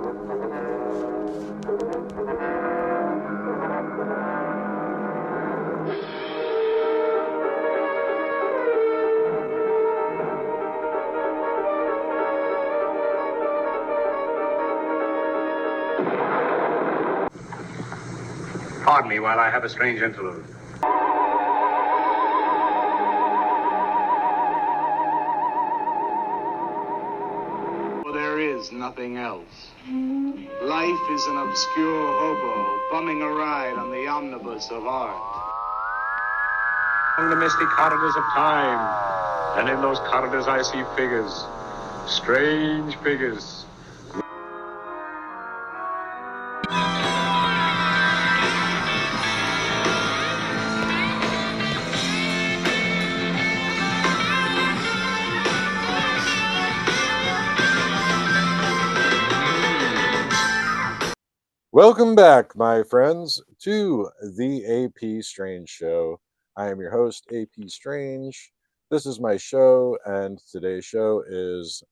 Pardon me while I have a strange interlude. There is nothing else. Life is an obscure hobo bumming a ride on the omnibus of art. Along the misty corridors of time, and in those corridors I see figures, strange figures. Welcome back, my friends, to the AP Strange Show. I am your host, AP Strange. This is my show, and today's show is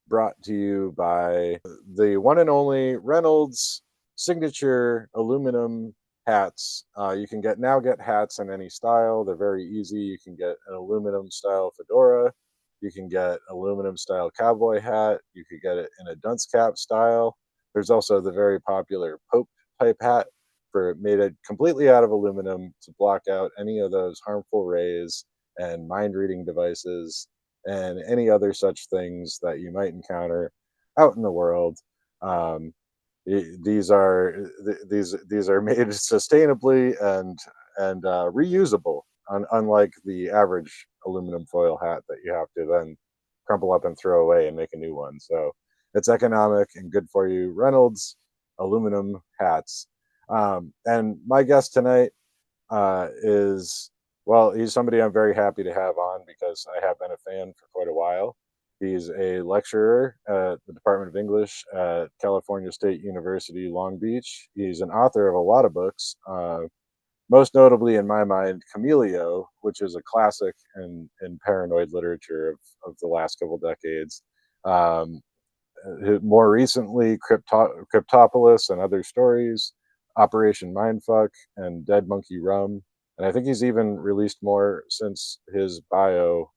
brought to you by the one and only Reynolds signature aluminum hats. You can get hats in any style. They're very easy. You can get an aluminum style fedora. You can get aluminum style cowboy hat. You could get it in a dunce cap style. There's also the very popular Pope type hat made it completely out of aluminum to block out any of those harmful rays and mind reading devices and any other such things that you might encounter out in the world. These are made sustainably and reusable, unlike the average aluminum foil hat that you have to then crumple up and throw away and make a new one. So it's economic and good for you. Reynolds aluminum hats. And my guest tonight is, well, he's somebody I'm very happy to have on because I have been a fan for quite a while. He's a lecturer at the Department of English at California State University, Long Beach. He's an author of a lot of books, most notably in my mind, Chameleo, which is a classic in paranoid literature of the last couple decades. More recently, Cryptopolis and Other Stories, Operation Mindfuck, and Dead Monkey Rum. And I think he's even released more since his bio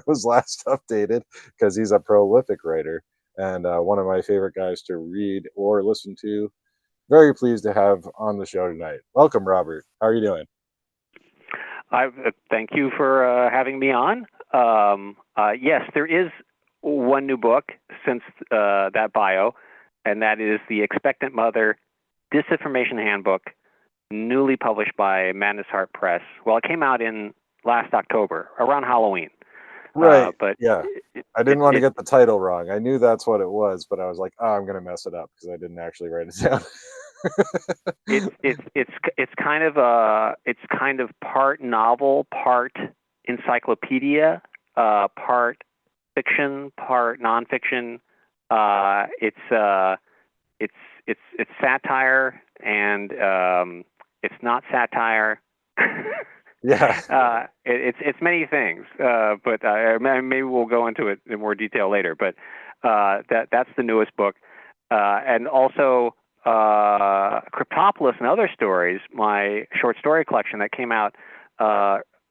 was last updated, because he's a prolific writer and one of my favorite guys to read or listen to. Very pleased to have on the show tonight. Welcome, Robert. How are you doing? Thank you for having me on. Yes, there is one new book since that bio, and that is the Expectant Mother Disinformation Handbook, newly published by Madness Heart Press. Well, it came out in last October, around Halloween. Right, but yeah. I didn't want to get the title wrong. I knew that's what it was, but I was like, oh, I'm going to mess it up because I didn't actually write it down. It's kind of part novel, part encyclopedia, part fiction, part nonfiction. It's satire, and it's not satire. Yeah. It's many things, but maybe we'll go into it in more detail later. But that's the newest book, and also Cryptopolis and Other Stories, my short story collection that came out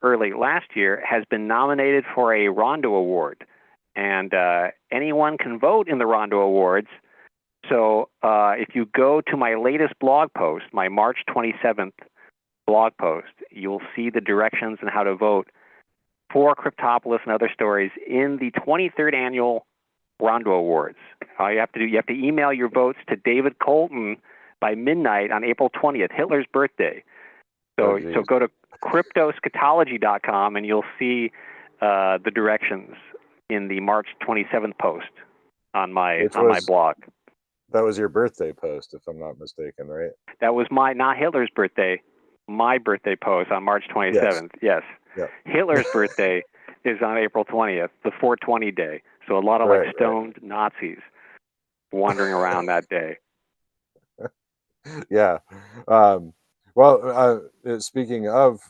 early last year, has been nominated for a Rondo Award, and anyone can vote in the Rondo Awards. So if you go to my latest blog post, my March 27th blog post, you'll see the directions on how to vote for Cryptopolis and Other Stories in the 23rd annual Rondo Awards. All you have to do, email your votes to David Colton by midnight on April 20th, Hitler's birthday. So go to cryptoschatology.com and you'll see the directions in the March 27th post on my blog. That was your birthday post, if I'm not mistaken, right? That was not Hitler's birthday, my birthday post on March 27th. Yes. Yep. Hitler's birthday is on April 20th, the 420 day. So a lot of stoned Nazis wandering around that day. Yeah. Speaking of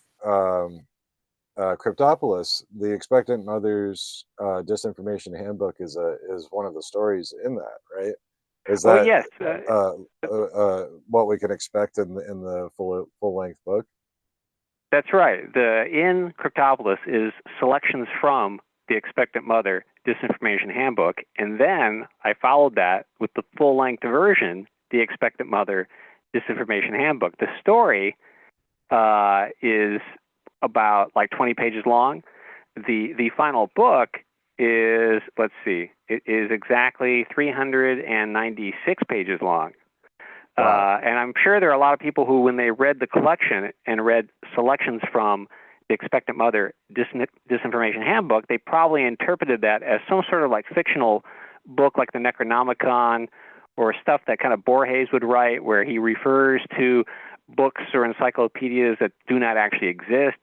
Cryptopolis, the Expectant Mother's Disinformation Handbook is one of the stories in that, right? Is Well, that yes, what we can expect in the full length book? that's right. In Cryptopolis is selections from the Expectant Mother Disinformation Handbook, and then I followed that with the full length version, the Expectant Mother Disinformation Handbook. The story is about like 20 pages long. The final book is, let's see, it is exactly 396 pages long. Wow. And I'm sure there are a lot of people who, when they read the collection and read selections from the Expectant Mother Disinformation Handbook, they probably interpreted that as some sort of like fictional book like the Necronomicon, or stuff that kind of Borges would write, where he refers to books or encyclopedias that do not actually exist.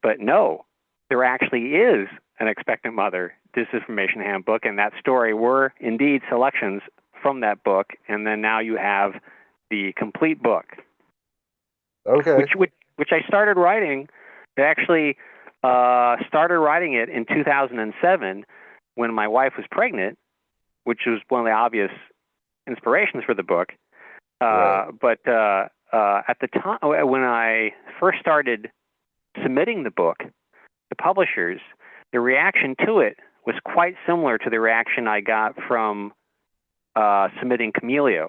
But no, there actually is an Expectant Mother Disinformation Handbook, and that story were indeed selections from that book, and then now you have the complete book. Okay. Which I started writing. I actually started writing it in 2007 when my wife was pregnant, which was one of the obvious inspirations for the book. Right. But at the time when I first started submitting the book to publishers, the reaction to it was quite similar to the reaction I got from submitting Chameleo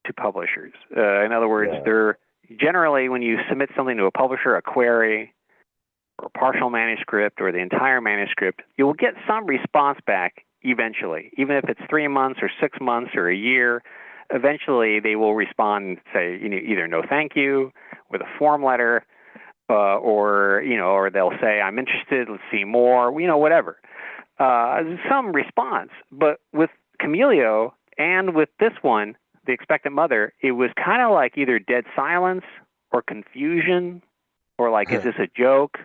to publishers. In other words, they're generally, when you submit something to a publisher, a query or a partial manuscript or the entire manuscript, you will get some response back eventually, even if it's 3 months or 6 months or a year. Eventually, they will respond and say, either no, thank you, with a form letter, or they'll say, I'm interested, let's see more, whatever. Some response. But with Chameleo and with this one, the Expectant Mother, it was kind of like either dead silence or confusion, or like, is this a joke?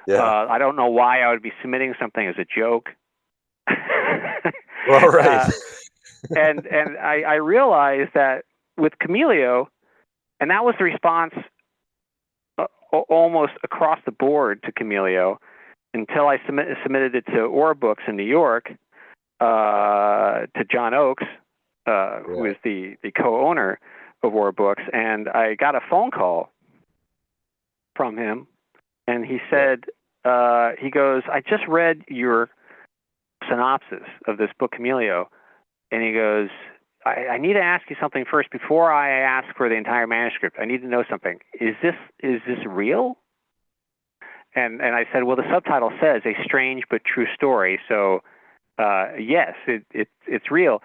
Yeah. I don't know why I would be submitting something as a joke. Well, right. And I realized that with Chameleo, and that was the response almost across the board to Chameleo, until I submitted it to Aura Books in New York, to John Oakes, who is the co-owner of Aura Books, and I got a phone call from him, and he said, he goes, I just read your synopsis of this book, Chameleo, and he goes, I need to ask you something first before I ask for the entire manuscript. I need to know something. Is this real? And I said, well, the subtitle says a strange but true story, so yes, it's real.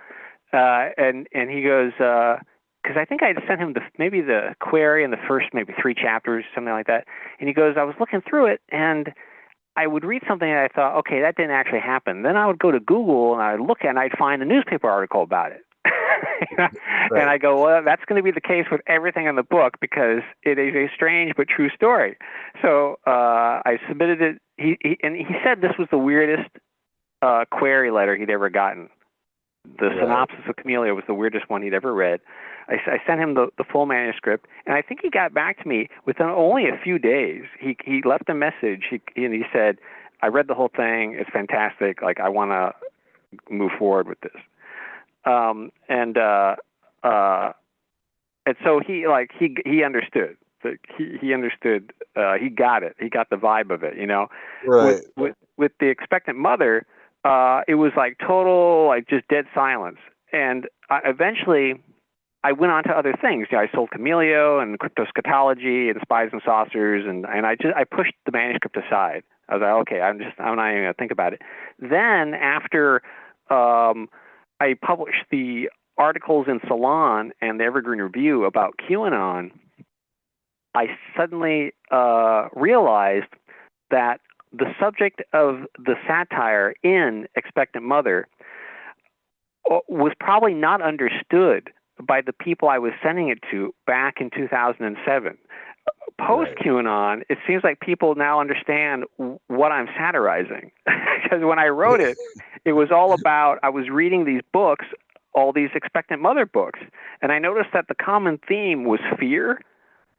And he goes, because I think I had sent him maybe the query in the first maybe 3 chapters, something like that. And he goes, I was looking through it, and I would read something and I thought, okay, that didn't actually happen. Then I would go to Google and I'd look and I'd find a newspaper article about it. Right. And I go, well, that's going to be the case with everything in the book because it is a strange but true story. So I submitted it. He said this was the weirdest query letter he'd ever gotten. The synopsis of Chameleo was the weirdest one he'd ever read. I sent him the full manuscript, and I think he got back to me within only a few days. He left a message, and he said, I read the whole thing. It's fantastic. Like, I want to move forward with this. And so he understood. He understood. He got it. He got the vibe of it. Right. With the Expectant Mother, it was like total, like just dead silence. And eventually, I went on to other things. I sold Chameleo and cryptoschatology and Spies and Saucers, and I pushed the manuscript aside. I was like, okay, I'm not even going to think about it. Then after I published the articles in Salon and the Evergreen Review about QAnon, I suddenly realized that the subject of the satire in Expectant Mother was probably not understood by the people I was sending it to back in 2007. Post-QAnon, it seems like people now understand what I'm satirizing. Because when I wrote it, it was all about, I was reading these books, all these Expectant Mother books, and I noticed that the common theme was fear.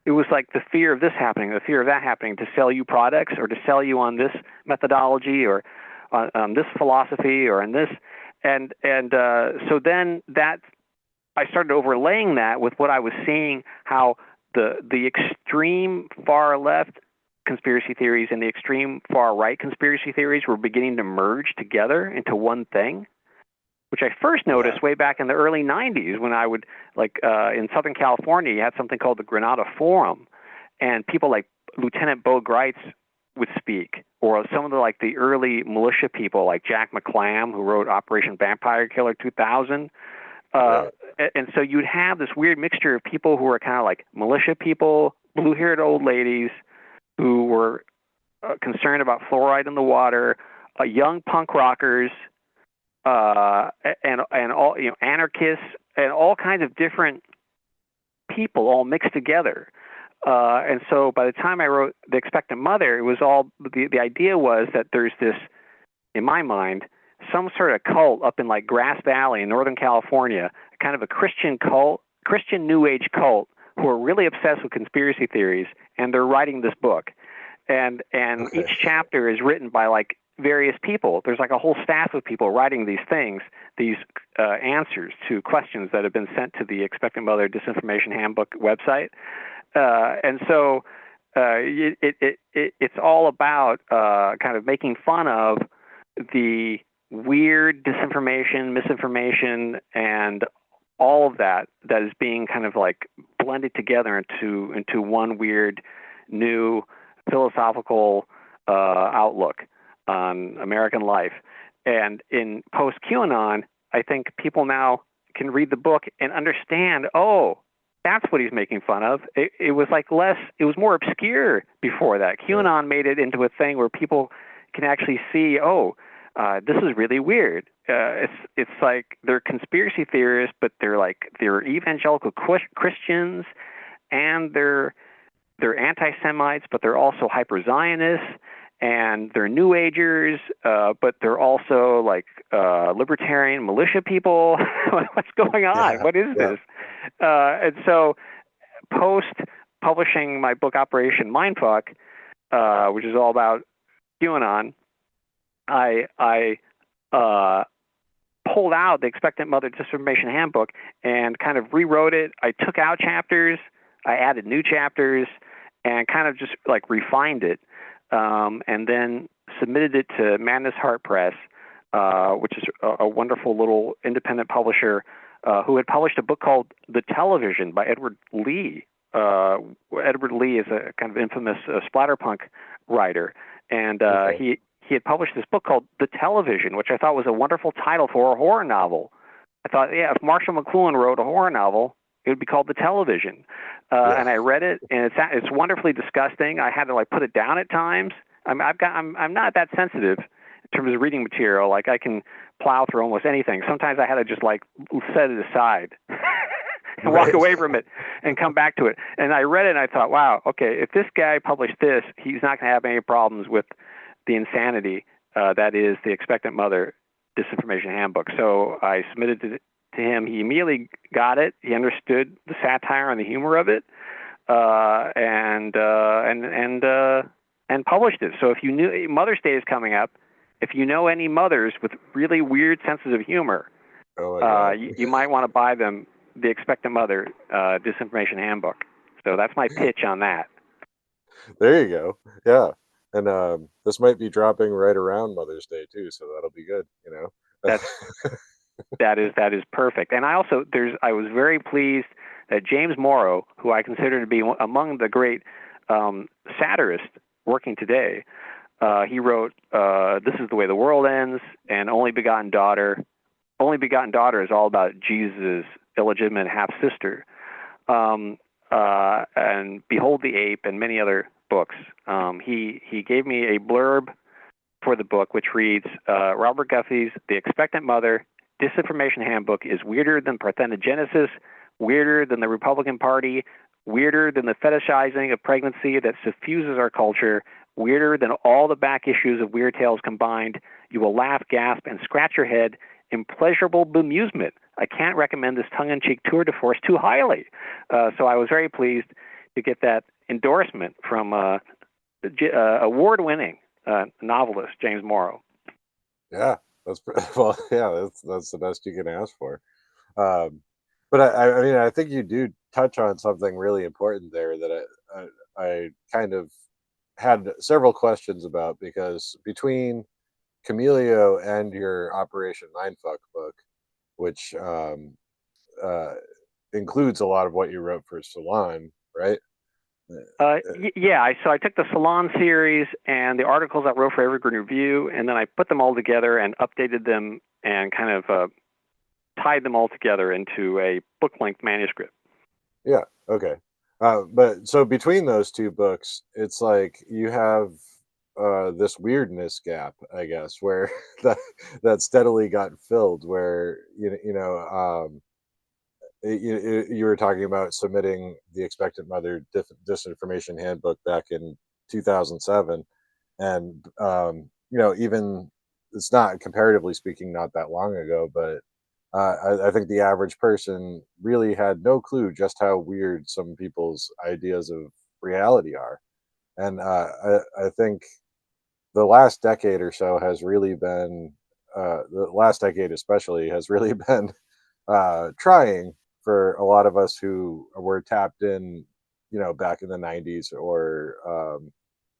It was like the fear of this happening, the fear of that happening, to sell you products or to sell you on this methodology or on this philosophy or on this. And so then that I started overlaying that with what I was seeing, how the extreme far left conspiracy theories and the extreme far right conspiracy theories were beginning to merge together into one thing, which I first noticed way back in the early 90s when I would, in Southern California, you had something called the Granada Forum, and people like Lieutenant Bo Greitz would speak, or some of the early militia people like Jack McClam, who wrote Operation Vampire Killer 2000. And so you'd have this weird mixture of people who were kind of like militia people, blue-haired old ladies who were concerned about fluoride in the water, young punk rockers, and all, anarchists, and all kinds of different people all mixed together. And so by the time I wrote The Expectant Mother, it was all, the idea was that there's this, in my mind, some sort of cult up in like Grass Valley in Northern California, kind of a Christian cult, Christian New Age cult, who are really obsessed with conspiracy theories, and they're writing this book. And each chapter is written by like various people. There's like a whole staff of people writing these things, these answers to questions that have been sent to the Expectant Mother Disinformation Handbook website. And so it's all about kind of making fun of the weird disinformation, misinformation, and all of that is being kind of like blended together into one weird new philosophical outlook on American life. And in post-QAnon, I think people now can read the book and understand, oh, that's what he's making fun of. It was like it was more obscure before that. QAnon made it into a thing where people can actually see, this is really weird. It's like they're conspiracy theorists, but they're evangelical Christians, and they're anti-Semites, but they're also hyper-Zionists, and they're New Agers, but they're also like libertarian militia people. What's going on? What is this? And so post-publishing my book Operation Mindfuck, which is all about QAnon, I pulled out the Expectant Mother Disinformation Handbook and kind of rewrote it. I took out chapters, I added new chapters, and kind of just like refined it, and then submitted it to Madness Heart Press, which is a wonderful little independent publisher who had published a book called The Television by Edward Lee. Edward Lee is a kind of infamous splatterpunk writer, and he had published this book called The Television, which I thought was a wonderful title for a horror novel. I thought, if Marshall McLuhan wrote a horror novel, it would be called The Television. And I read it, and it's wonderfully disgusting. I had to like put it down at times. I'm not that sensitive in terms of reading material. Like I can plow through almost anything. Sometimes I had to just like set it aside and walk away from it and come back to it. And I read it and I thought, wow, okay, if this guy published this, he's not going to have any problems with the insanity that is the Expectant Mother Disinformation Handbook. So I submitted it to him. He immediately got it. He understood the satire and the humor of it, and published it. So if you knew Mother's Day is coming up, if you know any mothers with really weird senses of humor, you might want to buy them the Expectant Mother Disinformation Handbook. So that's my pitch on that. There you go. Yeah. And this might be dropping right around Mother's Day too, so that'll be good, That is perfect. And I was very pleased that James Morrow, who I consider to be among the great satirists working today, he wrote This Is the Way the World Ends and Only Begotten Daughter. Only Begotten Daughter is all about Jesus' illegitimate half-sister. And Behold the Ape and many other books. He gave me a blurb for the book, which reads, Robert Guffey's The Expectant Mother Disinformation Handbook is weirder than parthenogenesis, weirder than the Republican Party, weirder than the fetishizing of pregnancy that suffuses our culture, weirder than all the back issues of Weird Tales combined. You will laugh, gasp, and scratch your head in pleasurable bemusement. I can't recommend this tongue-in-cheek tour de force too highly. So I was very pleased to get that endorsement from award-winning novelist James Morrow. Yeah, that's the best you can ask for. But I mean, I think you do touch on something really important there that I kind of had several questions about, because between Chameleo and your Operation Mindfuck book, which uh, includes a lot of what you wrote for Salon, right? Yeah, so I took the Salon series and the articles I wrote for Evergreen Review, and then I put them all together and updated them and kind of tied them all together into a book-length manuscript. Yeah. Okay. But so between those two books, it's like you have this weirdness gap, I guess, where that that steadily got filled. Where you were talking about submitting the Expectant Mother Disinformation Handbook back in 2007, and even it's not, comparatively speaking, not that long ago, but I think the average person really had no clue just how weird some people's ideas of reality are. And I think the last decade or so has really been, the last decade especially, has really been trying for a lot of us who were tapped in, back in the 90s or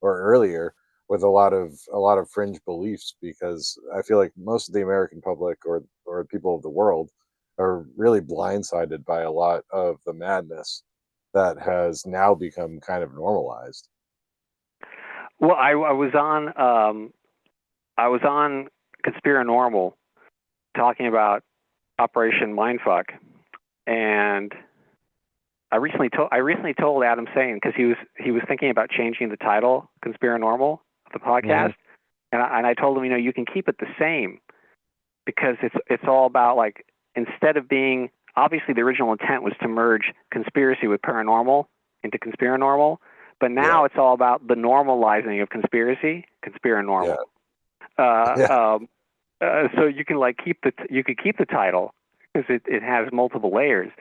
earlier, with a lot of fringe beliefs, because I feel like most of the American public, or people of the world, are really blindsided by a lot of the madness that has now become kind of normalized. Well, I was on Conspiranormal talking about Operation Mindfuck, and I recently told Adam Sane, because he was thinking about changing the title Conspiranormal of the Hmm. podcast, and I told him, you can keep it the same, because it's all about, like, instead of being, obviously the original intent was to merge conspiracy with paranormal into Conspiranormal, but Yeah. now it's all about the normalizing of conspiracy, Yeah. Conspiranormal. Uh, Yeah. um, so you can, like, you could keep the title, because it has multiple layers.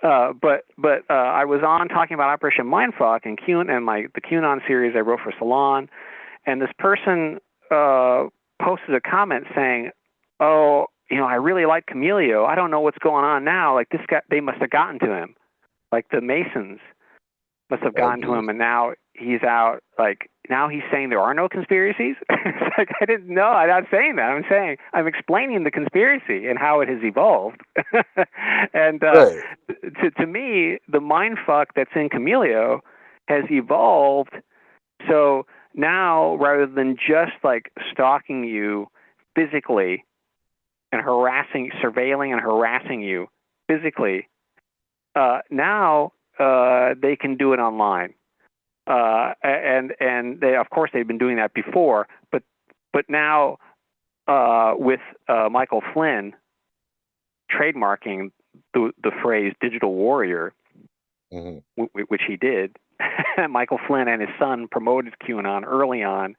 But I was on talking about Operation Mindfuck and the QAnon series I wrote for Salon, and this person posted a comment saying, "Oh, I really like Chameleo. I don't know what's going on now. Like, this guy, they must have gotten to him. Like, the Masons must have Oh, gotten to him, geez. and now he's out. Like, now he's saying there are no conspiracies." It's like, I didn't know. I'm not saying that. I'm explaining the conspiracy and how it has evolved. And Right. to me, the mind fuck that's in Chameleo has evolved. So now, rather than just, like, stalking you physically and surveilling and harassing you physically, now they can do it online. And they, of course, they've been doing that before, but now with Michael Flynn trademarking the phrase "digital warrior," Hmm. which he did. Michael Flynn and his son promoted QAnon early on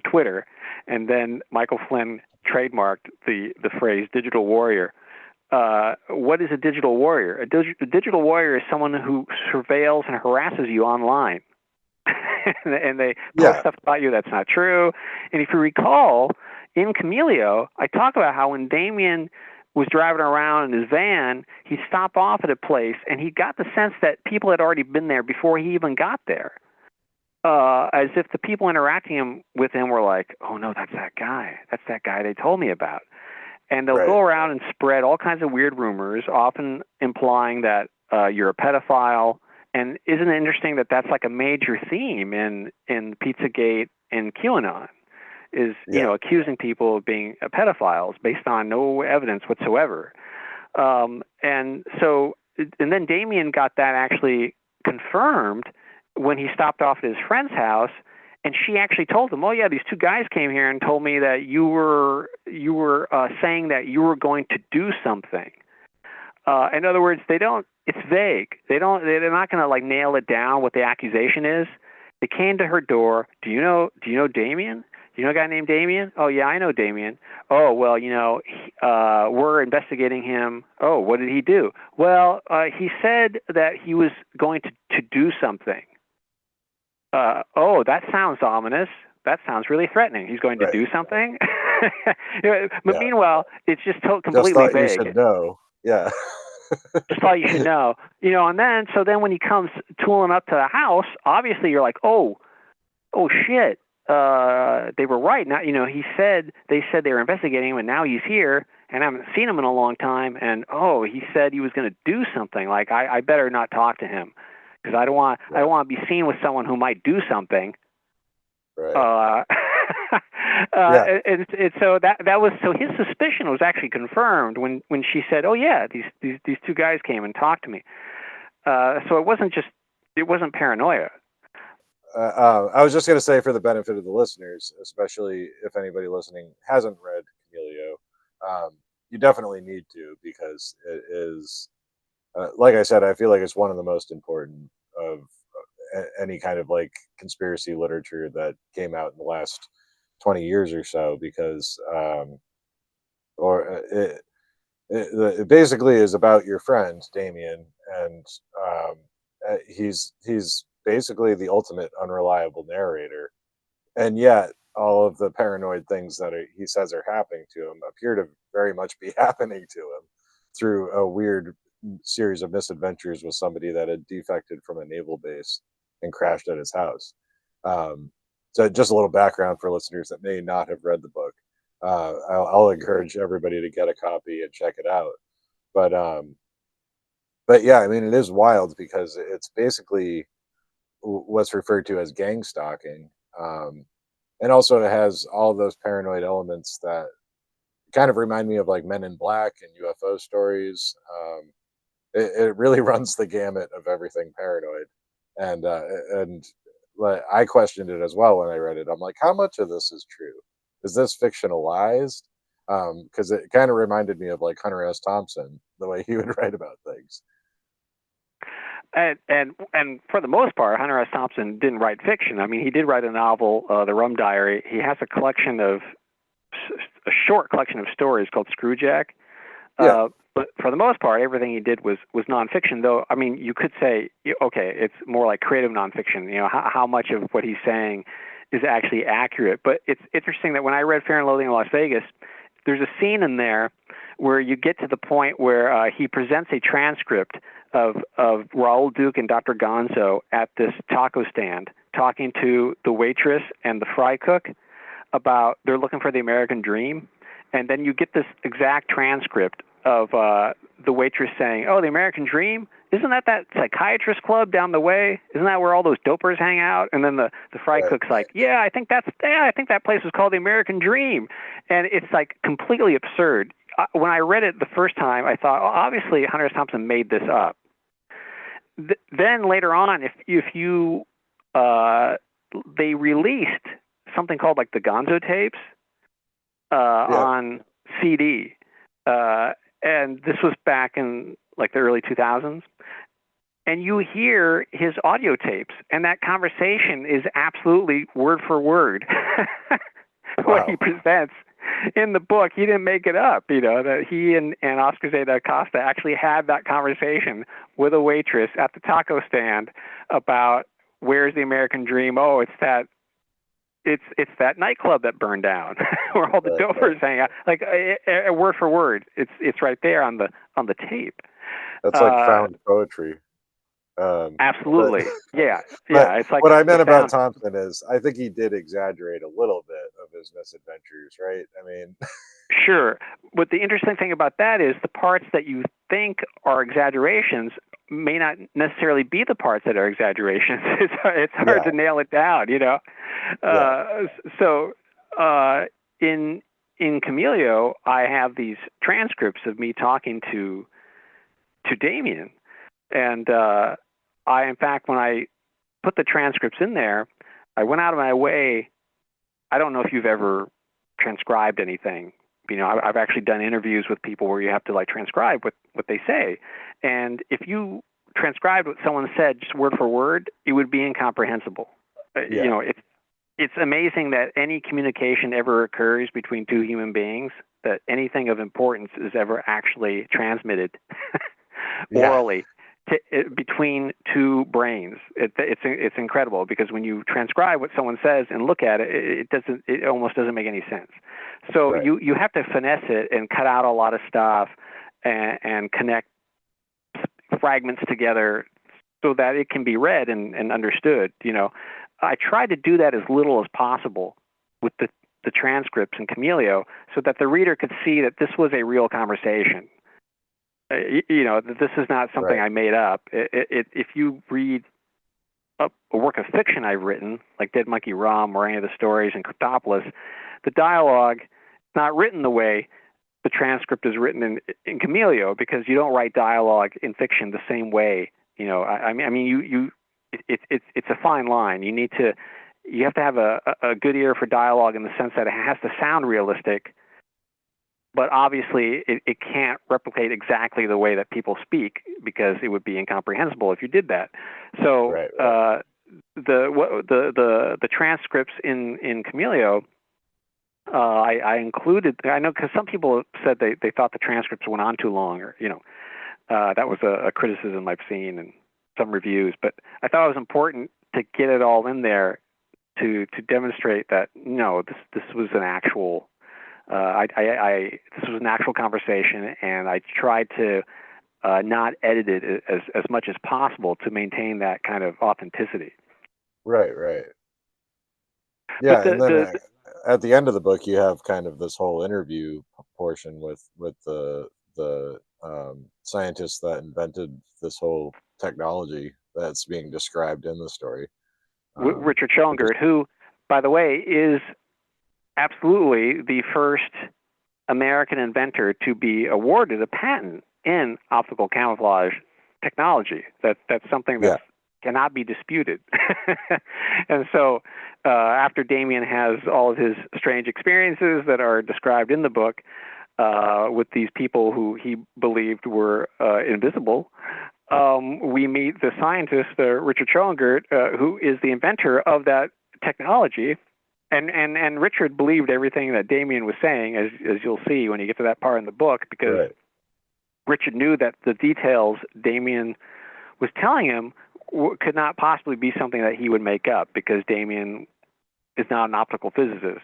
Twitter, and then Michael Flynn trademarked the phrase "digital warrior." What is a digital warrior? A digital warrior is someone who surveils and harasses you online. And they post Yeah. stuff about you that's not true. And if you recall, in Chameleo, I talk about how when Damien was driving around in his van, he stopped off at a place, and he got the sense that people had already been there before he even got there. As if the people interacting with him were like, "Oh no, that's that guy. That's that guy they told me about." And they'll Right. go around and spread all kinds of weird rumors, often implying that you're a pedophile. And isn't it interesting that that's like a major theme in Pizzagate and QAnon? Is, Yeah. accusing people of being pedophiles based on no evidence whatsoever. And then Damien got that actually confirmed when he stopped off at his friend's house, and she actually told him, "Oh yeah, these two guys came here and told me that you were saying that you were going to do something." In other words, they don't. It's vague. They don't. They're not going to, like, nail it down what the accusation is. They came to her door. Do you know Damien? Do you know a guy named Damien? Oh yeah, I know Damien. Oh well, we're investigating him. Oh, what did he do? Well, he said that he was going to do something. Oh, that sounds ominous. That sounds really threatening. He's going to Right. do something. But Yeah. meanwhile, it's just Just completely thought you vague. should know. Yeah. Just thought you should know. And then when he comes tooling up to the house, obviously you're like, oh shit. They were right. Now, they said they were investigating him, and now he's here, and I haven't seen him in a long time. And he said he was going to do something. Like I better not talk to him because I don't want to be seen with someone who might do something. Right. And so his suspicion was actually confirmed when she said, "Oh yeah, these two guys came and talked to me." So it wasn't paranoia. I was just going to say, for the benefit of the listeners, especially if anybody listening hasn't read Chameleo, you definitely need to, because it is, like I said, I feel like it's one of the most important of any kind of like conspiracy literature that came out in the last 20 years or so, because it basically is about your friend Damien, and he's basically the ultimate unreliable narrator, and yet all of the paranoid things that he says are happening to him appear to very much be happening to him through a weird series of misadventures with somebody that had defected from a naval base and crashed at his house. So just a little background for listeners that may not have read the book. I'll encourage everybody to get a copy and check it out. But yeah, I mean, it is wild because it's basically what's referred to as gang stalking. And also it has all those paranoid elements that kind of remind me of like Men in Black and UFO stories. It really runs the gamut of everything paranoid. And I questioned it as well when I read it. I'm like, how much of this is true? Is this fictionalized? Because it kind of reminded me of like Hunter S. Thompson, the way he would write about things. And for the most part, Hunter S. Thompson didn't write fiction. I mean, he did write a novel, The Rum Diary. He has a short collection of stories called Screwjack. Yeah. But for the most part, everything he did was nonfiction. Though, I mean, you could say, okay, it's more like creative nonfiction. How much of what he's saying is actually accurate. But it's interesting that when I read Fear and Loathing in Las Vegas, there's a scene in there where you get to the point where he presents a transcript of Raoul Duke and Dr. Gonzo at this taco stand talking to the waitress and the fry cook about they're looking for the American dream. And then you get this exact transcript of the waitress saying, "Oh, the American dream? Isn't that psychiatrist club down the way? Isn't that where all those dopers hang out?" And then the fry cook's like, I think that place was called the American Dream." And it's like completely absurd. When I read it the first time, I thought, obviously Hunter S. Thompson made this up. Then later on, if you they released something called like the Gonzo tapes on CD, and this was back in like the early 2000s. And you hear his audio tapes, and that conversation is absolutely word for word what he presents in the book. He didn't make it up, that he and Oscar Zeta Acosta actually had that conversation with a waitress at the taco stand about where's the American dream. Oh, it's that nightclub that burned down where all the dopers hang out. Like word for word, it's right there on the tape. That's like found poetry. Absolutely. Yeah. It's like what I meant about Thompson is I think he did exaggerate a little bit of his misadventures, right? I mean, sure. But the interesting thing about that is the parts that you think are exaggerations may not necessarily be the parts that are exaggerations. It's hard to nail it down, So in Chameleo, I have these transcripts of me talking to Damien, and in fact, when I put the transcripts in there, I went out of my way. I don't know if you've ever transcribed anything. I've actually done interviews with people where you have to like transcribe what they say. And if you transcribed what someone said just word for word, it would be incomprehensible. It's amazing that any communication ever occurs between two human beings, that anything of importance is ever actually transmitted orally between two brains. It's incredible, because when you transcribe what someone says and look at it, it almost doesn't make any sense. So you have to finesse it and cut out a lot of stuff and connect fragments together so that it can be read and understood. I tried to do that as little as possible with the transcripts in Chameleo so that the reader could see that this was a real conversation. That this is not something I made up. If you read a work of fiction I've written, like Dead Monkey Rum or any of the stories in Cryptopolis, the dialogue is not written the way the transcript is written in Chameleo, because you don't write dialogue in fiction the same way. It's a fine line. You have to have a good ear for dialogue in the sense that it has to sound realistic, but obviously it can't replicate exactly the way that people speak, because it would be incomprehensible if you did that. So the transcripts in Chameleo, I included. I know, because some people said they thought the transcripts went on too long, or that was a criticism I've seen in some reviews. But I thought it was important to get it all in there to demonstrate that no, this was an actual. This was an actual conversation, and I tried to not edit it as much as possible to maintain that kind of authenticity. Right. Yeah, and then at the end of the book, you have kind of this whole interview portion with the scientists that invented this whole technology that's being described in the story. Richard Schoengert, who, by the way, is absolutely the first American inventor to be awarded a patent in optical camouflage technology. That's something that cannot be disputed. And so after Damien has all of his strange experiences that are described in the book with these people who he believed were invisible, we meet the scientist, Richard Schoengert, who is the inventor of that technology. And Richard believed everything that Damien was saying, as you'll see when you get to that part in the book, because Richard knew that the details Damien was telling him could not possibly be something that he would make up, because Damien is not an optical physicist.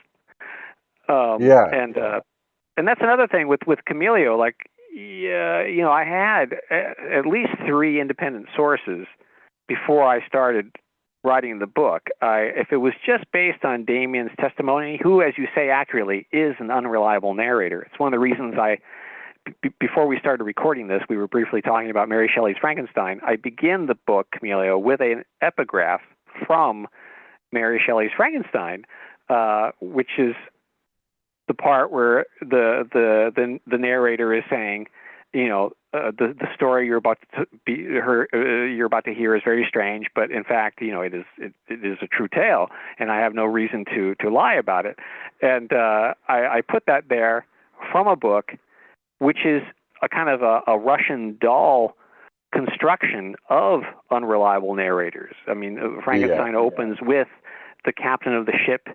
And that's another thing with Chameleo. Like, I had at least 3 independent sources before I started writing the book. If it was just based on Damien's testimony, who, as you say accurately, is an unreliable narrator. It's one of the reasons before we started recording this, we were briefly talking about Mary Shelley's Frankenstein. I begin the book, Chameleo, with an epigraph from Mary Shelley's Frankenstein, which is the part where the narrator is saying, the story you're about to hear is very strange, but in fact, it is a true tale, and I have no reason to lie about it. And I put that there from a book, which is a kind of a Russian doll construction of unreliable narrators. I mean, Frankenstein opens with the captain of the ship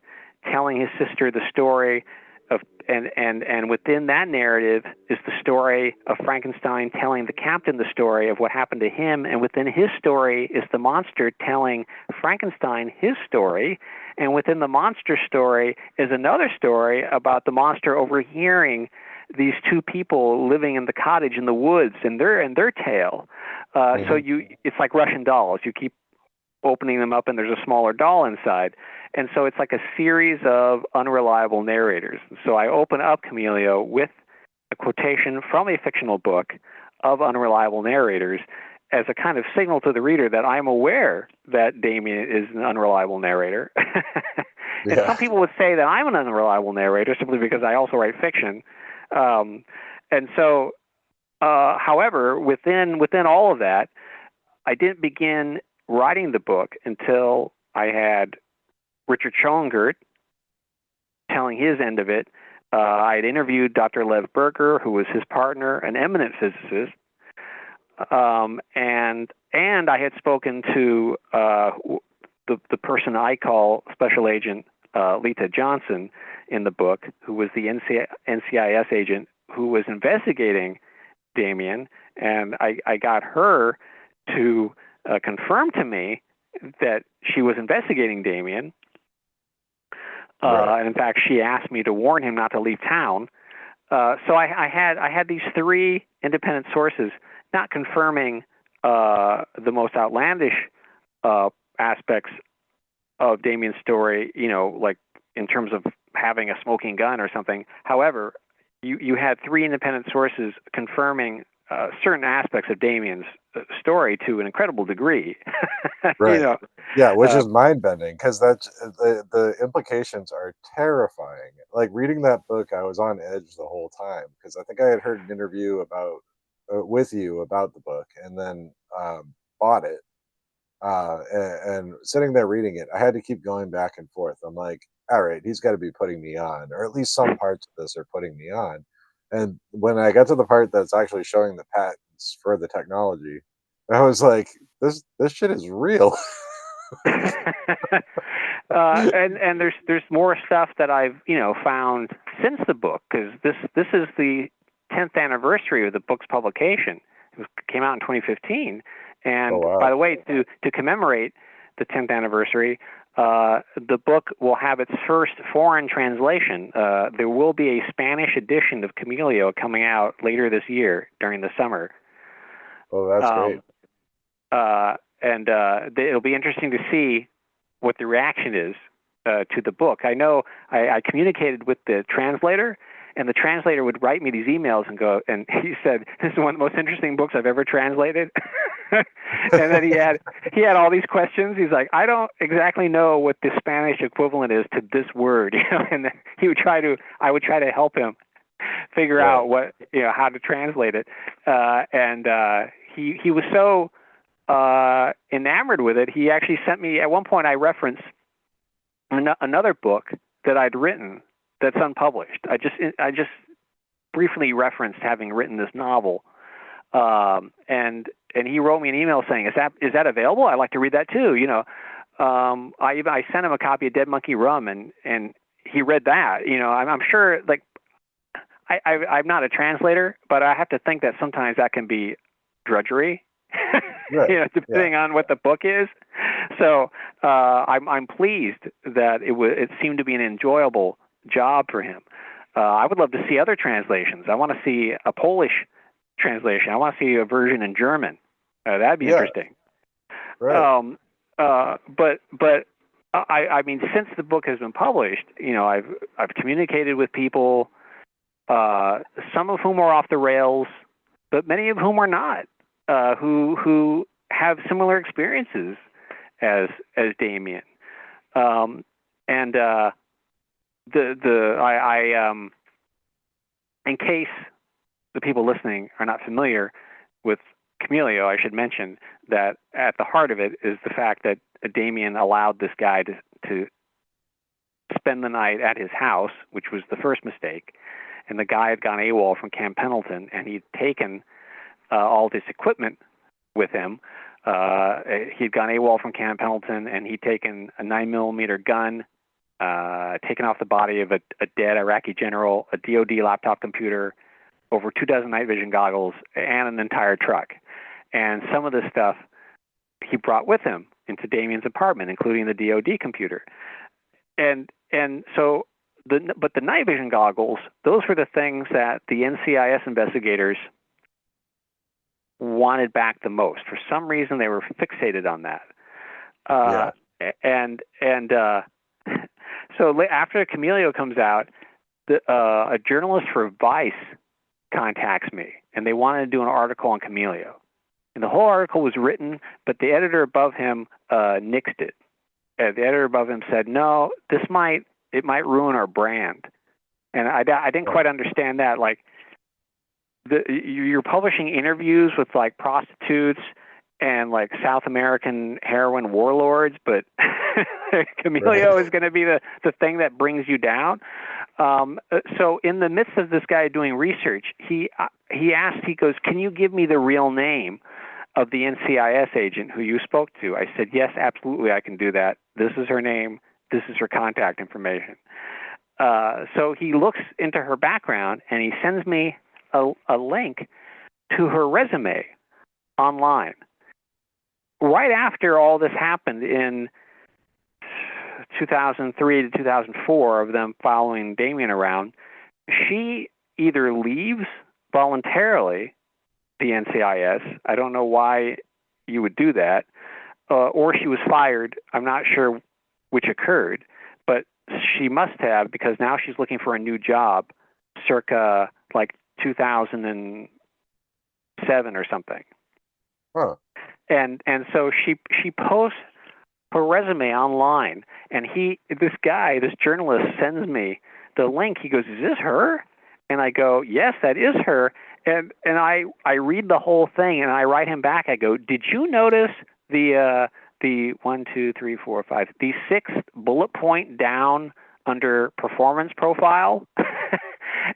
telling his sister the story of, and within that narrative is the story of Frankenstein telling the captain the story of what happened to him, and within his story is the monster telling Frankenstein his story, and within the monster story is another story about the monster overhearing these 2 people living in the cottage in the woods and their tale. So it's like Russian dolls. You keep opening them up and there's a smaller doll inside. And so it's like a series of unreliable narrators. So I open up Chameleo with a quotation from a fictional book of unreliable narrators as a kind of signal to the reader that I'm aware that Damien is an unreliable narrator. And some people would say that I'm an unreliable narrator simply because I also write fiction. And so, however, within all of that, I didn't begin writing the book until I had Richard Schoengert telling his end of it. I had interviewed Dr. Lev Berger, who was his partner, an eminent physicist, and I had spoken to the person I call Special Agent Lita Johnson in the book, who was the NCIS agent who was investigating Damien, and I got her to confirm to me that she was investigating Damien. And in fact, she asked me to warn him not to leave town. So I had these 3 independent sources, not confirming the most outlandish aspects of Damien's story, like in terms of having a smoking gun or something. However, you had three independent sources confirming certain aspects of Damien's story to an incredible degree. Right. Yeah, which is mind-bending, because that's the implications are terrifying. Like, reading that book, I was on edge the whole time, because I think I had heard an interview about with you about the book, and then bought it. And sitting there reading it, I had to keep going back and forth. I'm like, all right, he's got to be putting me on, or at least some parts of this are putting me on. And when I got to the part that's actually showing the patents for the technology, I was like, this shit is real. And there's more stuff that I've found since the book, because this is the 10th anniversary of the book's publication. It came out in 2015, and Oh, wow. by the way, to commemorate the 10th anniversary, the book will have its first foreign translation. There will be a Spanish edition of Chameleo coming out later this year during the summer. Oh, that's great. And it'll be interesting to see what the reaction is to the book. I know I communicated with the translator, and the translator would write me these emails and go, and he said, "This is one of the most interesting books I've ever translated." And then he had all these questions. He's like, "I don't exactly know what the Spanish equivalent is to this word," and I would try to help him figure out what how to translate it. And he was so enamored with it. He actually sent me, at one point I referenced another book that I'd written that's unpublished. I just briefly referenced having written this novel, and he wrote me an email saying, "Is that available? I'd like to read that too." I sent him a copy of Dead Monkey Rum, and he read that. I'm sure, like, I'm not a translator, but I have to think that sometimes that can be drudgery. Right. Depending on what the book is. So I'm pleased that it seemed to be an enjoyable job for him. I would love to see other translations. I want to see a Polish translation. I want to see a version in German. That'd be interesting. Right. But I mean, since the book has been published, I've communicated with people, some of whom are off the rails, but many of whom are not. Who have similar experiences as Damien, and in case the people listening are not familiar with Chameleo, I should mention that at the heart of it is the fact that Damien allowed this guy to spend the night at his house, which was the first mistake, and the guy had gone AWOL from Camp Pendleton, and he'd taken all this equipment with him. He'd gone AWOL from Camp Pendleton, and he'd taken a 9mm gun, taken off the body of a dead Iraqi general, a DoD laptop computer, over 24 night vision goggles, and an entire truck. And some of this stuff he brought with him into Damien's apartment, including the DoD computer. And so, but the night vision goggles, those were the things that the NCIS investigators wanted back the most. For some reason, they were fixated on that. So after Chameleo comes out, a journalist for Vice contacts me, and they wanted to do an article on Chameleo. And the whole article was written, but the editor above him nixed it. The editor above him said, "No, it might ruin our brand." And I didn't quite understand that. Like, you're publishing interviews with like prostitutes and like South American heroin warlords, but Chameleo is going to be the thing that brings you down. So in the midst of this guy doing research, he goes, "Can you give me the real name of the NCIS agent who you spoke to?" I said, "Yes, absolutely, I can do that. This is her name. This is her contact information." So he looks into her background, and he sends me a link to her resume online. Right after all this happened in 2003 to 2004 of them following Damien around, she either leaves voluntarily the NCIS. I don't know why you would do that, or she was fired. I'm not sure which occurred, but she must have, because now she's looking for a new job circa like 2007 or something. Huh. And so she posts her resume online, and this journalist sends me the link. He goes, "Is this her?" And I go, "Yes, that is her." And I read the whole thing, and I write him back. I go, "Did you notice the 1, 2, 3, 4, 5, the sixth bullet point down under performance profile?"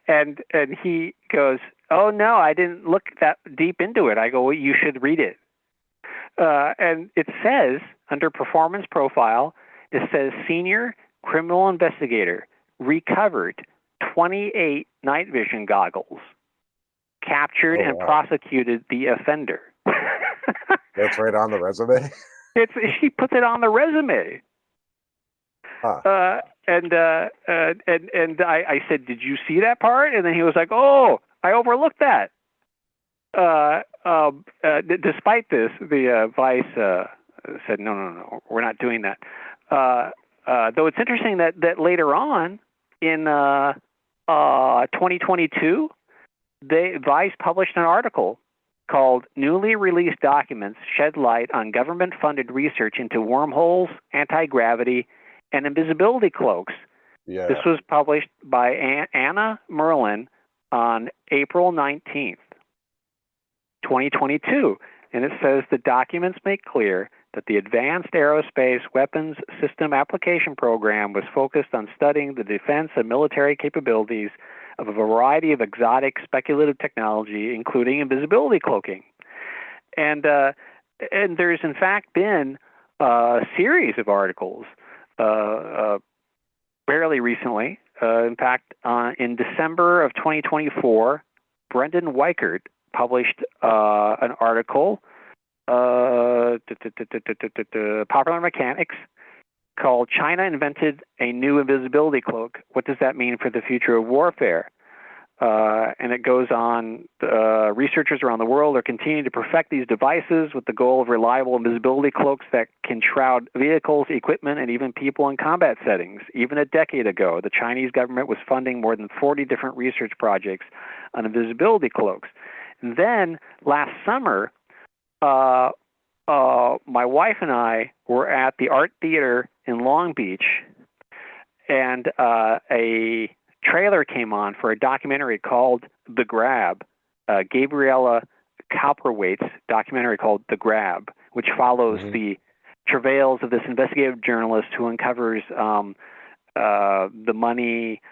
and he goes, "Oh no, I didn't look that deep into it." I go, "Well, you should read it." And it says under performance profile, it says senior criminal investigator recovered 28 night vision goggles, captured and prosecuted the offender. That's right on the resume. She puts it on the resume. Huh. And I said, "Did you see that part?" And then he was like, "Oh, I overlooked that." Despite this, the Vice said, no, we're not doing that. Though it's interesting that later on in 2022, Vice published an article called "Newly Released Documents Shed Light on Government-Funded Research into Wormholes, Anti-Gravity, and Invisibility Cloaks." Yeah. This was published by Anna Merlin on April 19th. 2022, and it says the documents make clear that the Advanced Aerospace Weapons System Application Program was focused on studying the defense and military capabilities of a variety of exotic speculative technology, including invisibility cloaking. And there's in fact been a series of articles fairly recently. In fact, in December of 2024, Brendan Weichert published an article, Popular Mechanics, called "China Invented a New Invisibility Cloak. What does that mean for the future of warfare?" And it goes on, researchers around the world are continuing to perfect these devices with the goal of reliable invisibility cloaks that can shroud vehicles, equipment, and even people in combat settings. Even a decade ago, the Chinese government was funding more than 40 different research projects on invisibility cloaks. And then last summer, my wife and I were at the Art Theater in Long Beach, and a trailer came on for a documentary called The Grab, Gabriella Cowperwaite's documentary called The Grab, which follows the travails of this investigative journalist who uncovers the money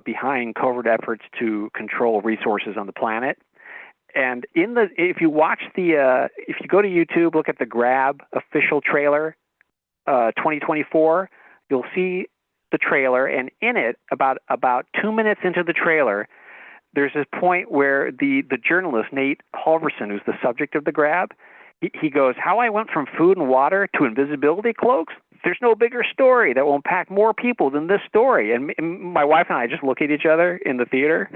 behind covert efforts to control resources on the planet. And if you watch if you go to YouTube, look at The Grab official trailer, 2024, you'll see the trailer, and in it, about 2 minutes into the trailer, there's this point where the journalist, Nate Halverson, who's the subject of The Grab, he goes, "How I went from food and water to invisibility cloaks? There's no bigger story that will impact more people than this story." And my wife and I just look at each other in the theater.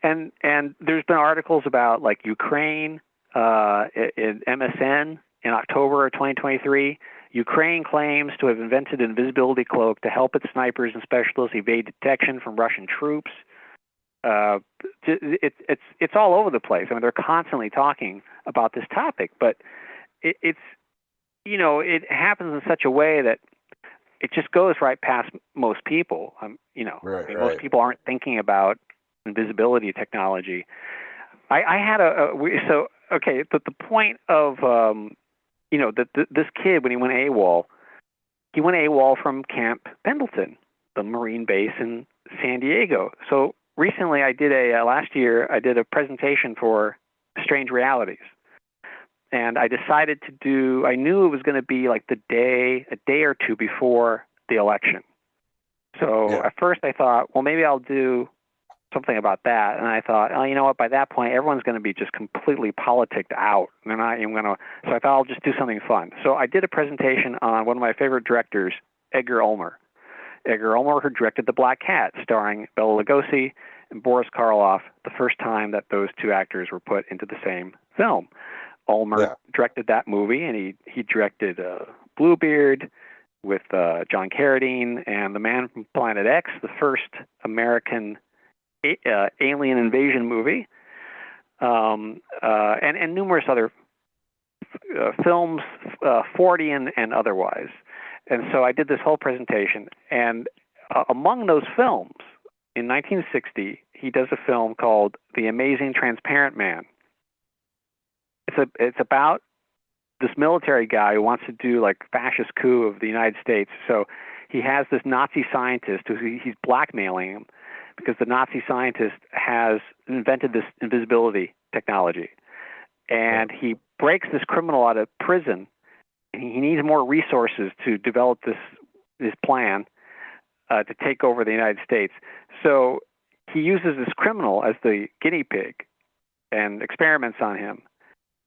And there's been articles about like Ukraine in MSN in October of 2023. Ukraine claims to have invented an invisibility cloak to help its snipers and specialists evade detection from Russian troops. It's all over the place. I mean, they're constantly talking about this topic, but it happens in such a way that it just goes right past most people. Most people aren't thinking about invisibility technology. I had the point of this kid, when he went AWOL from Camp Pendleton, the Marine base in San Diego. So recently last year I did a presentation for Strange Realities. And I decided I knew it was going to be like a day or two before the election. So At first I thought, well, maybe I'll do something about that. And I thought, oh, you know what, by that point, everyone's going to be just completely politicked out. They're not even going to, so I thought I'll just do something fun. So I did a presentation on one of my favorite directors, Edgar Ulmer. Edgar Ulmer, who directed The Black Cat, starring Bela Lugosi and Boris Karloff the first time that those two actors were put into the same film. Ulmer directed that movie, and he directed Bluebeard with John Carradine and The Man from Planet X, the first American alien invasion movie, and numerous other films, 40 and otherwise. And so I did this whole presentation, and among those films, in 1960, he does a film called The Amazing Transparent Man. It's about this military guy who wants to do like fascist coup of the United States. So he has this Nazi scientist who he's blackmailing him because the Nazi scientist has invented this invisibility technology. And he breaks this criminal out of prison, and he needs more resources to develop this plan to take over the United States. So he uses this criminal as the guinea pig and experiments on him,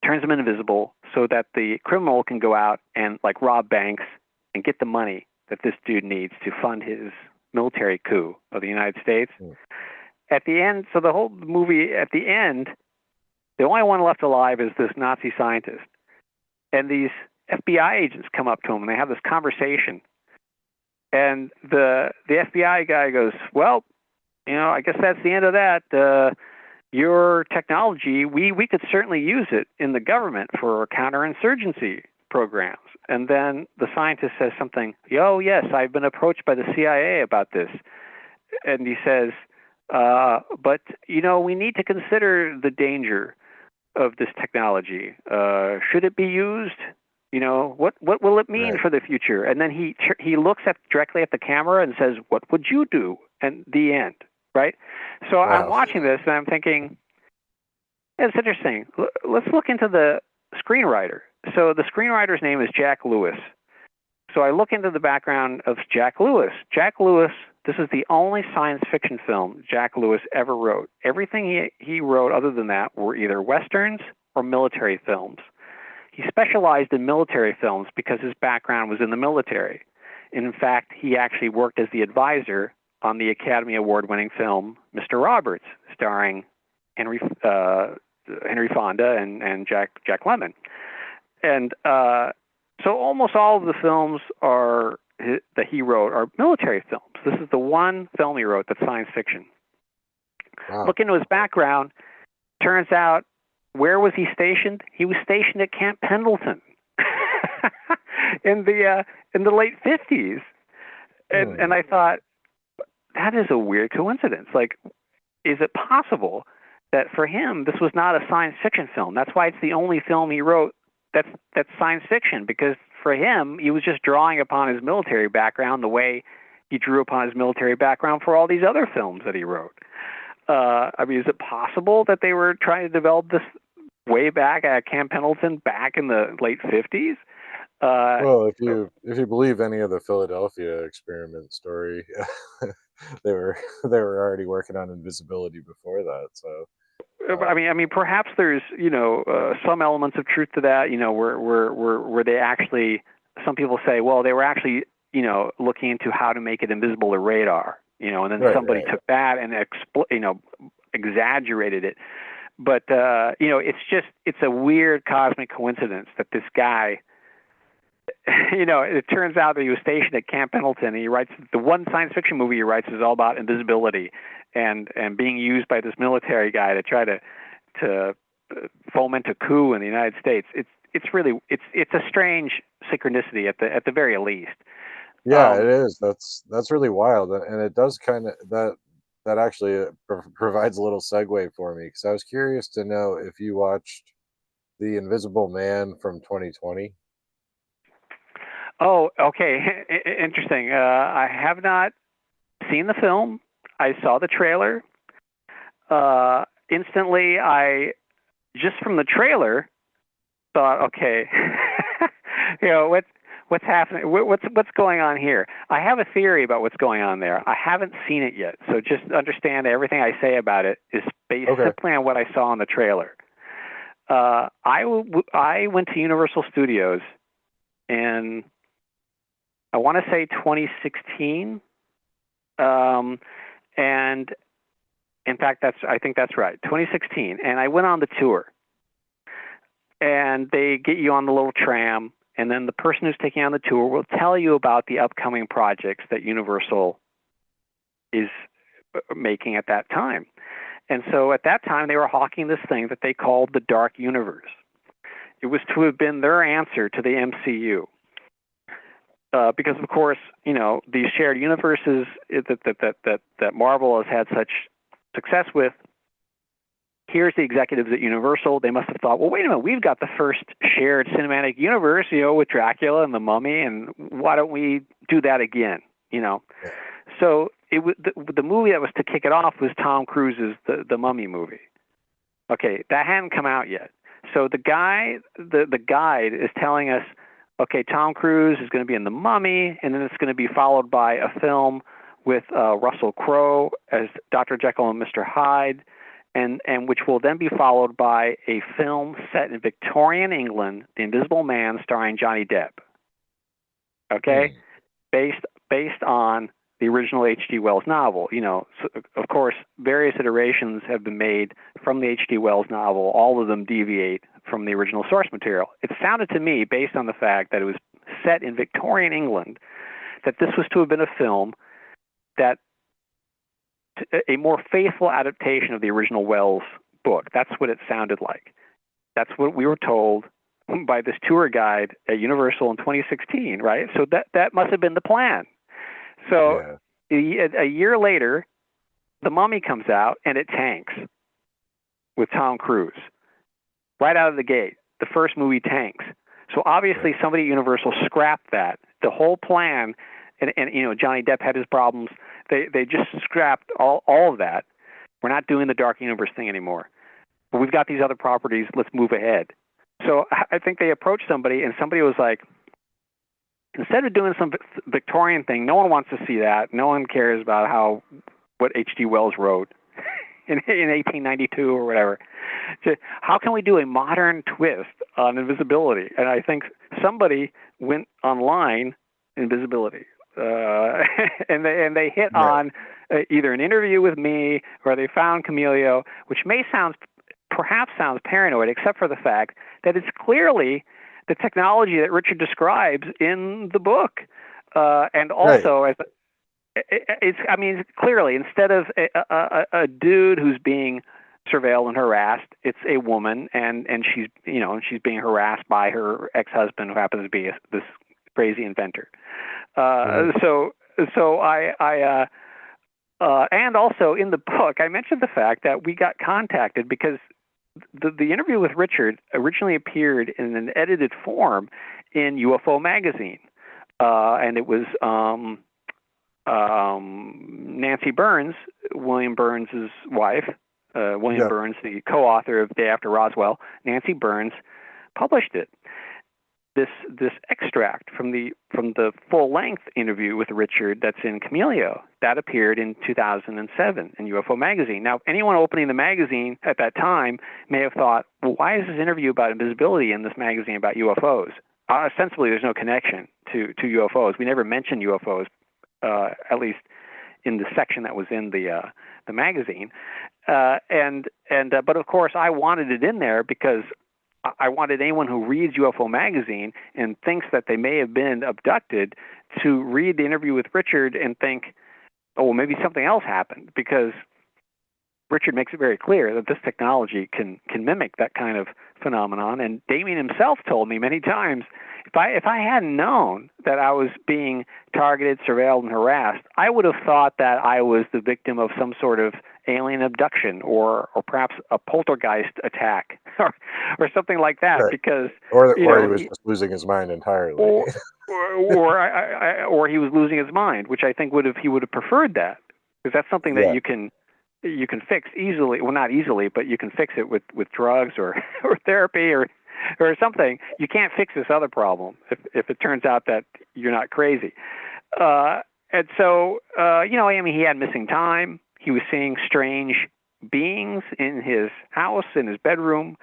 turns him invisible so that the criminal can go out and like rob banks and get the money that this dude needs to fund his military coup of the United States. At the end, so the whole movie, at the end, the only one left alive is this Nazi scientist. And these FBI agents come up to him and they have this conversation. And the FBI guy goes, well, I guess that's the end of that. Your technology, we could certainly use it in the government for counterinsurgency programs. And then the scientist says something, oh, yes, I've been approached by the CIA about this. And he says, but, we need to consider the danger of this technology. Should it be used? What will it mean for the future? And then he looks directly at the camera and says, what would you do? And the end. Right? So I'm watching this and I'm thinking, it's interesting. Let's look into the screenwriter. So the screenwriter's name is Jack Lewis. So I look into the background of Jack Lewis. Jack Lewis, this is the only science fiction film Jack Lewis ever wrote. Everything he wrote other than that were either westerns or military films. He specialized in military films because his background was in the military. In fact, he actually worked as the advisor on the Academy Award-winning film Mr. Roberts, starring Henry Fonda and Jack Lemmon. And so almost all of the films that he wrote are military films. This is the one film he wrote that's science fiction. Wow. Look into his background. Turns out, where was he stationed? He was stationed at Camp Pendleton in the late 50s. And I thought, that is a weird coincidence. Like, is it possible that for him, this was not a science fiction film? That's why it's the only film he wrote that's science fiction, because for him, he was just drawing upon his military background the way he drew upon his military background for all these other films that he wrote. Is it possible that they were trying to develop this way back at Camp Pendleton back in the late 50s? Well, if you believe any of the Philadelphia experiment story, they were already working on invisibility before that. So, perhaps there's some elements of truth to that. Where they actually, some people say, well, they were actually looking into how to make it invisible to radar. And then somebody took that and exaggerated it. But it's a weird cosmic coincidence that this guy. It turns out that he was stationed at Camp Pendleton, and he writes the one science fiction movie he writes is all about invisibility and being used by this military guy to try to foment a coup in the United States. It's a strange synchronicity at the very least. Yeah, it is. That's really wild, and it does kind of that actually provides a little segue for me, because I was curious to know if you watched The Invisible Man from 2020. Oh, okay. Interesting. I have not seen the film. I saw the trailer. Instantly, I just from the trailer thought, okay, what's happening? What's going on here? I have a theory about what's going on there. I haven't seen it yet, so just understand that everything I say about it is based simply on what I saw in the trailer. I went to Universal Studios in, I want to say 2016, and In fact, I think that's right, 2016. And I went on the tour. And they get you on the little tram, and then the person who's taking you on the tour will tell you about the upcoming projects that Universal is making at that time. And so at that time, they were hawking this thing that they called the Dark Universe. It was to have been their answer to the MCU. Because, of course, these shared universes that Marvel has had such success with, here's the executives at Universal. They must have thought, well, wait a minute, we've got the first shared cinematic universe, with Dracula and the Mummy, and why don't we do that again, Yeah. So it was the movie that was to kick it off was Tom Cruise's the Mummy movie. Okay, that hadn't come out yet. So the guide is telling us, okay, Tom Cruise is going to be in the Mummy, and then it's going to be followed by a film with Russell Crowe as Dr. Jekyll and Mr. Hyde, and which will then be followed by a film set in Victorian England, The Invisible Man, starring Johnny Depp. Okay, based on the original H.G. Wells novel. So, of course, various iterations have been made from the H.G. Wells novel. All of them deviate from the original source material. It sounded to me, based on the fact that it was set in Victorian England, that this was to have been a film that a more faithful adaptation of the original Wells book. That's what it sounded like. That's what we were told by this tour guide at Universal in 2016, right? So that must have been the plan. So a year later, The Mummy comes out, and it tanks with Tom Cruise. Right out of the gate, the first movie tanks. So obviously somebody at Universal scrapped that. The whole plan, and Johnny Depp had his problems. They just scrapped all of that. We're not doing the Dark Universe thing anymore. But we've got these other properties. Let's move ahead. So I think they approached somebody, and somebody was like, instead of doing some Victorian thing, no one wants to see that. No one cares about what H.G. Wells wrote in 1892 or whatever. So how can we do a modern twist on invisibility? And I think somebody went online, invisibility, and they hit on either an interview with me or they found Chameleo, which perhaps sounds paranoid, except for the fact that it's clearly the technology that Richard describes in the book, and also it's clearly, instead of a dude who's being surveilled and harassed, it's a woman, and she's being harassed by her ex-husband, who happens to be this crazy inventor. So I and also in the book I mentioned the fact that we got contacted because the interview with Richard originally appeared in an edited form in UFO magazine, and it was Nancy Burns, William Burns' wife, Burns, the co-author of Day After Roswell. Nancy Burns published it. This extract from the full-length interview with Richard that's in Chameleo, that appeared in 2007 in UFO magazine. Now, anyone opening the magazine at that time may have thought, well, why is this interview about invisibility in this magazine about UFOs? Ostensibly, there's no connection to UFOs. We never mentioned UFOs, at least in the section that was in the magazine. But of course, I wanted it in there because I wanted anyone who reads UFO magazine and thinks that they may have been abducted to read the interview with Richard and think, oh, well, maybe something else happened, because Richard makes it very clear that this technology can mimic that kind of phenomenon. And Damien himself told me many times, if I hadn't known that I was being targeted, surveilled, and harassed, I would have thought that I was the victim of some sort of alien abduction or perhaps a poltergeist attack or something like that, right. because or he was just losing his mind entirely, or he was losing his mind, which I think he would have preferred that, because that's something that you can fix easily. Well, not easily, but you can fix it with drugs or therapy or something. You can't fix this other problem if it turns out that you're not crazy. And so, he had missing time. He was seeing strange beings in his house, in his bedroom.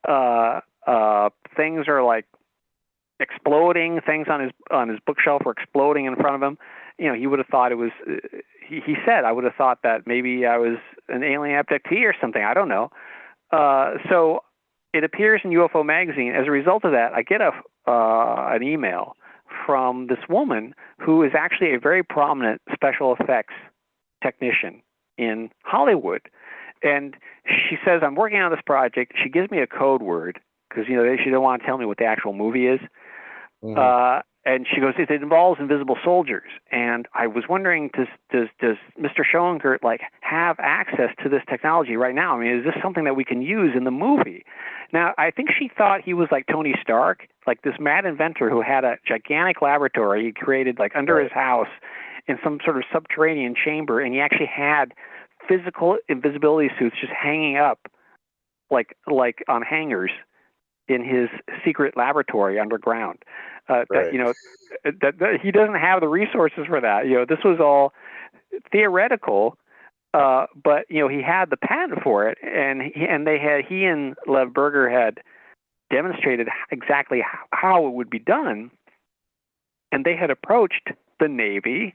Things are like exploding. Things on his bookshelf are exploding in front of him. he would have thought it was. He said, I would have thought that maybe I was an alien abductee or something. I don't know. So it appears in UFO magazine. As a result of that, I get an email from this woman who is actually a very prominent special effects technician in Hollywood. And she says, I'm working on this project. She gives me a code word because, she don't want to tell me what the actual movie is. Mm-hmm. And she goes, it involves invisible soldiers. And I was wondering, does Mr. Schoengert have access to this technology right now? I mean, is this something that we can use in the movie? Now, I think she thought he was like Tony Stark, like this mad inventor who had a gigantic laboratory he created under his house in some sort of subterranean chamber, and he actually had physical invisibility suits just hanging up like on hangers in his secret laboratory underground. That he doesn't have the resources for that. This was all theoretical, but he had the patent for it, and he and Lev Berger had demonstrated exactly how it would be done, and they had approached the Navy,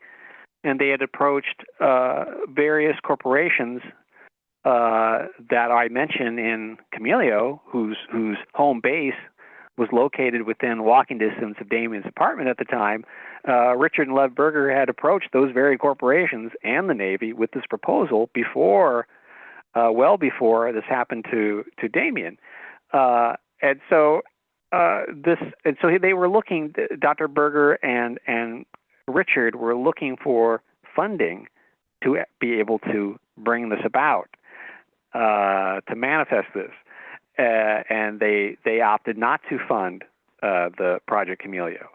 and they had approached various corporations that I mentioned in Chameleo, whose home base was located within walking distance of Damien's apartment at the time. Richard and Lev Berger had approached those very corporations and the Navy with this proposal well before this happened to Damien. And so they were looking. Dr. Berger and Richard were looking for funding to be able to bring this about, to manifest this. And they opted not to fund the Project Chameleo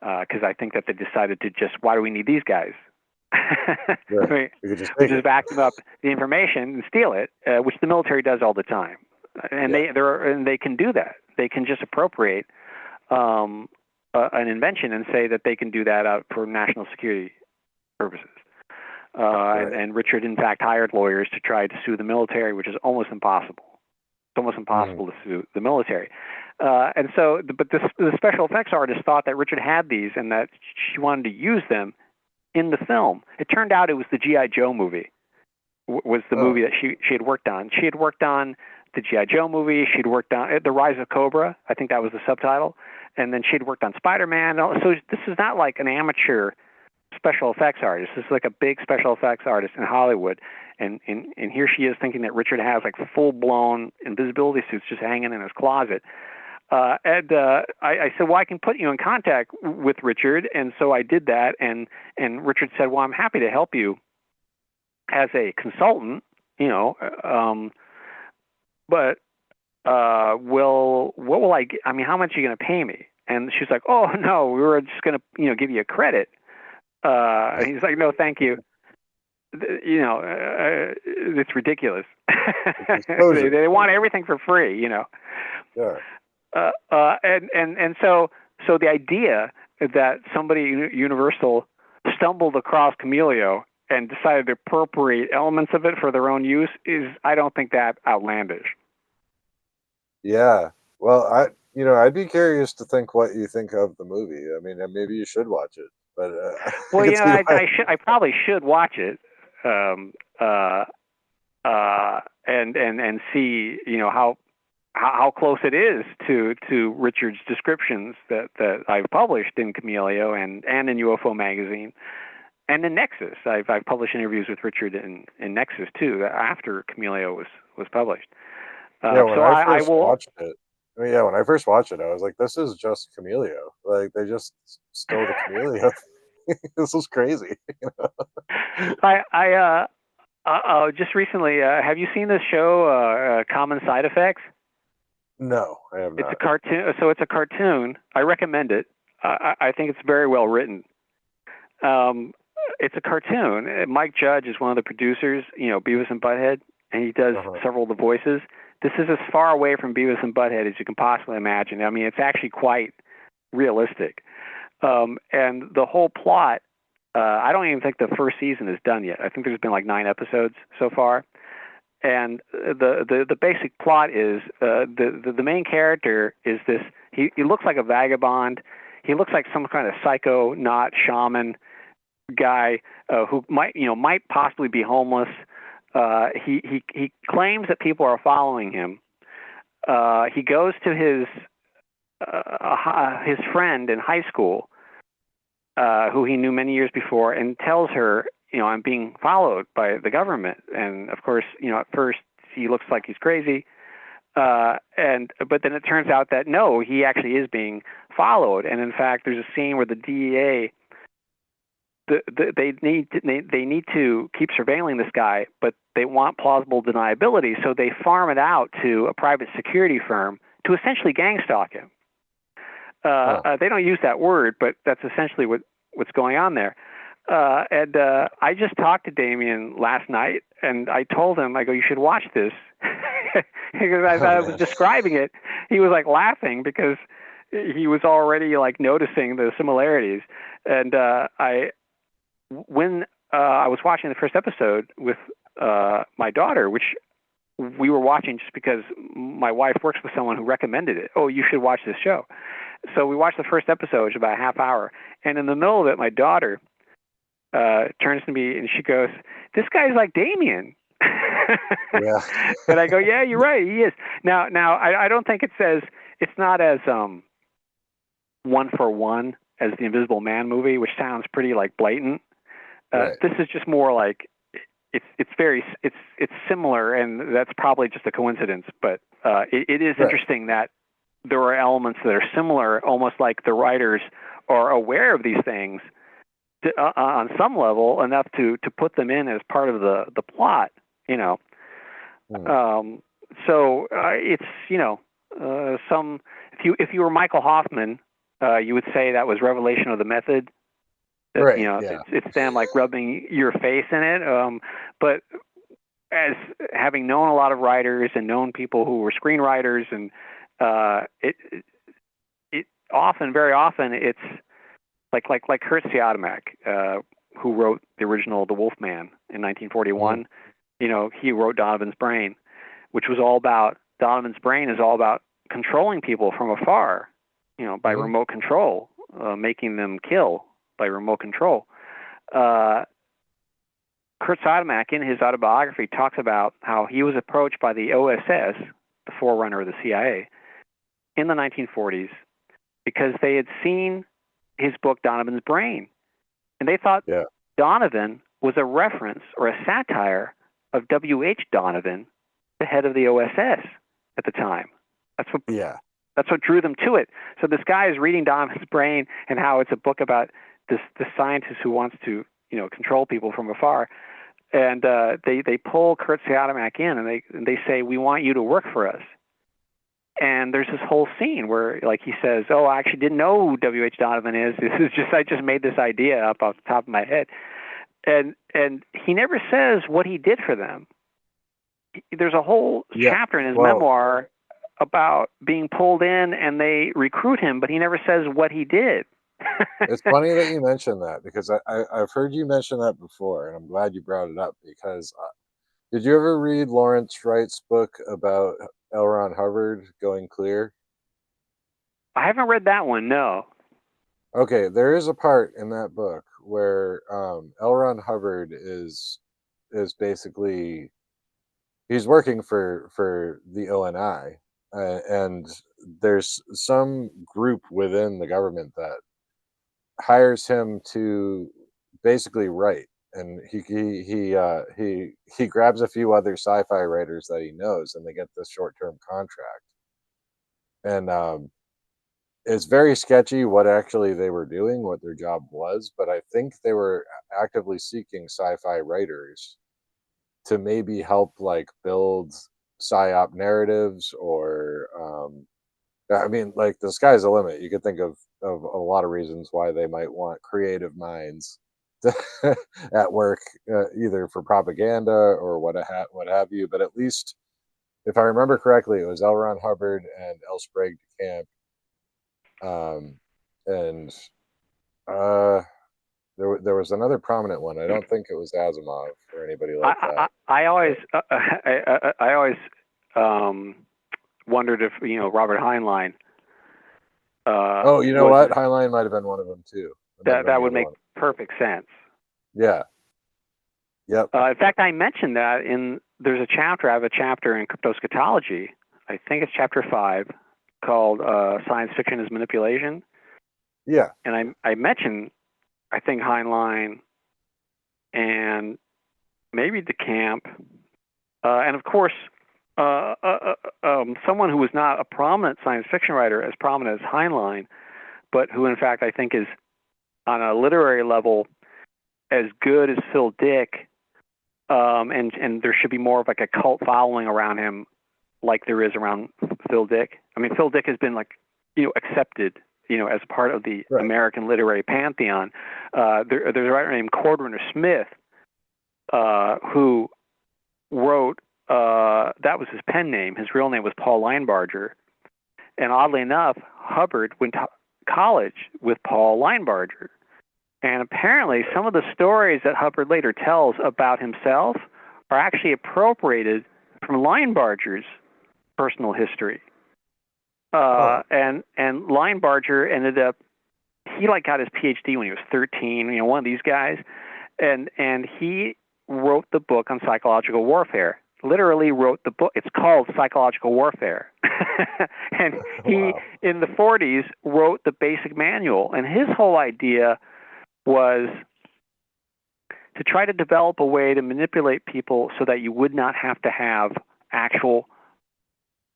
because I think that they decided to why do we need these guys? Yeah, we just back them up the information and steal it, which the military does all the time, and they can do that. They can just appropriate an invention and say that they can do that out for national security purposes. And Richard, in fact, hired lawyers to try to sue the military, which is almost impossible. It's almost impossible to sue the military. And so, but the special effects artist thought that Richard had these and that she wanted to use them in the film. It turned out it was the G.I. Joe movie, was the movie that she had worked on. She had worked on the G.I. Joe movie. She'd worked on The Rise of Cobra. I think that was the subtitle. And then she'd worked on Spider-Man. So this is not like an amateur special effects artist. This is like a big special effects artist in Hollywood. And here she is thinking that Richard has full-blown invisibility suits just hanging in his closet. I said, well, I can put you in contact with Richard. And so I did that. And Richard said, well, I'm happy to help you as a consultant, but what will I get? I mean, how much are you going to pay me? And she's like, oh, no, we were just going to, give you a credit. He's like, no, thank you. It's ridiculous. They want everything for free, Yeah. And so the idea that somebody Universal stumbled across Chameleo and decided to appropriate elements of it for their own use I don't think that outlandish. Yeah. Well, I'd be curious to think what you think of the movie. I mean, maybe you should watch it. But well, I probably should watch it, and see, how close it is to Richard's descriptions that I've published in Chameleo and in UFO magazine, and in Nexus. I've published interviews with Richard in Nexus too after Chameleo was published. When I first watched it. When I first watched it, I was like, "This is just Chameleo. Like they just stole the Chameleo. This is crazy." I just recently. Have you seen this show, Common Side Effects? No, I have not. It's a cartoon. So it's a cartoon. I recommend it. I think it's very well written. It's a cartoon. Mike Judge is one of the producers. Beavis and Butthead, and he does several of the voices. This is as far away from Beavis and Butthead as you can possibly imagine. I mean, it's actually quite realistic. And the whole plot, I don't even think the first season is done yet. I think there's been 9 episodes so far. And the basic plot is the main character is this. He looks like a vagabond. He looks like some kind of psychonaut shaman. guy who might possibly be homeless. He claims that people are following him. He goes to his friend in high school, who he knew many years before, and tells her, I'm being followed by the government. And of course, at first he looks like he's crazy. But then it turns out that no, he actually is being followed. And in fact, there's a scene where the DEA, they need to keep surveilling this guy, but they want plausible deniability, so they farm it out to a private security firm to essentially gang stalk him. They don't use that word, but that's essentially what's going on there. And I just talked to Damien last night, and I told him, I go, you should watch this. Because as I was describing it, he was like laughing because he was already like noticing the similarities. And when I was watching the first episode with my daughter, which we were watching just because my wife works with someone who recommended it. Oh, you should watch this show. So we watched the first episode, which was about a half hour. And in the middle of it, my daughter turns to me and she goes, "This guy's like Damien." Yeah. And I go, "Yeah, you're right. He is." Now, I don't think it says, it's not as one for one as the Invisible Man movie, which sounds pretty like blatant. Right. This is just more like it's similar, and that's probably just a coincidence. But it is interesting that there are elements that are similar, almost like the writers are aware of these things on some level enough to put them in as part of the plot, So it's some if you were Michael Hoffman, you would say that was revelation of the method. That, right. It's them like rubbing your face in it. But as having known a lot of writers and known people who were screenwriters, and it often, very often, it's like Kurt Siodmak, who wrote the original The Wolfman in 1941. He wrote Donovan's Brain, which was all about Donovan's Brain is all about controlling people from afar, by remote control, making them kill by remote control. Kurt Siodmak, in his autobiography, talks about how he was approached by the OSS, the forerunner of the CIA, in the 1940s because they had seen his book Donovan's Brain, and they thought Donovan was a reference or a satire of W.H. Donovan, the head of the OSS at the time. That's what drew them to it. So this guy is reading Donovan's Brain and how it's a book about this scientist who wants to control people from afar, and they pull Kurt Siodmak in and they say, "We want you to work for us." And there's this whole scene where, like, he says, "Oh, I actually didn't know who W.H. Donovan is. I just made this idea up off the top of my head." And he never says what he did for them. There's a whole chapter in his memoir about being pulled in and they recruit him, but he never says what he did. It's funny that you mentioned that, because I've heard you mention that before, and I'm glad you brought it up, because did you ever read Lawrence Wright's book about L. Ron Hubbard going clear? I haven't read that one, no. Okay, there is a part in that book where L. Ron Hubbard is basically, he's working for the ONI, and there's some group within the government that hires him to basically write, and he grabs a few other sci-fi writers that he knows, and they get this short-term contract. And it's very sketchy what actually they were doing, what their job was, but I think they were actively seeking sci-fi writers to maybe help like build psyop narratives, or I mean, like, the sky's the limit. You could think of a lot of reasons why they might want creative minds at work, either for propaganda or what have you. But at least, if I remember correctly, it was L. Ron Hubbard and L. Sprague de Camp, and there was another prominent one. I don't think it was Asimov or anybody like that. I always wondered if Robert Heinlein. Oh, you know what? Heinlein might have been one of them too. That would make perfect sense. Yeah. Yep. In fact, I mentioned that there's a chapter. I have a chapter in Cryptoschatology. I think it's chapter 5, called "Science Fiction is Manipulation." Yeah. And I mentioned, I think, Heinlein and maybe DeCamp, and of course, someone who was not a prominent science fiction writer, as prominent as Heinlein, but who, in fact, I think is on a literary level as good as Phil Dick, and there should be more of like a cult following around him, like there is around Phil Dick. I mean, Phil Dick has been accepted, as part of the American literary pantheon. There's a writer named Cordwainer Smith, who wrote, that was his pen name. His real name was Paul Linebarger. And oddly enough, Hubbard went to college with Paul Linebarger. And apparently some of the stories that Hubbard later tells about himself are actually appropriated from Linebarger's personal history. And Linebarger ended up, he got his PhD when he was 13, one of these guys. And he wrote the book on psychological warfare. Literally wrote the book. It's called Psychological Warfare. And he, in the 40s, wrote the basic manual. And his whole idea was to try to develop a way to manipulate people so that you would not have to have actual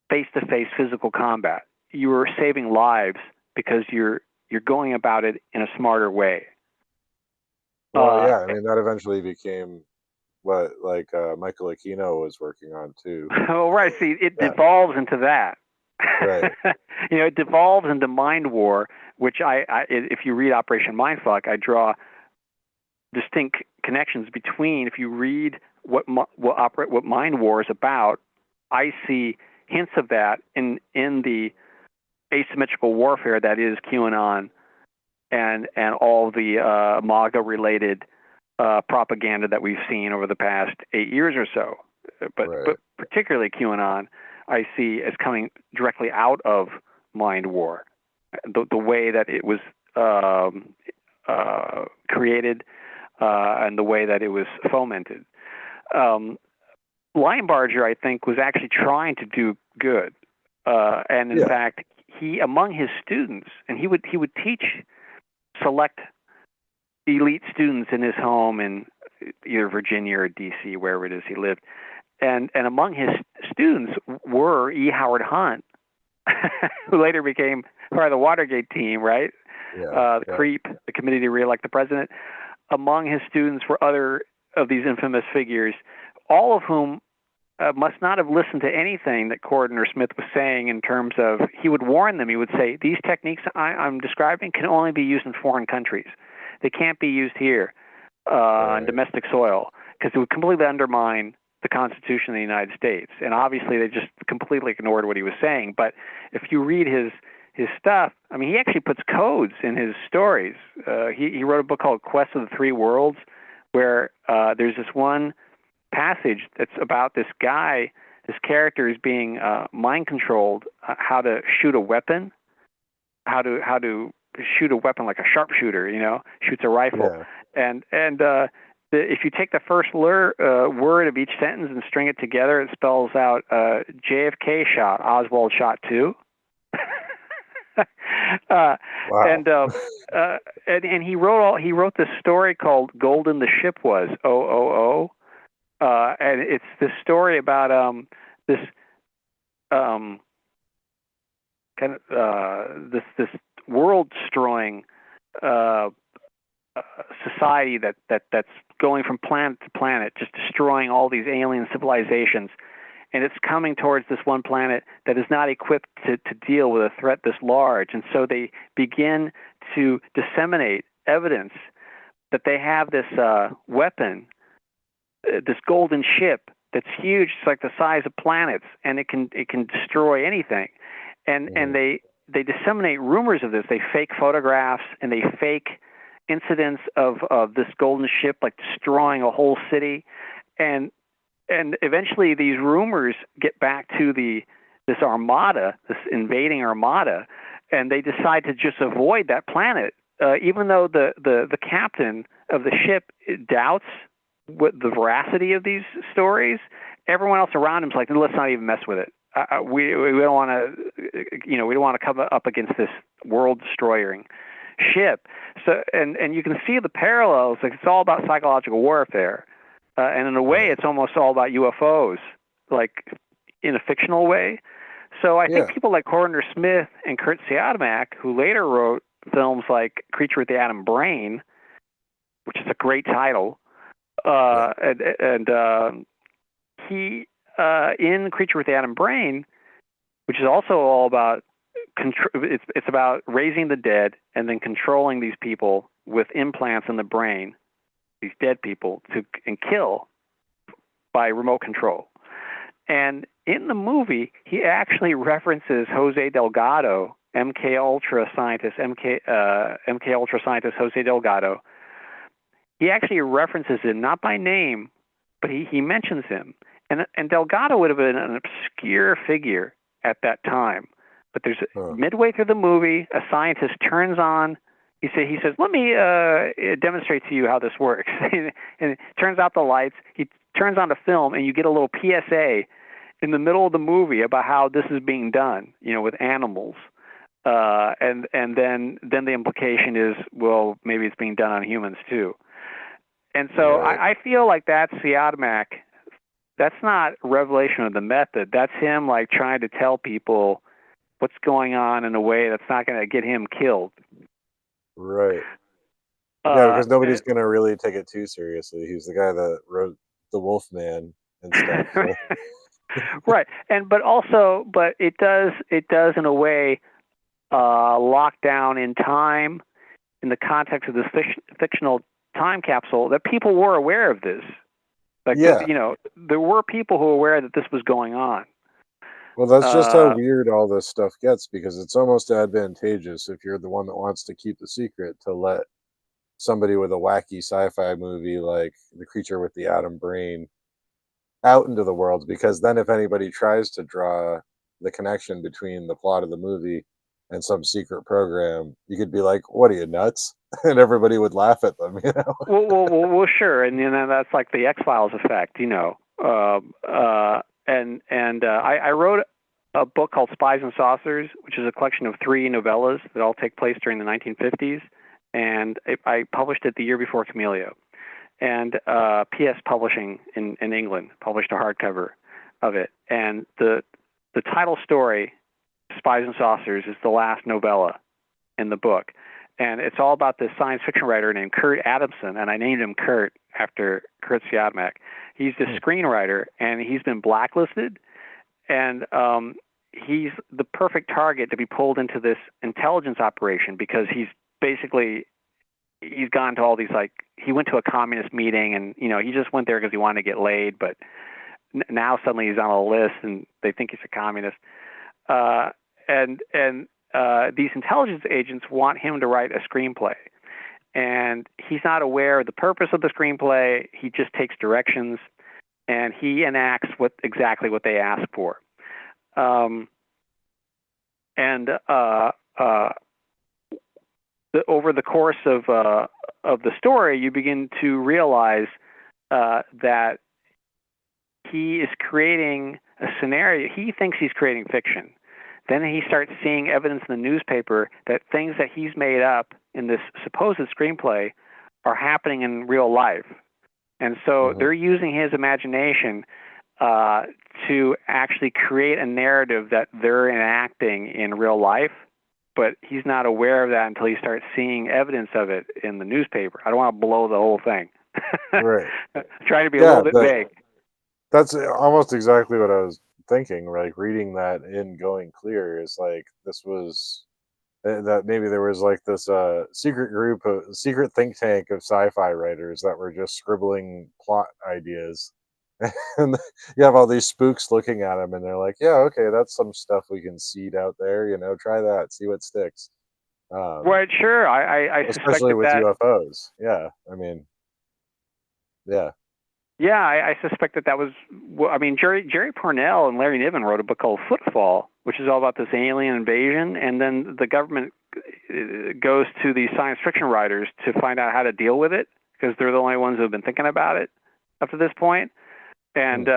face-to-face physical combat. You were saving lives because you're going about it in a smarter way. Well, yeah, I mean, that eventually became what Michael Aquino was working on too. Oh, right. See, it devolves into that. Right. It devolves into mind war, which if you read Operation Mindfuck, I draw distinct connections between. If you read what mind war is about, I see hints of that in the asymmetrical warfare that is QAnon and all the MAGA related propaganda that we've seen over the past 8 years or so, but particularly QAnon, I see as coming directly out of mind war, the way that it was created and the way that it was fomented. Linebarger, I think, was actually trying to do good, and in fact, he among his students, and he would teach select elite students in his home in either Virginia or D.C., wherever it is he lived. And among his students were E. Howard Hunt, who later became part of the Watergate team, right? The CREEP, the Committee to Re-elect the President. Among his students were other of these infamous figures, all of whom must not have listened to anything that Cordwainer Smith was saying in terms of, he would warn them, he would say, these techniques I'm describing can only be used in foreign countries. They can't be used here on domestic soil, because it would completely undermine the Constitution of the United States. And obviously they just completely ignored what he was saying. But if you read his stuff, I mean, he actually puts codes in his stories. He wrote a book called Quest of the Three Worlds, where there's this one passage that's about this guy, this character is being mind controlled, how to shoot a weapon, how to shoot a weapon like a sharpshooter, shoots a rifle. Yeah. And if you take the first word of each sentence and string it together, it spells out JFK shot, Oswald shot too. Wow. And he wrote this story called Golden the Ship Was, OOO. And it's this story about this world-destroying society that's going from planet to planet, just destroying all these alien civilizations, and it's coming towards this one planet that is not equipped to deal with a threat this large. And so they begin to disseminate evidence that they have this weapon, this golden ship that's huge. It's like the size of planets, and it can destroy anything. And they disseminate rumors of this. They fake photographs and they fake incidents of this golden ship like destroying a whole city, and eventually these rumors get back to this armada, this invading armada, and they decide to just avoid that planet, even though the captain of the ship doubts what the veracity of these stories, everyone else around him's like, let's not even mess with it. We don't want to, we don't want to come up against this world destroying ship. So and you can see the parallels. Like, it's all about psychological warfare, and in a way, it's almost all about UFOs, like in a fictional way. So I think people like Coroner Smith and Kurt Siodmak, who later wrote films like Creature with the Atom Brain, which is a great title, and he in Creature with the Atom Brain, which is also all about it's about raising the dead and then controlling these people with implants in the brain, these dead people, and kill by remote control. And in the movie, he actually references Jose Delgado, MK Ultra scientist Jose Delgado. He actually references him, not by name, but he mentions him. And Delgado would have been an obscure figure at that time. But there's midway through the movie, a scientist turns on. He says, "Let me demonstrate to you how this works." And turns out the lights. He turns on the film, and you get a little PSA in the middle of the movie about how this is being done, with animals. And then the implication is, well, maybe it's being done on humans too. And so I feel like that's Siodmak. That's not revelation of the method. That's him like trying to tell people what's going on in a way that's not going to get him killed. Right. Because nobody's going to really take it too seriously. He's the guy that wrote The Wolfman and stuff. So. Right. But it does in a way lock down in time, in the context of this fictional time capsule, that people were aware of this. Like, there were people who were aware that this was going on. Well, that's just how weird all this stuff gets, because it's almost advantageous if you're the one that wants to keep the secret to let somebody with a wacky sci-fi movie like The Creature with the Atom Brain out into the world, because then if anybody tries to draw the connection between the plot of the movie and some secret program, you could be like, "What are you, nuts?" And everybody would laugh at them, Well, sure, and that's like the X-Files effect, I wrote a book called Spies and Saucers, which is a collection of 3 novellas that all take place during the 1950s, and I published it the year before Chameleo. And PS Publishing in England published a hardcover of it. And the title story, Spies and Saucers, is the last novella in the book. And it's all about this science fiction writer named Kurt Adamson, and I named him Kurt after Kurt Siodmak. He's the screenwriter, and he's been blacklisted, and he's the perfect target to be pulled into this intelligence operation, because he's gone to all these, like, he went to a communist meeting, and he just went there because he wanted to get laid, but now suddenly he's on a list and they think he's a communist. These intelligence agents want him to write a screenplay, and he's not aware of the purpose of the screenplay. He just takes directions, and he enacts exactly what they ask for. Over the course of the story, you begin to realize that he is creating a scenario. He thinks he's creating fiction. Then he starts seeing evidence in the newspaper that things that he's made up in this supposed screenplay are happening in real life. And so they're using his imagination to actually create a narrative that they're enacting in real life. But he's not aware of that until he starts seeing evidence of it in the newspaper. I don't want to blow the whole thing. Right. Trying to be a little bit vague. That's almost exactly what I was thinking. Like, reading that in Going Clear is like, this was that maybe there was like this secret think tank of sci-fi writers that were just scribbling plot ideas. And you have all these spooks looking at them, and they're like, "Yeah, okay, that's some stuff we can seed out there. Try that, see what sticks." Right, sure. I especially with that, UFOs. Yeah, I mean, yeah. Yeah, I suspect that was. I mean, Jerry Pournelle and Larry Niven wrote a book called Footfall, which is all about this alien invasion, and then the government goes to these science fiction writers to find out how to deal with it, because they're the only ones who have been thinking about it up to this point. And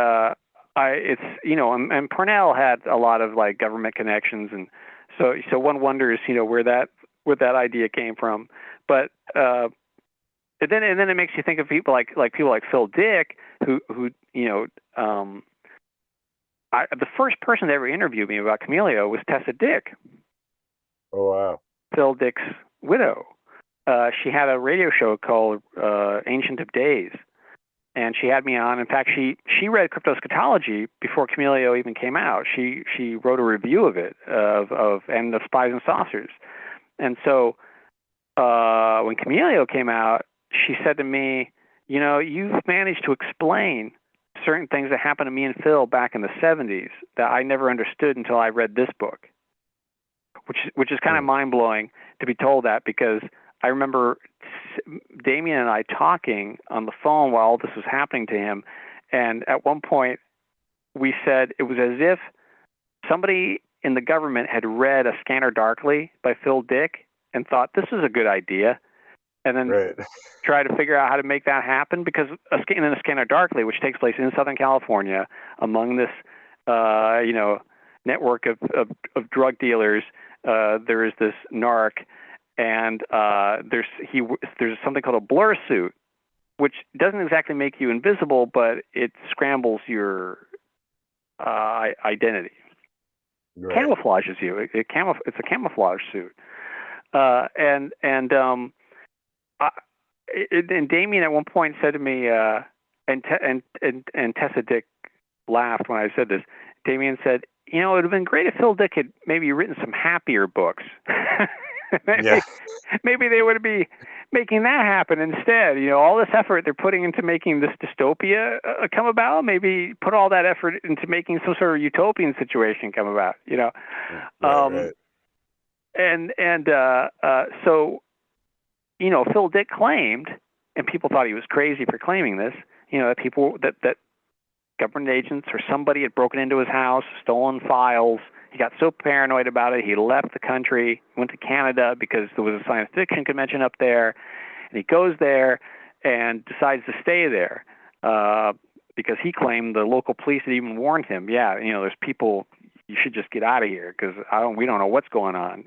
and Parnell had a lot of like government connections, and so one wonders, where that idea came from. But and then it makes you think of people like Phil Dick, who the first person to ever interview me about Chameleo was Tessa Dick. Oh wow. Phil Dick's widow. She had a radio show called Ancient of Days, and she had me on. In fact, she read Cryptoschatology before Chameleo even came out. She wrote a review of it, of Spies and Saucers. And so when Chameleo came out, she said to me, you've managed to explain certain things that happened to me and Phil back in the 70s that I never understood until I read this book, which is kind of mind-blowing to be told that, because I remember Damien and I talking on the phone while all this was happening to him, and at one point we said it was as if somebody in the government had read A Scanner Darkly by Phil Dick and thought, this is a good idea, and then try to figure out how to make that happen, because in A Scanner Darkly, which takes place in Southern California, among this network of drug dealers, there is this narc, and there's something called a blur suit, which doesn't exactly make you invisible, but it scrambles your identity, camouflages you. It's a camouflage suit, and Damien at one point said to me, and Tessa Dick laughed when I said this. Damien said, it would have been great if Phil Dick had maybe written some happier books. Maybe they would be making that happen instead. All this effort they're putting into making this dystopia come about, maybe put all that effort into making some sort of utopian situation come about. So Phil Dick claimed, and people thought he was crazy for claiming this, that government agents or somebody had broken into his house, stolen files. He got so paranoid about it, he left the country, went to Canada because there was a science fiction convention up there, and he goes there and decides to stay there because he claimed the local police had even warned him, there's people, you should just get out of here because we don't know what's going on.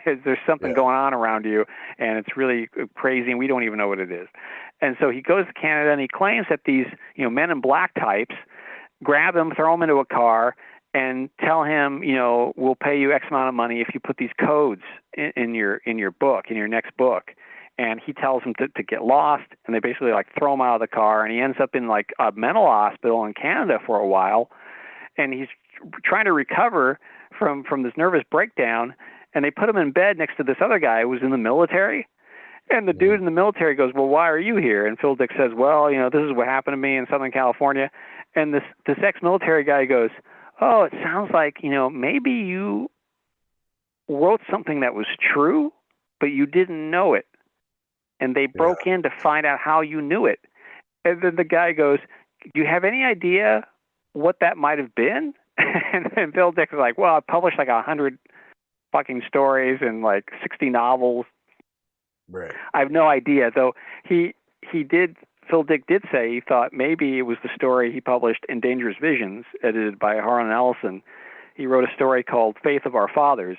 There's something going on around you, and it's really crazy, and we don't even know what it is. And so he goes to Canada, and he claims that these men in black types grab him, throw him into a car, and tell him, we'll pay you X amount of money if you put these codes in your book, in your next book. And he tells them to get lost, and they basically throw him out of the car, and he ends up in a mental hospital in Canada for a while, and he's trying to recover from this nervous breakdown, and they put him in bed next to this other guy who was in the military. And the dude in the military goes, well, why are you here? And Phil Dick says, well, this is what happened to me in Southern California. And this ex-military guy goes, oh, it sounds like, maybe you wrote something that was true, but you didn't know it. And they broke in to find out how you knew it. And then the guy goes, do you have any idea what that might have been? And Phil Dick was like, well, I published 100 fucking stories and 60 novels. Right. I have no idea. Though Phil Dick did say he thought maybe it was the story he published in Dangerous Visions, edited by Harlan Ellison. He wrote a story called Faith of Our Fathers,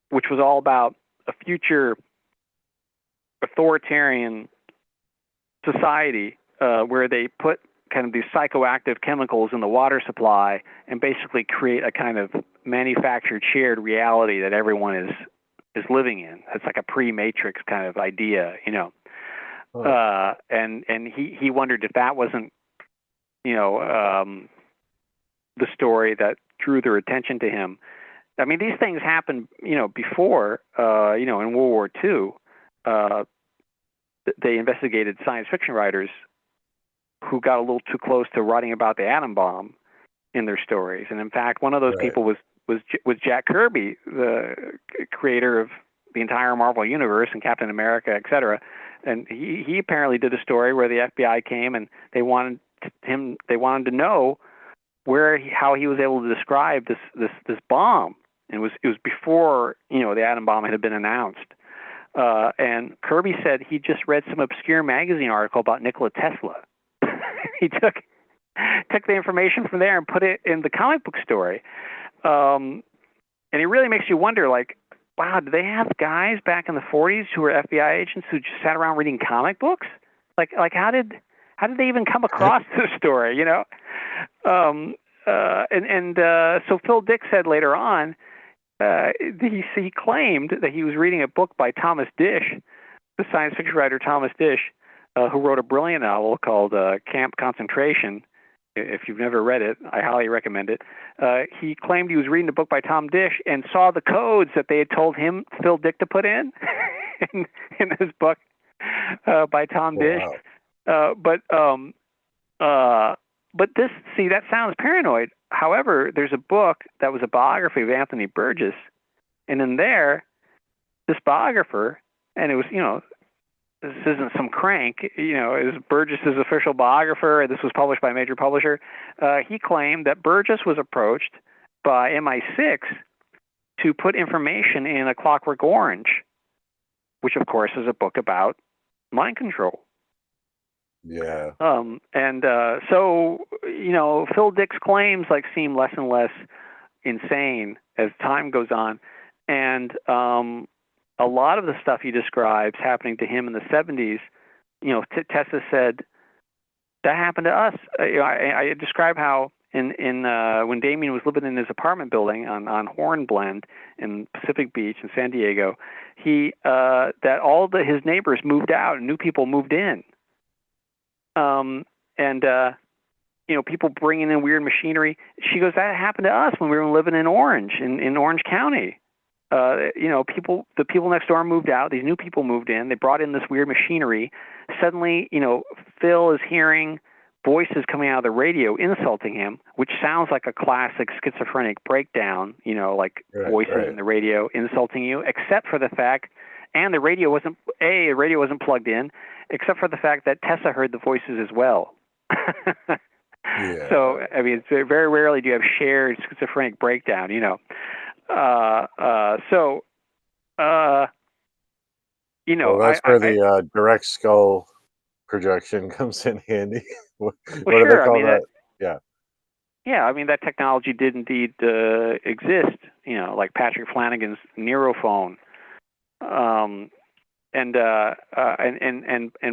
which was all about a future authoritarian society where they put kind of these psychoactive chemicals in the water supply and basically create a kind of manufactured shared reality that everyone is living in. It's like a pre-Matrix kind of idea, and he wondered if that wasn't, the story that drew their attention to him. I mean, these things happened, before, in World War II. They investigated science fiction writers who got a little too close to writing about the atom bomb in their stories. And in fact, one of those people was Jack Kirby, the creator of the entire Marvel Universe and Captain America, et cetera. And he apparently did a story where the FBI came and they wanted to know how he was able to describe this bomb. And it was before, the atom bomb had been announced. And Kirby said he just read some obscure magazine article about Nikola Tesla. He took the information from there and put it in the comic book story. And it really makes you wonder, like, wow, do they have guys back in the 40s who were FBI agents who just sat around reading comic books? Like how did they even come across this story, you know? So Phil Dick said later on, he claimed that he was reading a book by Thomas Disch, the science fiction writer Thomas Disch, who wrote a brilliant novel called Camp Concentration. If you've never read it, I highly recommend it. He claimed he was reading a book by Tom Disch and saw the codes that they had told him, Phil Dick, to put in this book by Tom Disch. But this, see, that sounds paranoid. However, there's a book that was a biography of Anthony Burgess, and in there, this biographer, and it was, you know, this isn't some crank, you know, it was Burgess's official biographer. This was published by a major publisher. He claimed that Burgess was approached by MI6 to put information in A Clockwork Orange, which, of course, is a book about mind control. Yeah. So, you know, Phil Dick's claims like seem less and less insane as time goes on. And a lot of the stuff he describes happening to him in the 70s, you know, Tessa said, that happened to us. I describe how when Damien was living in his apartment building on Hornblende in Pacific Beach in San Diego, that all his neighbors moved out and new people moved in. You know, people bringing in weird machinery. She goes, that happened to us when we were living in Orange, in Orange County. You know, the people next door moved out. These new people moved in. They brought in this weird machinery. Suddenly, you know, Phil is hearing voices coming out of the radio insulting him, which sounds like a classic schizophrenic breakdown, you know, like voices in the radio insulting you, except for the fact, and the radio wasn't plugged in, except for the fact that Tessa heard the voices as well. Yeah. So, I mean, it's very rarely do you have shared schizophrenic breakdown, you know. You know, well, that's where the direct skull projection comes in handy. What do they call that? Yeah. Yeah, I mean, that technology did indeed exist, you know, like Patrick Flanagan's Neurophone. And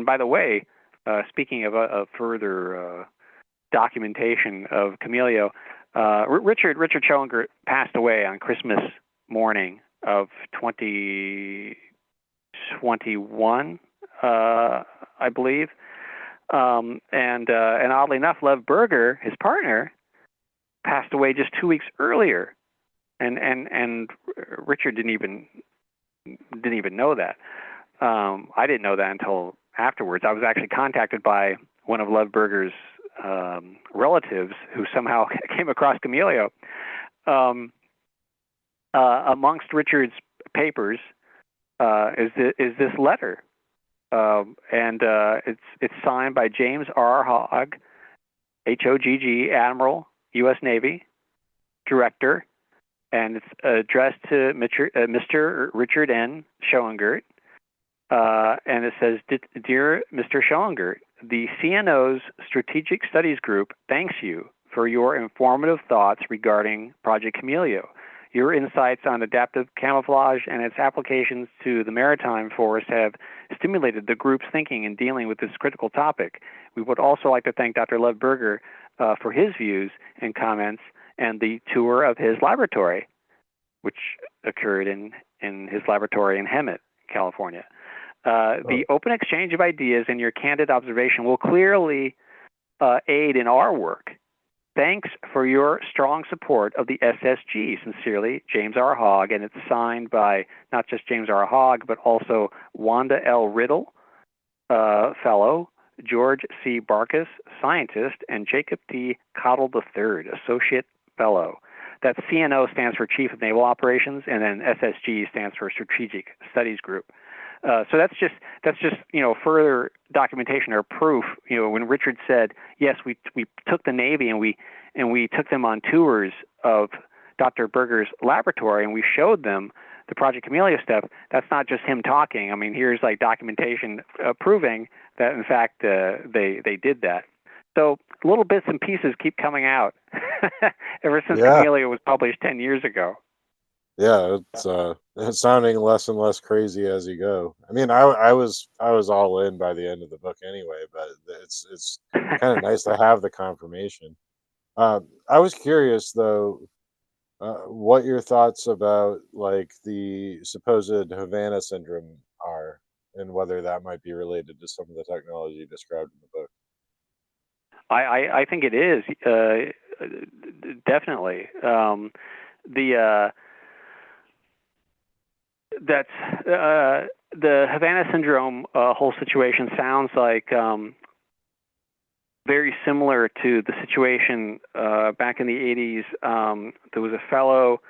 by the way, speaking of further documentation of Chameleo, Richard Schoengert passed away on Christmas morning of 2021, I believe. And oddly enough, Lev Berger, his partner, passed away just 2 weeks earlier, and Richard didn't even know that. I didn't know that until afterwards. I was actually contacted by one of Lev Berger's relatives who somehow came across Chameleo. Amongst Richard's papers is this letter, and it's signed by James R. Hogg, Hogg, Admiral, U.S. Navy, Director, and it's addressed to Mr. Richard N. Schoengert. And it says, Dear Mr. Schoengert, the CNO's Strategic Studies Group thanks you for your informative thoughts regarding Project Chameleo. Your insights on adaptive camouflage and its applications to the maritime force have stimulated the group's thinking in dealing with this critical topic. We would also like to thank Dr. Lev Berger for his views and comments and the tour of his laboratory, which occurred in his laboratory in Hemet, California. The open exchange of ideas and your candid observation will clearly aid in our work. Thanks for your strong support of the SSG. Sincerely, James R. Hogg, and it's signed by not just James R. Hogg, but also Wanda L. Riddle, fellow, George C. Barkas, scientist, and Jacob T. Cottle III, associate fellow. That CNO stands for Chief of Naval Operations, and then SSG stands for Strategic Studies Group. So that's just further documentation or proof. When Richard said, yes, we took the Navy and we took them on tours of Dr. Berger's laboratory and we showed them the Project Chameleo stuff, that's not just him talking. I mean, here's like documentation proving that in fact they did that. So little bits and pieces keep coming out ever since Chameleo was published 10 years ago. Yeah, it's sounding less and less crazy as you go. I mean, I was all in by the end of the book anyway, but it's kind of nice to have the confirmation. I was curious though, what your thoughts about like the supposed Havana syndrome are, and whether that might be related to some of the technology described in the book. I think it is definitely. The Havana syndrome whole situation sounds like very similar to the situation back in the 80s. There was a fellow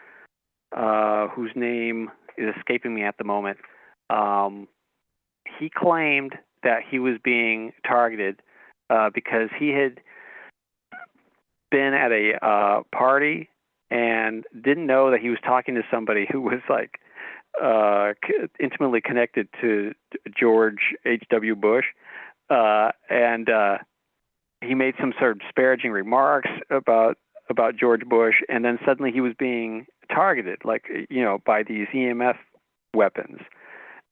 whose name is escaping me at the moment. He claimed that he was being targeted because he had been at a party and didn't know that he was talking to somebody who was like intimately connected to George H.W. Bush, and he made some sort of disparaging remarks about George Bush, and then suddenly he was being targeted, like, you know, by these EMF weapons.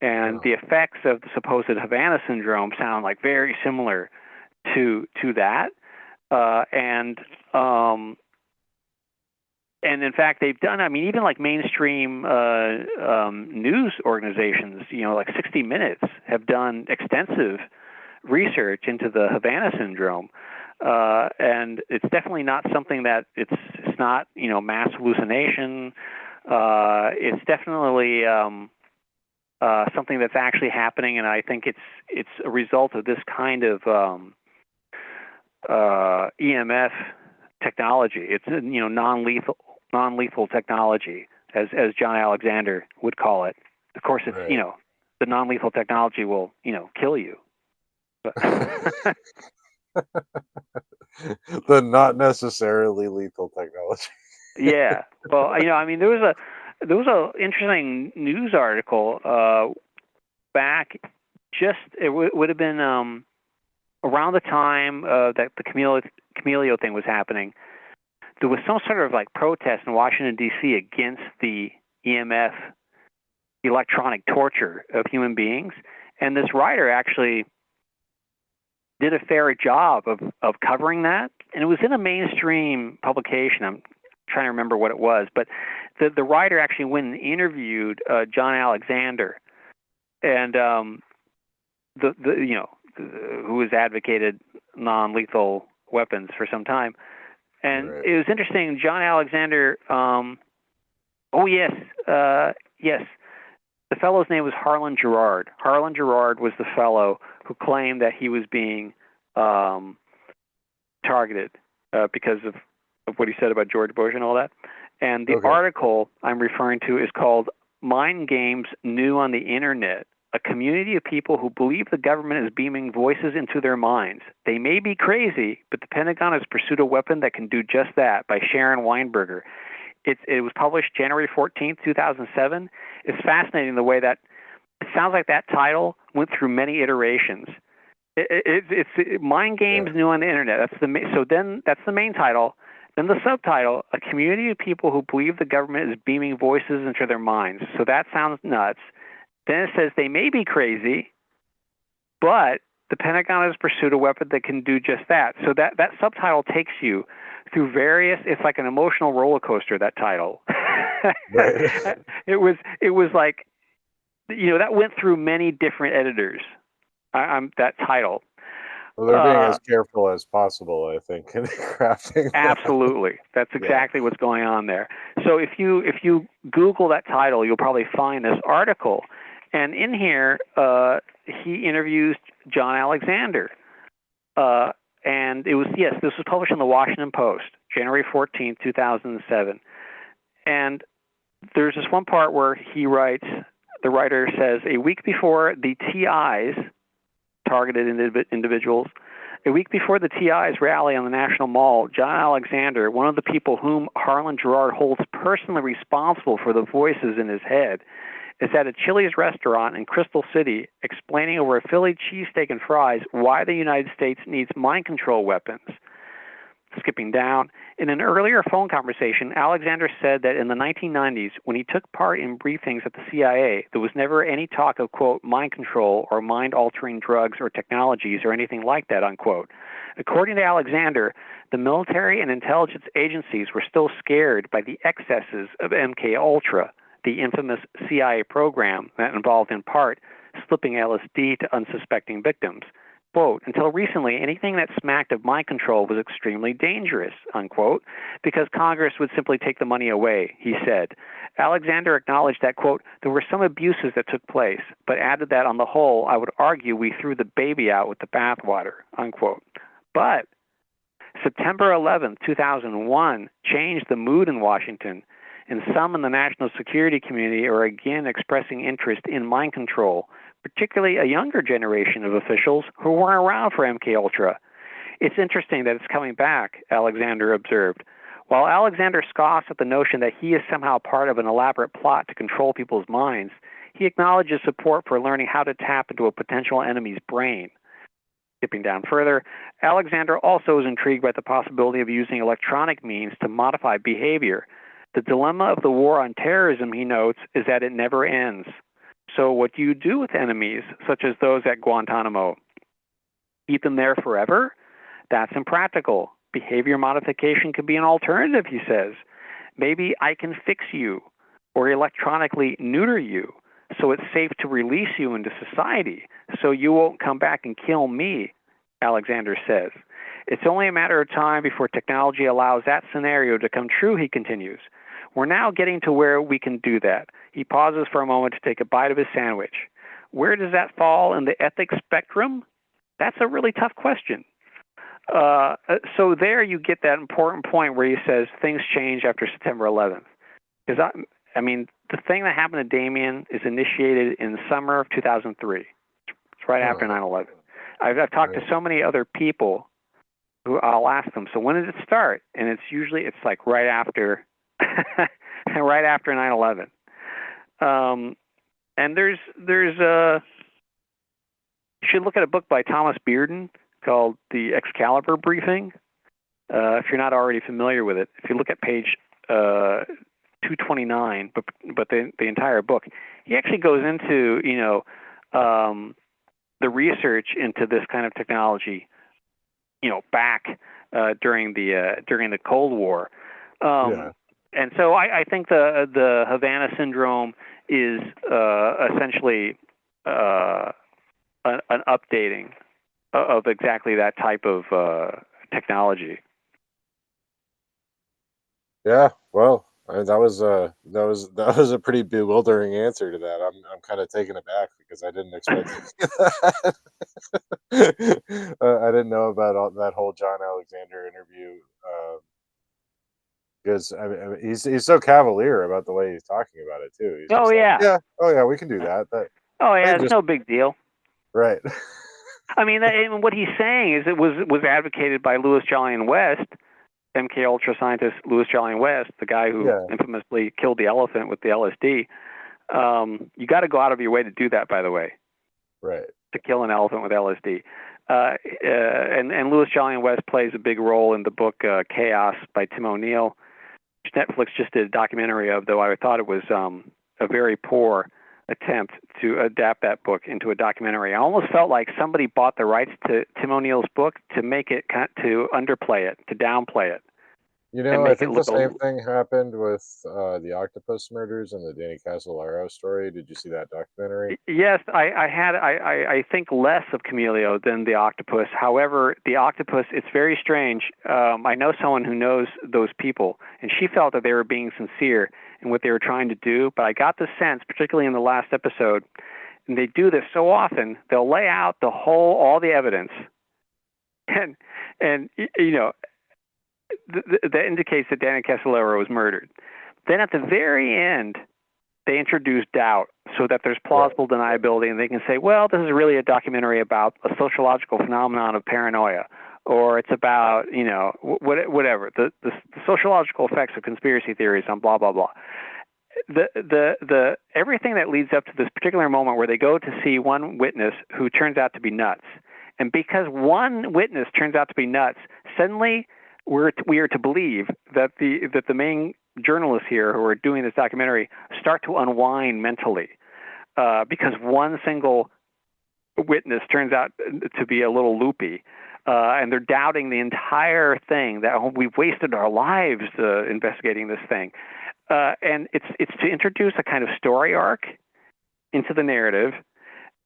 And the effects of the supposed Havana syndrome sound like very similar to that. And in fact, they've done, I mean, even like mainstream news organizations, you know, like 60 Minutes have done extensive research into the Havana syndrome. And it's definitely not something that it's not, you know, mass hallucination. It's definitely something that's actually happening. And I think it's a result of this kind of EMF technology. It's, you know, non-lethal technology, as John Alexander would call it. Of course, it's right. You know, the non-lethal technology will, you know, kill you. The not necessarily lethal technology. Yeah. Well, you know, I mean, there was a interesting news article back. It would have been around the time that the Chameleo thing was happening. There was some sort of like protest in Washington, D.C. against the EMF electronic torture of human beings. And this writer actually did a fair job of covering that. And it was in a mainstream publication. I'm trying to remember what it was. But the writer actually went and interviewed John Alexander, and who has advocated non-lethal weapons for some time. And right. It was interesting. John Alexander. Yes. The fellow's name was Harlan Gerard. Harlan Gerard was the fellow who claimed that he was being targeted because of what he said about George Bush and all that. And the article I'm referring to is called "Mind Games New on the Internet: A Community of People Who Believe the Government is Beaming Voices into Their Minds. They may be crazy, but the Pentagon has pursued a weapon that can do just that," by Sharon Weinberger. It was published January 14th, 2007. It's fascinating the way that it sounds like that title went through many iterations. It's Mind Games New on the Internet. That's the main title. Then the subtitle: A Community of People Who Believe the Government is Beaming Voices into Their Minds. So that sounds nuts. Then it says they may be crazy, but the Pentagon has pursued a weapon that can do just that. So that subtitle takes you through various. It's like an emotional roller coaster. That title. Right. It was like, you know, that went through many different editors. That title. Well, they're being as careful as possible, I think, in crafting. Absolutely, that's exactly what's going on there. So if you Google that title, you'll probably find this article, and in here he interviews John Alexander, and this was published in the Washington Post, January 14th, 2007, and there's this one part where he writes. The writer says, a week before the TIs, targeted individuals, A week before the TI's rally on the National Mall, John Alexander, one of the people whom Harlan Gerard holds personally responsible for the voices in his head, is at a Chili's restaurant in Crystal City explaining over a Philly cheesesteak and fries why the United States needs mind control weapons. Skipping down, in an earlier phone conversation, Alexander said that in the 1990s, when he took part in briefings at the CIA, there was never any talk of, quote, mind control or mind-altering drugs or technologies or anything like that, unquote. According to Alexander, the military and intelligence agencies were still scared by the excesses of MK-Ultra, the infamous CIA program that involved, in part, slipping LSD to unsuspecting victims. Quote, until recently, anything that smacked of mind control was extremely dangerous, unquote, because Congress would simply take the money away, he said. Alexander acknowledged that, quote, there were some abuses that took place, but added that on the whole, I would argue we threw the baby out with the bathwater, unquote. But September 11, 2001 changed the mood in Washington, and some in the national security community are again expressing interest in mind control, particularly a younger generation of officials who weren't around for MKUltra. It's interesting that it's coming back, Alexander observed. While Alexander scoffs at the notion that he is somehow part of an elaborate plot to control people's minds, he acknowledges support for learning how to tap into a potential enemy's brain. Skipping down further, Alexander also is intrigued by the possibility of using electronic means to modify behavior. The dilemma of the war on terrorism, he notes, is that it never ends. So what do you do with enemies, such as those at Guantanamo? Keep them there forever? That's impractical. Behavior modification could be an alternative, he says. Maybe I can fix you or electronically neuter you so it's safe to release you into society so you won't come back and kill me, Alexander says. It's only a matter of time before technology allows that scenario to come true, he continues. We're now getting to where we can do that. He pauses for a moment to take a bite of his sandwich. Where does that fall in the ethics spectrum? That's a really tough question. So there you get that important point where he says things change after September 11th. Because, I mean, the thing that happened to Damien is initiated in the summer of 2003. It's right after 9/11. I've talked to so many other people who I'll ask them, so when did it start? And it's like right after right after 9/11. And there's you should look at a book by Thomas Bearden called The Excalibur Briefing, if you're not already familiar with it. If you look at page 229, but the entire book, he actually goes into, the research into this kind of technology, back during the Cold War. And so I think the Havana Syndrome is essentially an updating of exactly that type of technology. Yeah, well, that was a pretty bewildering answer to that. I'm kind of taken aback because I didn't expect that. I didn't know about that whole John Alexander interview. Because I mean, he's so cavalier about the way he's talking about it too. He's just like, we can do that. It's no big deal. Right. I mean, what he's saying is it was advocated by Louis Jolyon West, MKUltra scientist Louis Jolyon West, the guy who infamously killed the elephant with the LSD. You got to go out of your way to do that, by the way. Right. To kill an elephant with LSD. And Louis Jolyon West plays a big role in the book Chaos by Tim O'Neill, which Netflix just did a documentary of, though I thought it was a very poor attempt to adapt that book into a documentary. I almost felt like somebody bought the rights to Tim O'Neill's book to make it, to underplay it, to downplay it. I think the same thing happened with the octopus murders and the Danny Casolaro story. Did you see that documentary? Yes, I think less of Chameleo than the octopus. However, the octopus, it's very strange. I know someone who knows those people, and she felt that they were being sincere in what they were trying to do. But I got the sense, particularly in the last episode, and they do this so often, they'll lay out all the evidence, and that indicates that Danny Casolaro was murdered. Then at the very end, they introduce doubt. so that there's plausible deniability, and they can say, well, this is really a documentary about a sociological phenomenon of paranoia, or it's about, whatever, the sociological effects of conspiracy theories on blah, blah, blah. The everything that leads up to this particular moment where they go to see one witness who turns out to be nuts. And because one witness turns out to be nuts, suddenly we are to believe that the main journalists here who are doing this documentary start to unwind mentally, because one single witness turns out to be a little loopy, and they're doubting the entire thing, that we've wasted our lives investigating this thing. And it's to introduce a kind of story arc into the narrative,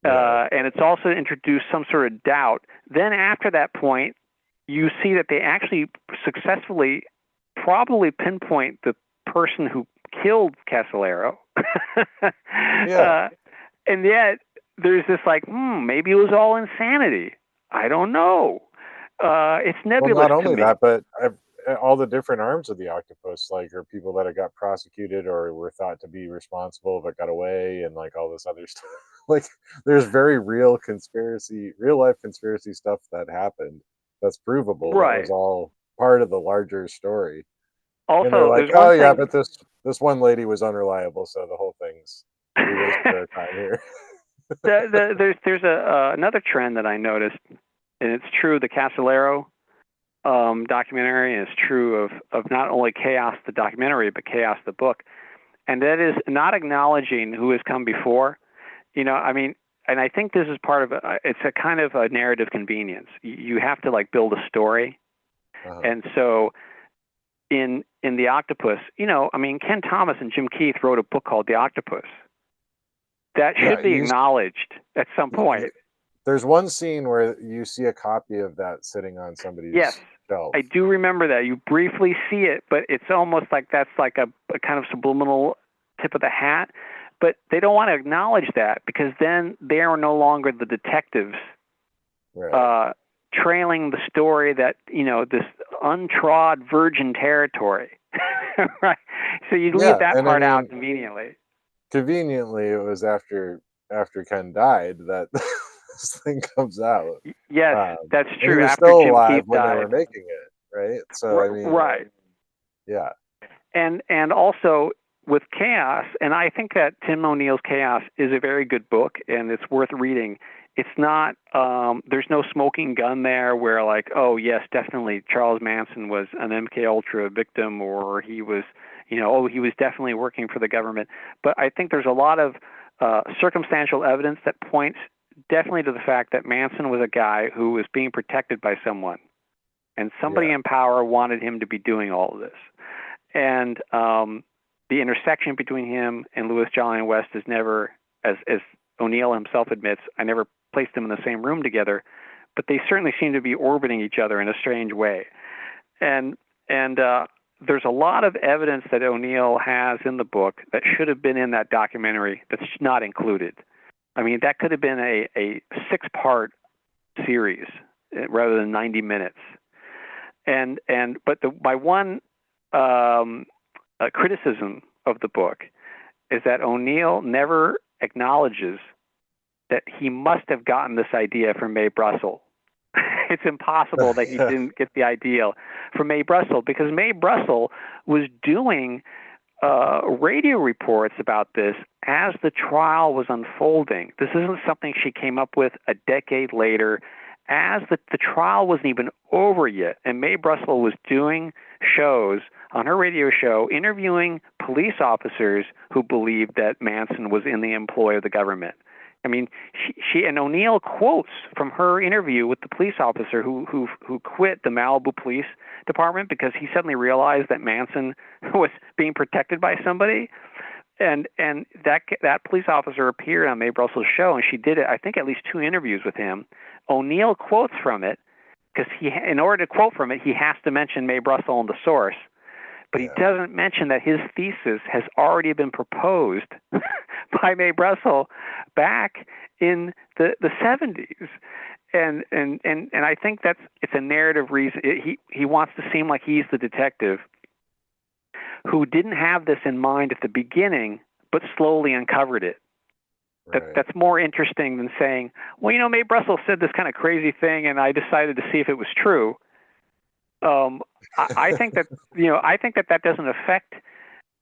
and it's also to introduce some sort of doubt. Then after that point, you see that they actually successfully probably pinpoint the person who killed Chameleo. And yet there's this maybe it was all insanity. I don't know. It's nebulous. Well, not only to me. that, but all the different arms of the octopus, are people that have got prosecuted or were thought to be responsible but got away, and all this other stuff. There's very real life conspiracy stuff that happened that's provable. Right. That was all part of the larger story. Also, and they're like, there's one thing, but this one lady was unreliable, so the whole thing's we wasted our time here. There's another trend that I noticed, and it's true the Chameleo documentary, and it's true of not only Chaos the documentary, but Chaos the book, and that is not acknowledging who has come before. And I think this is part of it's a kind of a narrative convenience. You have to build a story, and so in The Octopus, Ken Thomas and Jim Keith wrote a book called The Octopus. That should be acknowledged at some point. There's one scene where you see a copy of that sitting on somebody's shelf. I do remember that. You briefly see it, but it's almost like that's like a kind of subliminal tip of the hat. But they don't want to acknowledge that, because then they are no longer the detectives trailing the story that, this untrod virgin territory. Right? So you leave that part out conveniently. Conveniently, it was after Ken died that this thing comes out. Yes, that's true. He was after still Jim alive Keith when died. they were making it, right? So right. Yeah. And also with Chaos, and I think that Tim O'Neill's Chaos is a very good book, and it's worth reading. It's not, there's no smoking gun there where oh yes, definitely Charles Manson was an MK Ultra victim, or he was, he was definitely working for the government. But I think there's a lot of circumstantial evidence that points definitely to the fact that Manson was a guy who was being protected by someone, and somebody in power wanted him to be doing all of this. And the intersection between him and Louis Jolyon West is never, as O'Neill himself admits, I never placed them in the same room together, but they certainly seem to be orbiting each other in a strange way. And there's a lot of evidence that O'Neill has in the book that should have been in that documentary that's not included. That could have been a 6-part series rather than 90 minutes. But my one criticism of the book is that O'Neill never acknowledges that he must have gotten this idea from Mae Brussell. It's impossible that he didn't get the idea from Mae Brussell, because Mae Brussell was doing radio reports about this as the trial was unfolding. This isn't something she came up with a decade later, as the trial wasn't even over yet, and Mae Brussell was doing shows on her radio show interviewing police officers who believed that Manson was in the employ of the government. She and O'Neill quotes from her interview with the police officer who quit the Malibu Police Department because he suddenly realized that Manson was being protected by somebody. And that police officer appeared on Mae Brussell's show, and she did, I think, at least 2 interviews with him. O'Neill quotes from it, because in order to quote from it, he has to mention Mae Brussell in the source. But he doesn't mention that his thesis has already been proposed by Mae Brussell back in the 70s. And I think it's a narrative reason. He wants to seem like he's the detective who didn't have this in mind at the beginning, but slowly uncovered it. Right. That's more interesting than saying, well, Mae Brussels said this kind of crazy thing, and I decided to see if it was true. I think that that doesn't affect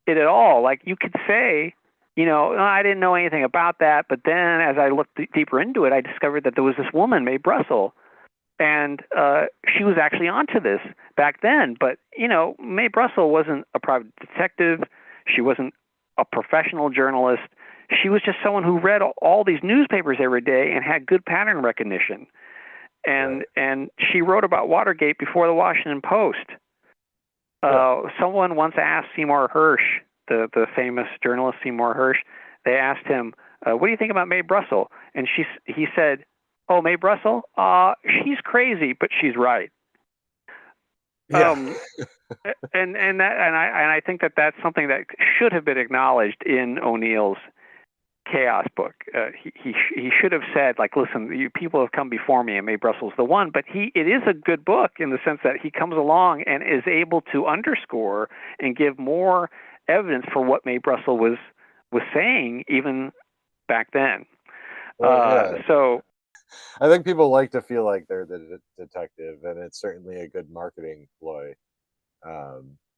it at all. Like, you could say, "Oh, I didn't know anything about that," but then as I looked deeper into it, I discovered that there was this woman, Mae Brussels, and she was actually onto this back then. But Mae Brussels wasn't a private detective. She wasn't a professional journalist. She was just someone who read all these newspapers every day and had good pattern recognition. And she wrote about Watergate before the Washington Post. Someone once asked Seymour Hersh, the famous journalist Seymour Hersh, they asked him, "What do you think about Mae Brussels?" And he said, "Oh, Mae Brussels? She's crazy, but she's right." Yeah. I think that that's something that should have been acknowledged in O'Neill's Chaos book. He should have said, like, "Listen, people have come before me, and Mae Brussels the one." But it is a good book in the sense that he comes along and is able to underscore and give more evidence for what Mae Brussels was saying even back then. Well, yeah. So I think people like to feel like they're the detective, and it's certainly a good marketing ploy.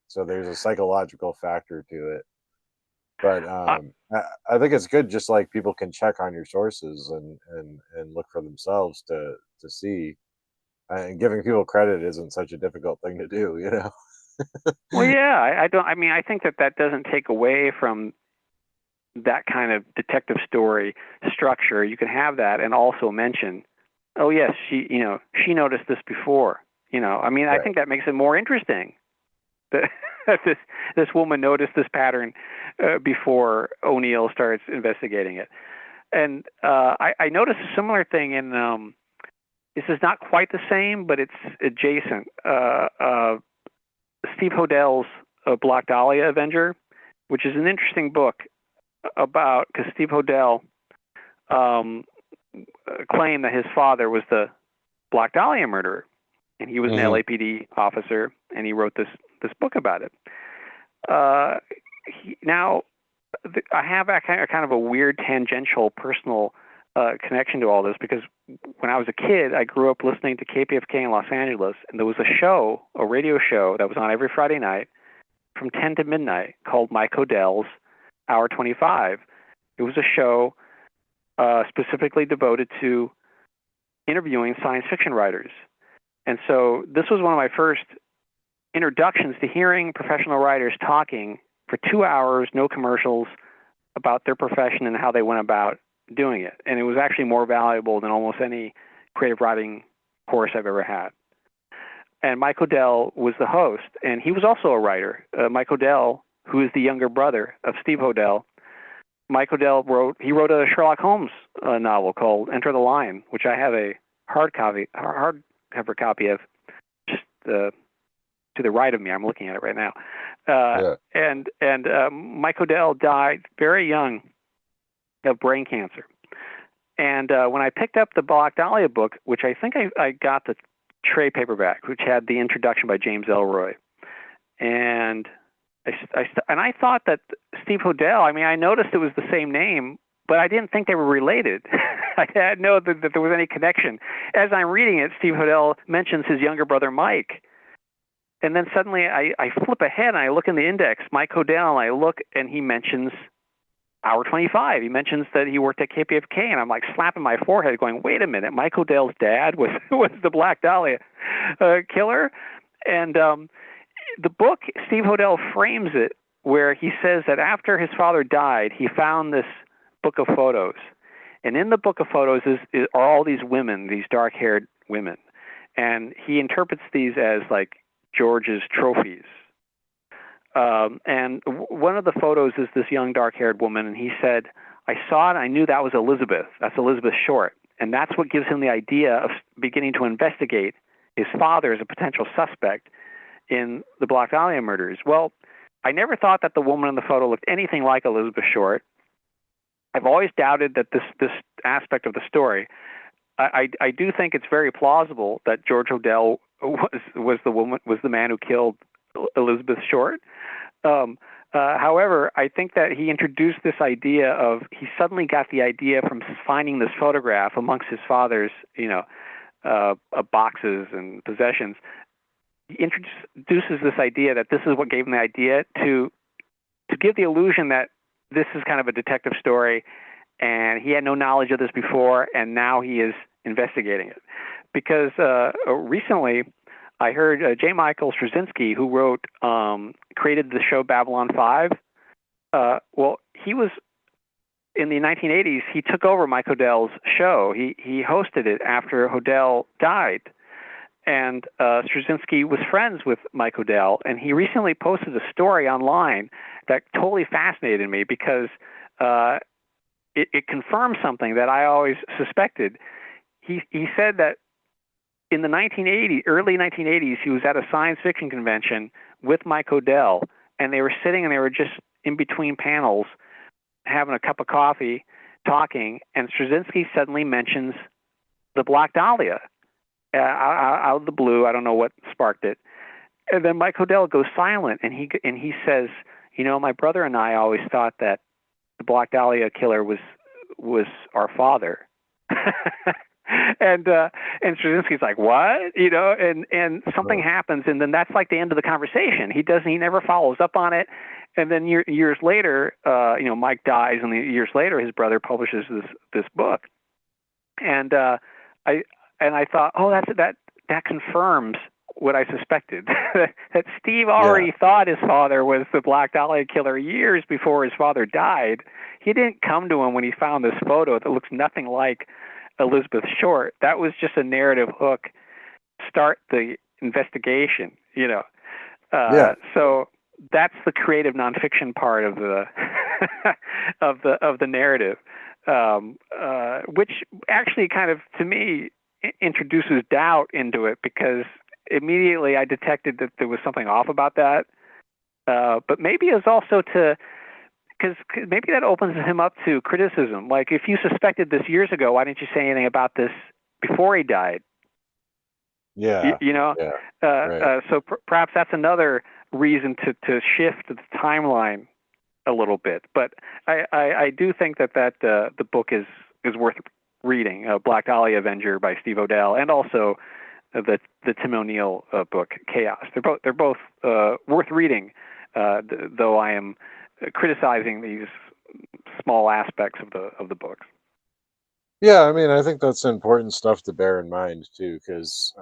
So there's a psychological factor to it. But uh, I think it's good, just like people can check on your sources and look for themselves to see. And giving people credit isn't such a difficult thing to do, you know. well, yeah, I don't. I mean, I think that doesn't take away from that kind of detective story structure. You can have that and also mention, "Oh yes, she noticed this before." I mean, I Right. think that makes it more interesting that this woman noticed this pattern before O'Neill starts investigating it. And I noticed a similar thing in this is not quite the same, but it's adjacent. Steve Hodell's Black Dahlia Avenger, which is an interesting book about, because Steve Hodell claimed that his father was the Black Dahlia murderer, and he was an LAPD officer, and he wrote this book about it. Now, I have a kind of a weird tangential personal connection to all this, because when I was a kid, I grew up listening to KPFK in Los Angeles, and there was a radio show that was on every Friday night from 10 to midnight called Mike Odell's Hour 25. It was a show specifically devoted to interviewing science fiction writers. And so this was one of my first introductions to hearing professional writers talking for 2 hours, no commercials, about their profession and how they went about doing it. And it was actually more valuable than almost any creative writing course I've ever had. And Mike Odell was the host, and he was also a writer. Mike Odell, who is the younger brother of Steve Hodell, Mike Odell wrote a Sherlock Holmes novel called Enter the Line, which I have a hardcover copy of, just to the right of me. I'm looking at it right now. And Mike Odell died very young of brain cancer. And when I picked up the Black Dahlia book, which I think I got the trade paperback, which had the introduction by James Elroy, and I thought that Steve Hodell, I mean, I noticed it was the same name, but I didn't think they were related. I didn't know that there was any connection. As I'm reading it, Steve Hodell mentions his younger brother, Mike. And then suddenly I flip ahead and I look in the index, Mike Hodell, and I look, and he mentions Hour 25. He mentions that he worked at KPFK, and I'm like slapping my forehead going, wait a minute, Mike Odell's dad was the Black Dahlia killer? And the book, Steve Hodell frames it where he says that after his father died, he found this book of photos. And in the book of photos are all these women, these dark-haired women. And he interprets these as like George's trophies. And one of the photos is this young dark-haired woman, and he said, I saw it, and I knew that was Elizabeth. That's Elizabeth Short. And that's what gives him the idea of beginning to investigate his father as a potential suspect in the Black Dahlia murders. Well, I never thought that the woman in the photo looked anything like Elizabeth Short. I've always doubted that this aspect of the story. I do think it's very plausible that George Hodell was the man who killed Elizabeth Short. However, I think that he introduced this idea of, he suddenly got the idea from finding this photograph amongst his father's, boxes and possessions. He introduces this idea that this is what gave him the idea to give the illusion that this is kind of a detective story, and he had no knowledge of this before, and now he is investigating it. Because recently, I heard J. Michael Straczynski, who created the show Babylon 5. Well, he was, in the 1980s, he took over Mike Hodell's show. He hosted it after Hodell died. And Straczynski was friends with Mike Hodell, and he recently posted a story online that totally fascinated me because it confirmed something that I always suspected. He said that in the early 1980s, he was at a science fiction convention with Mike Hodell, and they were sitting and they were just in between panels having a cup of coffee, talking, and Straczynski suddenly mentions the Black Dahlia out of the blue. I don't know what sparked it. And then Mike Hodell goes silent, and he says, my brother and I always thought that the Black Dahlia killer was our father. And Straczynski's like, what? And something happens, and then that's like the end of the conversation. He never follows up on it. And then years later, Mike dies, and years later, his brother publishes this book. And I thought, oh, that confirms what I suspected, that Steve already thought his father was the Black Dahlia killer years before his father died. He didn't come to him when he found this photo that looks nothing like Elizabeth Short. That was just a narrative hook, start the investigation, So that's the creative nonfiction part of the of the narrative, which actually kind of, to me, introduces doubt into it, because immediately I detected that there was something off about that. But maybe it's also because maybe that opens him up to criticism. Like, if you suspected this years ago, why didn't you say anything about this before he died? Yeah. Right. So perhaps that's another reason to shift the timeline a little bit. But I do think that the book is worth reading. Black Dahlia Avenger by Steve Odell, and also the Tim O'Neill book Chaos. They're both worth reading, though I am criticizing these small aspects of the books. Yeah, I mean, I think that's important stuff to bear in mind too, because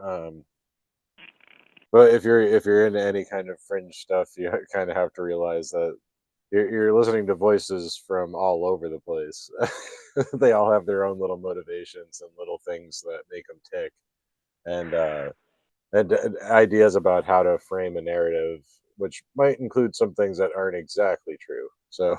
but if you're into any kind of fringe stuff, you kind of have to realize that you're listening to voices from all over the place. They all have their own little motivations and little things that make them tick, and ideas about how to frame a narrative, which might include some things that aren't exactly true. So,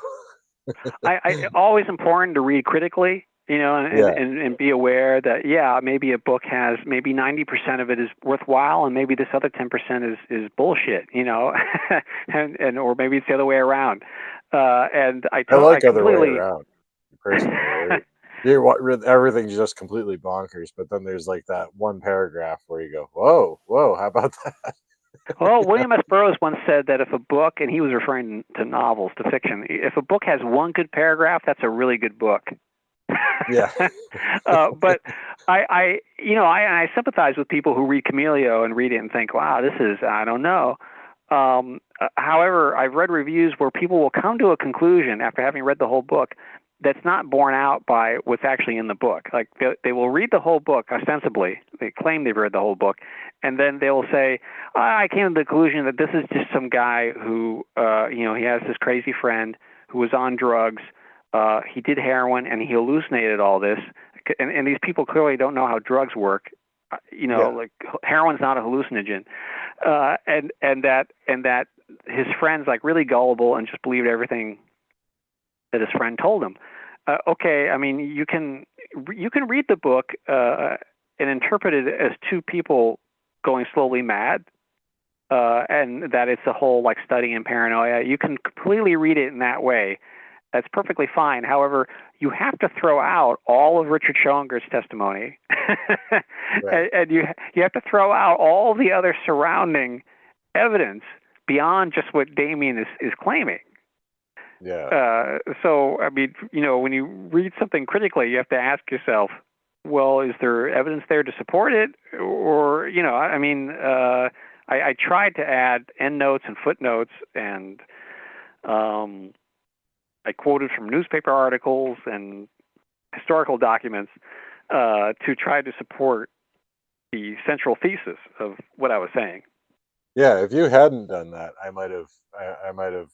I always important to read critically, and be aware that, maybe a book has, maybe 90% of it is worthwhile, and maybe this other 10% is bullshit, and or maybe it's the other way around. And I like I other way completely around, personally. Everything's just completely bonkers, but then there's like that one paragraph where you go, whoa, how about that? Well, William S. Burroughs once said that if a book, and he was referring to novels, to fiction, if a book has one good paragraph, that's a really good book. Yeah. But I sympathize with people who read Chameleo and read it and think, wow, this is, I don't know. However, I've read reviews where people will come to a conclusion after having read the whole book that's not borne out by what's actually in the book. Like, they will read the whole book, ostensibly. They claim they've read the whole book. And then they will say, I came to the conclusion that this is just some guy who, he has this crazy friend who was on drugs. He did heroin, and he hallucinated all this. And these people clearly don't know how drugs work. Like, heroin's not a hallucinogen. And that his friend's like really gullible and just believed everything that his friend told him. Okay, I mean, you can read the book and interpret it as two people going slowly mad, and that it's a whole like study in paranoia. You can completely read it in that way. That's perfectly fine. However, you have to throw out all of Richard Schonger's testimony, Right. and you have to throw out all the other surrounding evidence beyond just what Damien is claiming. Yeah. So, I mean, when you read something critically, you have to ask yourself, well, is there evidence there to support it? Or, I mean, I tried to add endnotes and footnotes, and I quoted from newspaper articles and historical documents to try to support the central thesis of what I was saying. Yeah, if you hadn't done that, I might have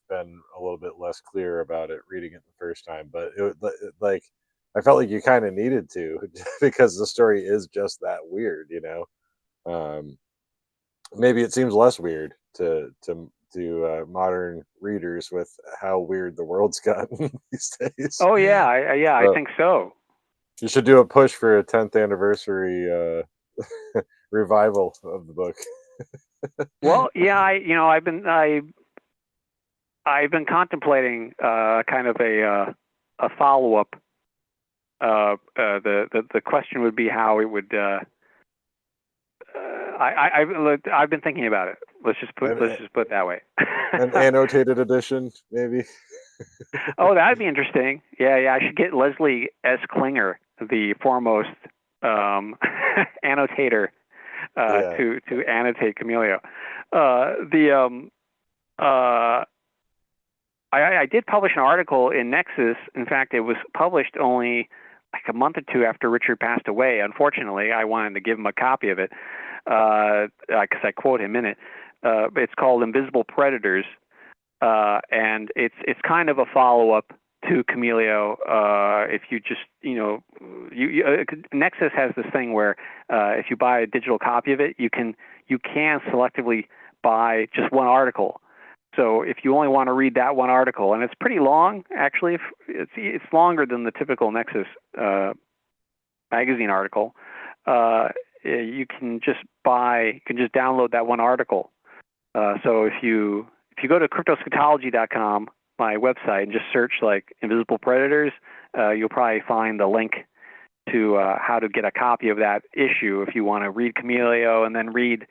been a little bit less clear about it reading it the first time. But like I felt like you kind of needed to because the story is just that weird, Maybe it seems less weird to modern readers with how weird the world's gotten these days. Oh yeah, I So think so. you should do a push for a 10th anniversary revival of the book. Well, yeah, I've been contemplating kind of a follow up. The question would be how it would. I've been thinking about it. Let's just put it that way. An annotated edition, maybe. Oh, that'd be interesting. Yeah. I should get Leslie S. Klinger, the foremost annotator, Yeah. to annotate Chameleo. I did publish an article in Nexus. In fact, it was published only like a month or two after Richard passed away. Unfortunately, I wanted to give him a copy of it because I quote him in it. It's called Invisible Predators, and it's kind of a follow-up to Chameleo. If you just, Nexus has this thing where if you buy a digital copy of it, you can selectively buy just one article. So if you only want to read that one article, and it's pretty long, actually, it's longer than the typical Nexus magazine article, you can just download that one article. So if you go to cryptoschatology.com, my website, and just search like Invisible Predators, you'll probably find the link to how to get a copy of that issue if you want to read Chameleo and then read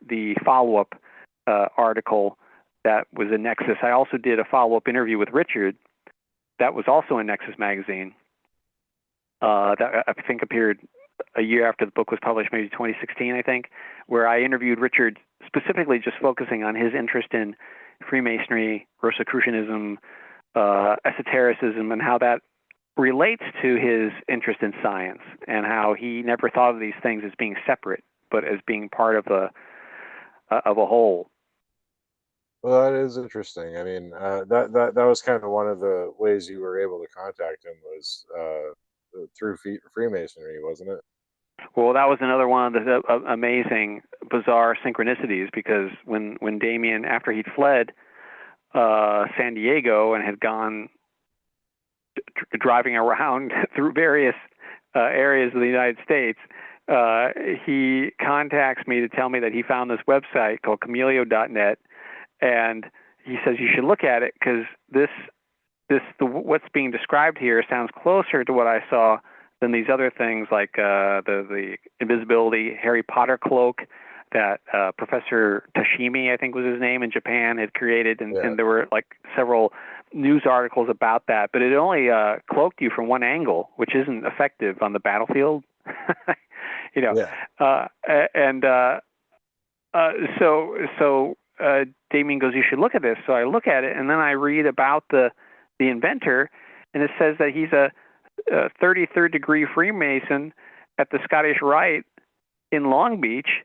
the follow-up article that was in Nexus. I also did a follow-up interview with Richard that was also in Nexus magazine that I think appeared a year after the book was published, maybe 2016, I think, where I interviewed Richard specifically just focusing on his interest in Freemasonry, Rosicrucianism, esotericism, and how that relates to his interest in science, and how he never thought of these things as being separate, but as being part of a whole. Well, that is interesting. I mean, that was kind of one of the ways you were able to contact him was through Freemasonry, wasn't it? Well, that was another one of the amazing, bizarre synchronicities, because when Damien, after he'd fled San Diego and had gone driving around through various areas of the United States, he contacts me to tell me that he found this website called Chameleo.net, and he says you should look at it because what's being described here sounds closer to what I saw than these other things like the invisibility Harry Potter cloak that Professor Tashimi, I think was his name, in Japan had created, and there were like several news articles about that, but it only cloaked you from one angle, which isn't effective on the battlefield. So Damien goes, you should look at this. So I look at it, and then I read about the inventor, and it says that he's a 33rd degree Freemason at the Scottish Rite in Long Beach.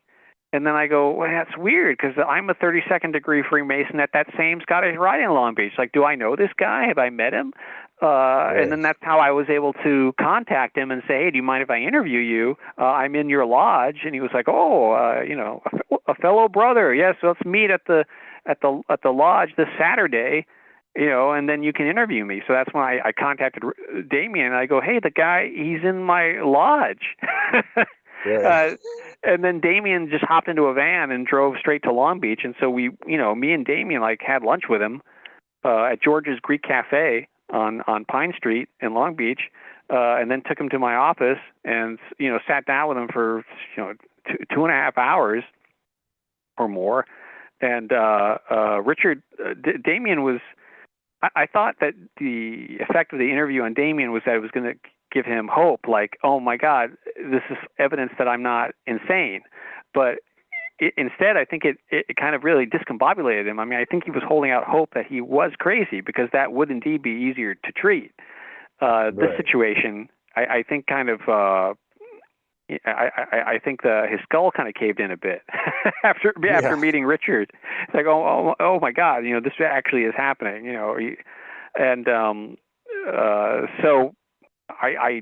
And then I go, well, that's weird because I'm a 32nd degree Freemason at that same Scottish Rite in Long Beach. Like, do I know this guy? Have I met him? And then that's how I was able to contact him and say, hey, do you mind if I interview you? I'm in your lodge. And he was like, a fellow brother. Yes, let's meet at the lodge this Saturday. And then you can interview me. So that's when I contacted Damien, and I go, hey, the guy, he's in my lodge. And then Damien just hopped into a van and drove straight to Long Beach. And so we, me and Damien had lunch with him at George's Greek Cafe on Pine Street in Long Beach, and then took him to my office and, sat down with him for, 2.5 hours or more And Richard, Damien was. I thought that the effect of the interview on Damien was that it was going to give him hope, like, oh my God, this is evidence that I'm not insane. But instead, I think it kind of really discombobulated him. I mean, I think he was holding out hope that he was crazy, because that would indeed be easier to treat. This situation, I think, kind of. I think his skull kind of caved in a bit after meeting Richard. It's like, oh my God, this actually is happening, and so I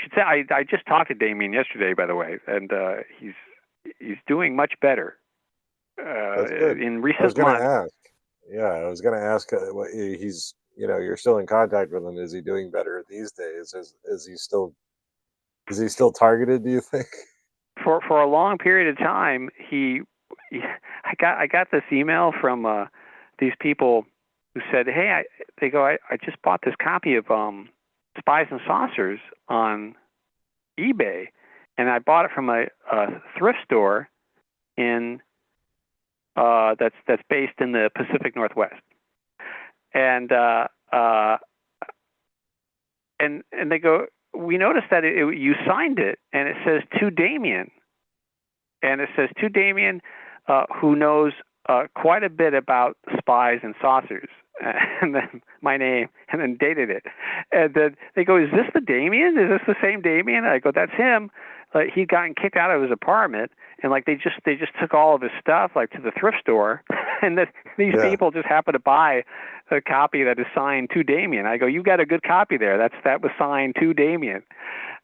should say I just talked to Damien yesterday, by the way, and he's doing much better in recent months. I was going to ask. He's, you're still in contact with him. Is he doing better these days? Is he still targeted, do you think? For a long period of time, I got this email from these people who said, "Hey, I just bought this copy of Spies and Saucers on eBay, and I bought it from a thrift store in that's based in the Pacific Northwest." And they go, "We noticed that you signed it, and it says to Damien, and it says to Damien, who knows quite a bit about spies and saucers," and then my name, and then dated it. And then they go, "Is this the Damien? Is this the same Damien?" I go, "That's him." He'd gotten kicked out of his apartment, and they just took all of his stuff to the thrift store, and these people just happened to buy a copy that is signed to Damien. I go, "You got a good copy there. That was signed to Damien."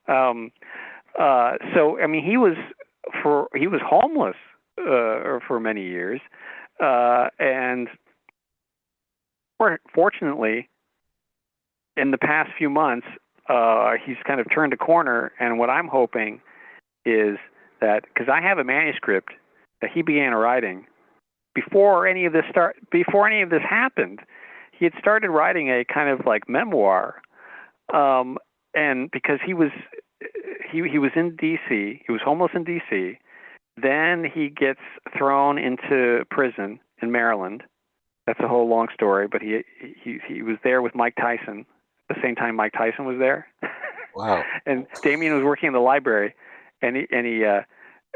So I mean, he was homeless for many years, and fortunately, in the past few months, he's kind of turned a corner. And what I'm hoping is that, because I have a manuscript that he began writing before any of this happened, he had started writing a kind of memoir, and because he was in D.C., he was homeless in D.C. Then he gets thrown into prison in Maryland. That's a whole long story, but he was there with Mike Tyson at the same time Mike Tyson was there. Wow. And Damien was working in the library, and he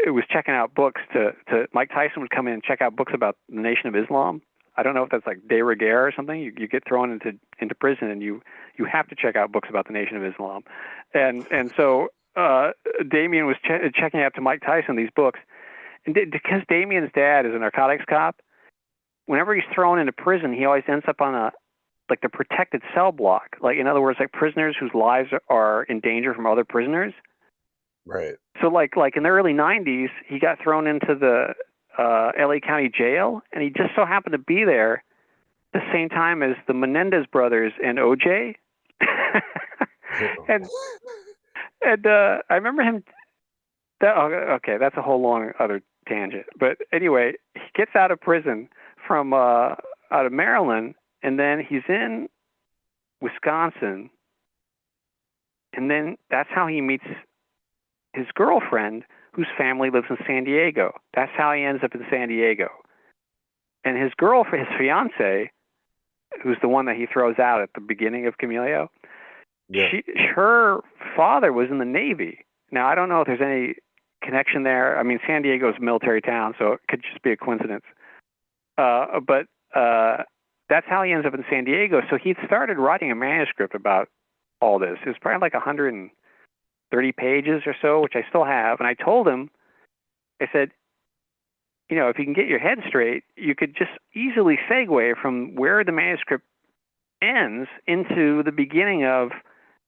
was checking out books to Mike Tyson would come in and check out books about the Nation of Islam. I don't know if that's like de rigueur or something. You get thrown into prison, and you have to check out books about the Nation of Islam. And so Damien was checking out to Mike Tyson these books. And because Damien's dad is a narcotics cop, whenever he's thrown into prison, he always ends up on the protected cell block. In other words, prisoners whose lives are in danger from other prisoners. Right. So like in the early 90s, he got thrown into the LA County Jail, and he just so happened to be there the same time as the Menendez brothers and OJ. and I remember him. Okay, that's a whole long other tangent. But anyway, he gets out of prison from out of Maryland, and then he's in Wisconsin, and then that's how he meets his girlfriend, whose family lives in San Diego. That's how he ends up in San Diego. And his girlfriend, his fiance, who's the one that he throws out at the beginning of Chameleo, her father was in the Navy. Now, I don't know if there's any connection there. I mean, San Diego is a military town, so it could just be a coincidence. But that's how he ends up in San Diego. So he started writing a manuscript about all this. It was probably 130 pages or so, which I still have. And I told him, I said, if you can get your head straight, you could just easily segue from where the manuscript ends into the beginning of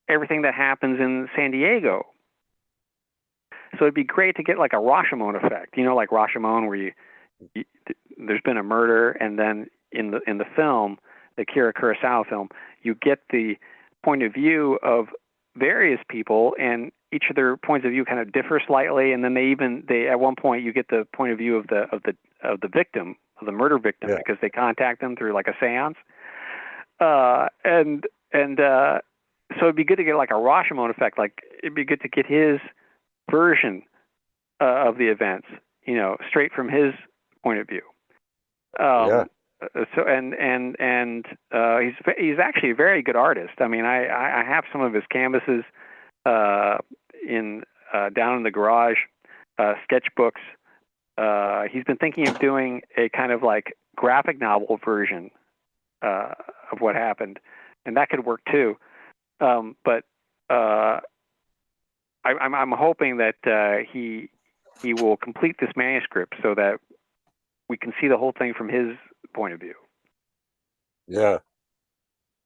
everything that happens in San Diego. So it'd be great to get a Rashomon effect, like Rashomon, where there's been a murder, and then in the film, the Akira Kurosawa film, you get the point of view of various people, and each of their points of view kind of differ slightly, and then they at one point you get the point of view of the victim, of the murder victim, because they contact them through a seance, and so it'd be good to get a Rashomon effect. It'd be good to get his version of the events, straight from his point of view. Yeah. So he's actually a very good artist. I mean, I have some of his canvases in down in the garage, sketchbooks. He's been thinking of doing a kind of like graphic novel version of what happened, and that could work too. But I'm hoping that he will complete this manuscript so that we can see the whole thing from his point of view. Yeah.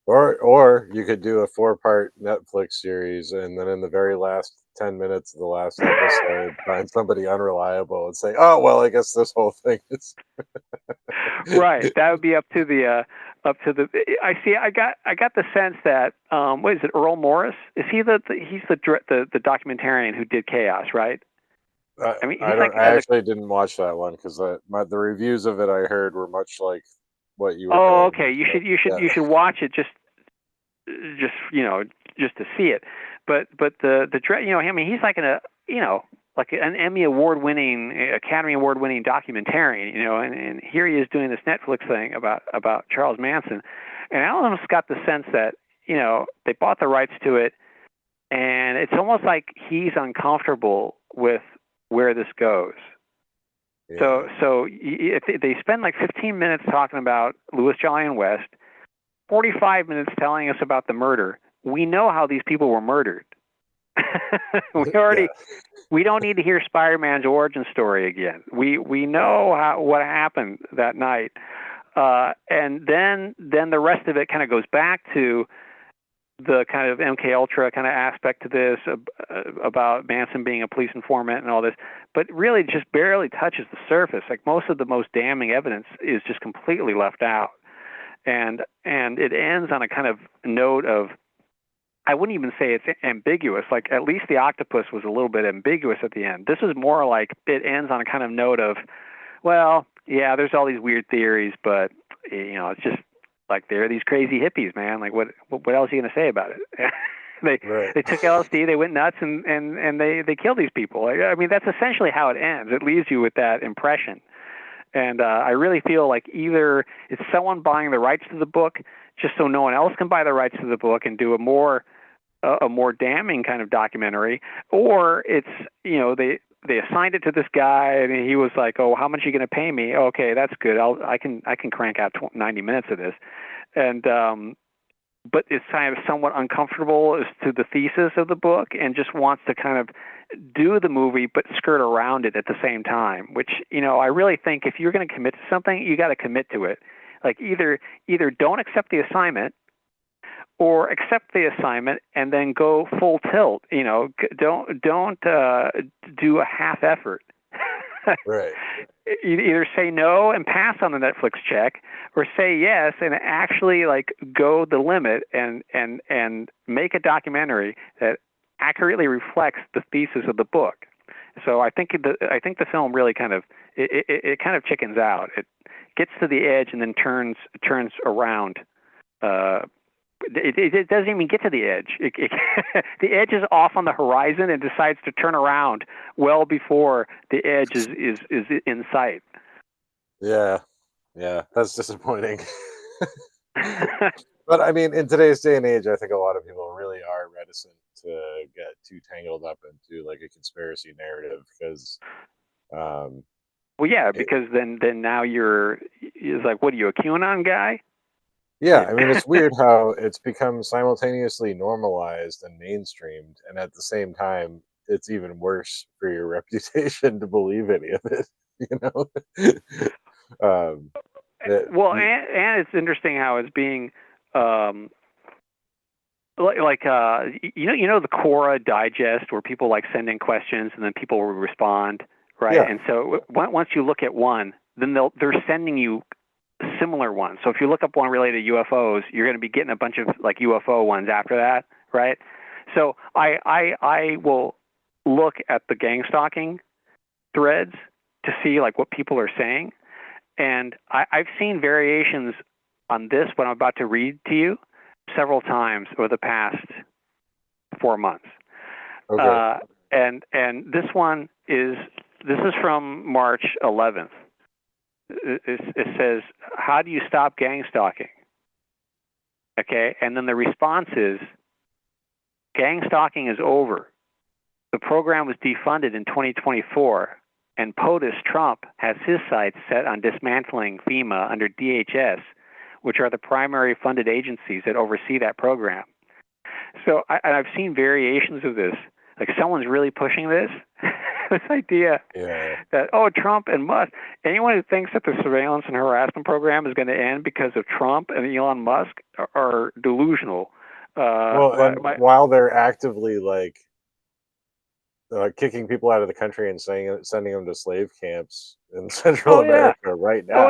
Or you could do a 4-part Netflix series, and then in the very last 10 minutes of the last episode, find somebody unreliable and say, "Oh, well, I guess this whole thing is." Right. That would be up to the. I see. I got the sense that what is it? Earl Morris, is he he's the documentarian who did Chaos, right? I mean, he's like. I actually didn't watch that one because the reviews of it I heard were much like what you were Oh, saying. okay. You So, should watch it just to see it. But the I mean, he's like like an Emmy Award winning, Academy Award winning documentarian, and here he is doing this Netflix thing about Charles Manson, and I almost got the sense that they bought the rights to it, and it's almost like he's uncomfortable with where this goes. yeah. So if they spend like 15 minutes talking about Louis Jolyon West, 45 minutes telling us about the murder. We know how these people were murdered. We don't need to hear Spider-Man's origin story again. We know what happened that night, and then the rest of it kind of goes back to the kind of MK Ultra kind of aspect to this about Manson being a police informant and all this, but really just barely touches the surface. Like most of the most damning evidence is just completely left out. And it ends on a kind of note of, I wouldn't even say it's ambiguous. Like at least the octopus was a little bit ambiguous at the end. This is more like it ends on a kind of note of, well, yeah, there's all these weird theories, but it's just like they're these crazy hippies, man. Like what else are you gonna say about it? They took LSD, they went nuts, and they killed these people. I mean, that's essentially how it ends. It leaves you with that impression. And I really feel like either it's someone buying the rights to the book just so no one else can buy the rights to the book and do a more damning kind of documentary, or it's they assigned it to this guy and he was like, oh, how much are you going to pay me? Okay, that's good. I can crank out 90 minutes of this, and but is kind of somewhat uncomfortable as to the thesis of the book and just wants to kind of do the movie but skirt around it at the same time, which, I really think if you're going to commit to something, you got to commit to it. Like either don't accept the assignment or accept the assignment and then go full tilt. Don't do a half effort. Right. Either say no and pass on the Netflix check, or say yes and actually like go the limit and make a documentary that accurately reflects the thesis of the book. So I think the film really kind of it kind of chickens out. It gets to the edge and then turns around. It doesn't even get to the edge. The edge is off on the horizon and decides to turn around well before the edge is in sight. Yeah, that's disappointing. But I mean, in today's day and age, I think a lot of people really are reticent to get too tangled up into like a conspiracy narrative because, well, yeah, because then now it's like, what are you, a QAnon guy? yeah, I mean, it's weird how it's become simultaneously normalized and mainstreamed, and at the same time, it's even worse for your reputation to believe any of it. You know. Well, and it's interesting how it's being, the Quora digest where people like send in questions and then people will respond, right? Yeah. And so once you look at one, then they're sending you similar ones. So if you look up one related to UFOs, you're going to be getting a bunch of like UFO ones after that, right? So I will look at the gang stalking threads to see like what people are saying, and I've seen variations on this, what I'm about to read to you, several times over the past 4 months. Okay. And this is from March 11th. it says, how do you stop gang stalking? Okay, and then the response is, gang stalking is over. The program was defunded in 2024, and POTUS Trump has his sights set on dismantling FEMA under DHS, which are the primary funded agencies that oversee that program. So I've seen variations of this. Like, someone's really pushing this idea that, Trump and Musk, anyone who thinks that the surveillance and harassment program is going to end because of Trump and Elon Musk are delusional. While they're actively kicking people out of the country and sending them to slave camps in Central America right now.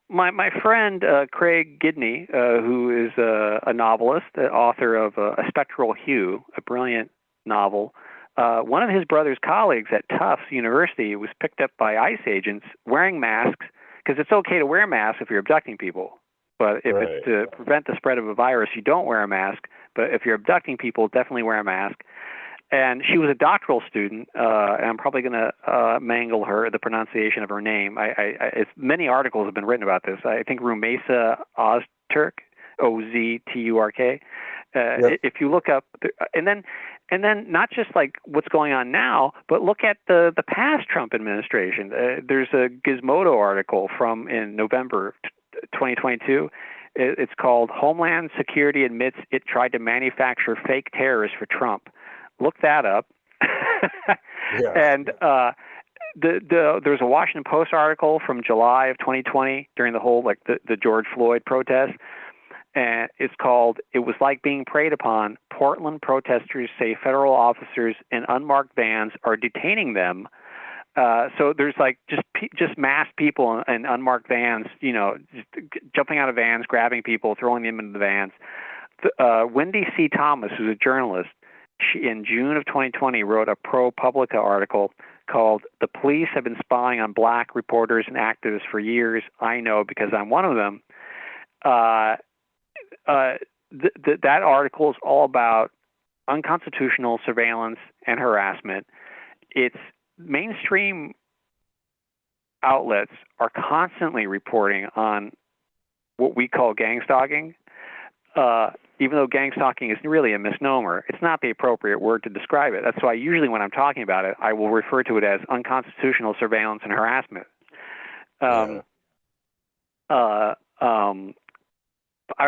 My friend Craig Gidney, who is a novelist, author of A Spectral Hue, a brilliant novel, one of his brother's colleagues at Tufts University was picked up by ICE agents wearing masks, because it's okay to wear masks if you're abducting people. But if it's to prevent the spread of a virus, you don't wear a mask. But if you're abducting people, definitely wear a mask. And she was a doctoral student, and I'm probably going to mangle the pronunciation of her name. Many articles have been written about this. I think Rumesa Ozturk, Ozturk. If you look up, and then not just like what's going on now, but look at the past Trump administration. There's a Gizmodo article from in November 2022. It's called "Homeland Security Admits It Tried to Manufacture Fake Terrorists for Trump." Look that up. And there's a Washington Post article from July of 2020 during the whole the George Floyd protest, and it's called "It Was Like Being Preyed Upon. Portland protesters say federal officers in unmarked vans are detaining them." So there's just mass people in unmarked vans, just jumping out of vans, grabbing people, throwing them into the vans. Wendy C. Thomas, who's a journalist, she, in June of 2020, wrote a ProPublica article called "The Police Have Been Spying on Black Reporters and Activists for Years. I Know because I'm one of them." That article is all about unconstitutional surveillance and harassment. It's mainstream outlets are constantly reporting on what we call gang stalking. Even though gang stalking is really a misnomer, it's not the appropriate word to describe it. That's why usually when I'm talking about it, I will refer to it as unconstitutional surveillance and harassment. I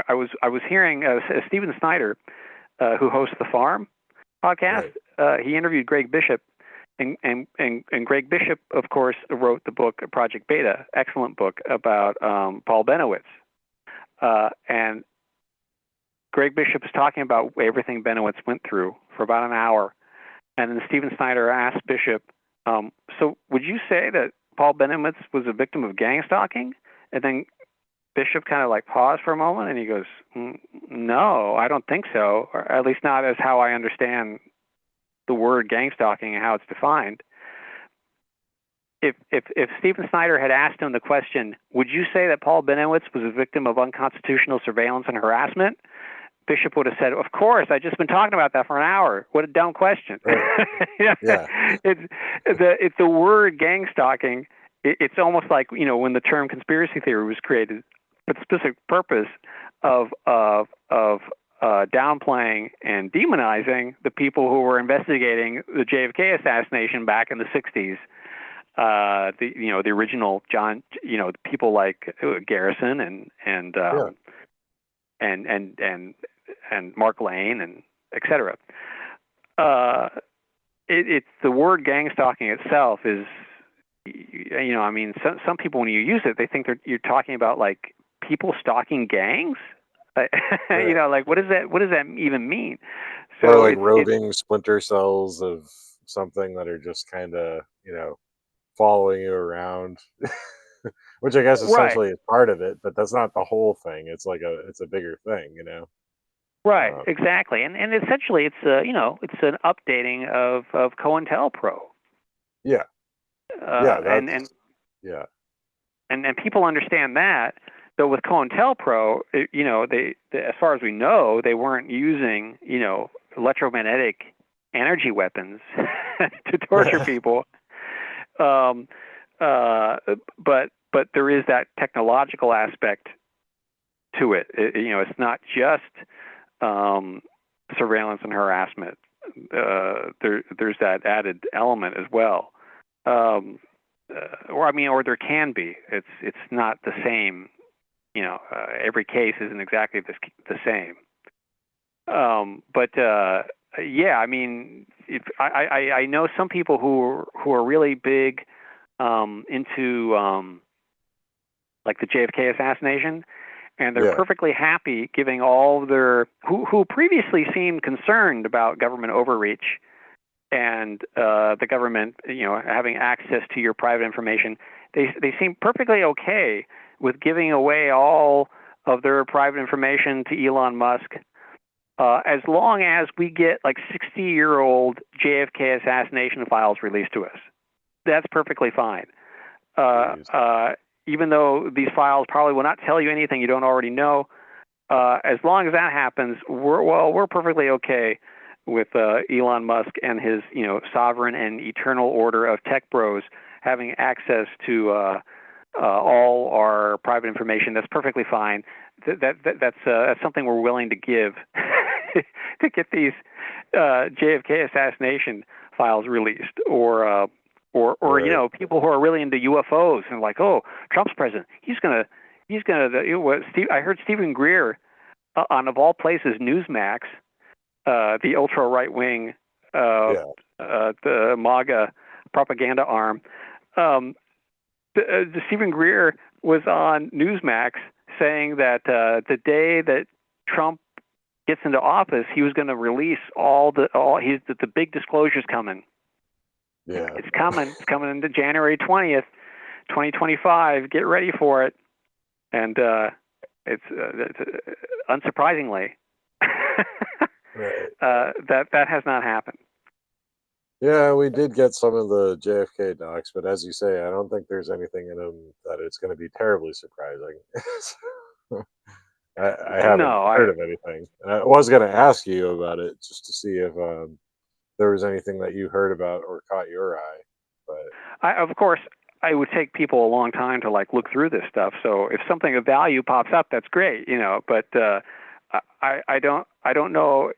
was hearing Stephen Snyder, who hosts the Farm podcast. He interviewed Greg Bishop, and Greg Bishop, of course, wrote the book Project Beta, excellent book about Paul Benowitz, and Greg Bishop is talking about everything Benowitz went through for about an hour. And then Stephen Snyder asked Bishop, so would you say that Paul Benowitz was a victim of gang stalking? And then Bishop kind of paused for a moment, and he goes, no, I don't think so, or at least not as how I understand the word gang stalking and how it's defined. If Stephen Snyder had asked him the question, would you say that Paul Benowitz was a victim of unconstitutional surveillance and harassment? Bishop would have said, of course, I've just been talking about that for an hour. What a dumb question. It's the word gang stalking. It's almost like, when the term conspiracy theory was created for the specific purpose of downplaying and demonizing the people who were investigating the JFK assassination back in the 60s. The original John, people like Garrison and Mark Lane and et cetera. It's the word gang stalking itself is, some people when you use it, they think you're talking about people stalking gangs. What does that even mean? So or roving splinter cells of something that are just kind of, following you around, which I guess essentially is part of it, but that's not the whole thing. It's it's a bigger thing, Right, exactly, and essentially it's it's an updating of COINTELPRO. And people understand that. So with COINTELPRO, they as far as we know, they weren't using electromagnetic energy weapons to torture people. but there is that technological aspect to it. It's not just surveillance and harassment. There's that added element as well. Or there can be. It's not the same. Every case isn't exactly the same. If I know some people who are really big into like the JFK assassination, and they're perfectly happy giving all their who previously seemed concerned about government overreach and the government, having access to your private information. They seem perfectly okay with giving away all of their private information to Elon Musk, as long as we get like 60-year-old JFK assassination files released to us. That's perfectly fine. Even though these files probably will not tell you anything you don't already know, as long as that happens, we're perfectly okay with Elon Musk and his sovereign and eternal order of tech bros having access to all our private information. That's perfectly fine. That's something we're willing to give to get these JFK assassination files released, or people who are really into UFOs and like, oh, Trump's president, he's gonna. I heard Stephen Greer on, of all places, Newsmax, the ultra right wing, the MAGA propaganda arm. Stephen Greer was on Newsmax saying that the day that Trump gets into office, he was going to release the big disclosures coming. Yeah, it's coming. It's coming into January 20th, 2025. Get ready for it. And it's unsurprisingly that has not happened. Yeah, we did get some of the JFK docs, but as you say, I don't think there's anything in them that it's going to be terribly surprising. I haven't heard of anything. I was going to ask you about it just to see if there was anything that you heard about or caught your eye. But of course, I would take people a long time to look through this stuff. So if something of value pops up, that's great, But I don't know.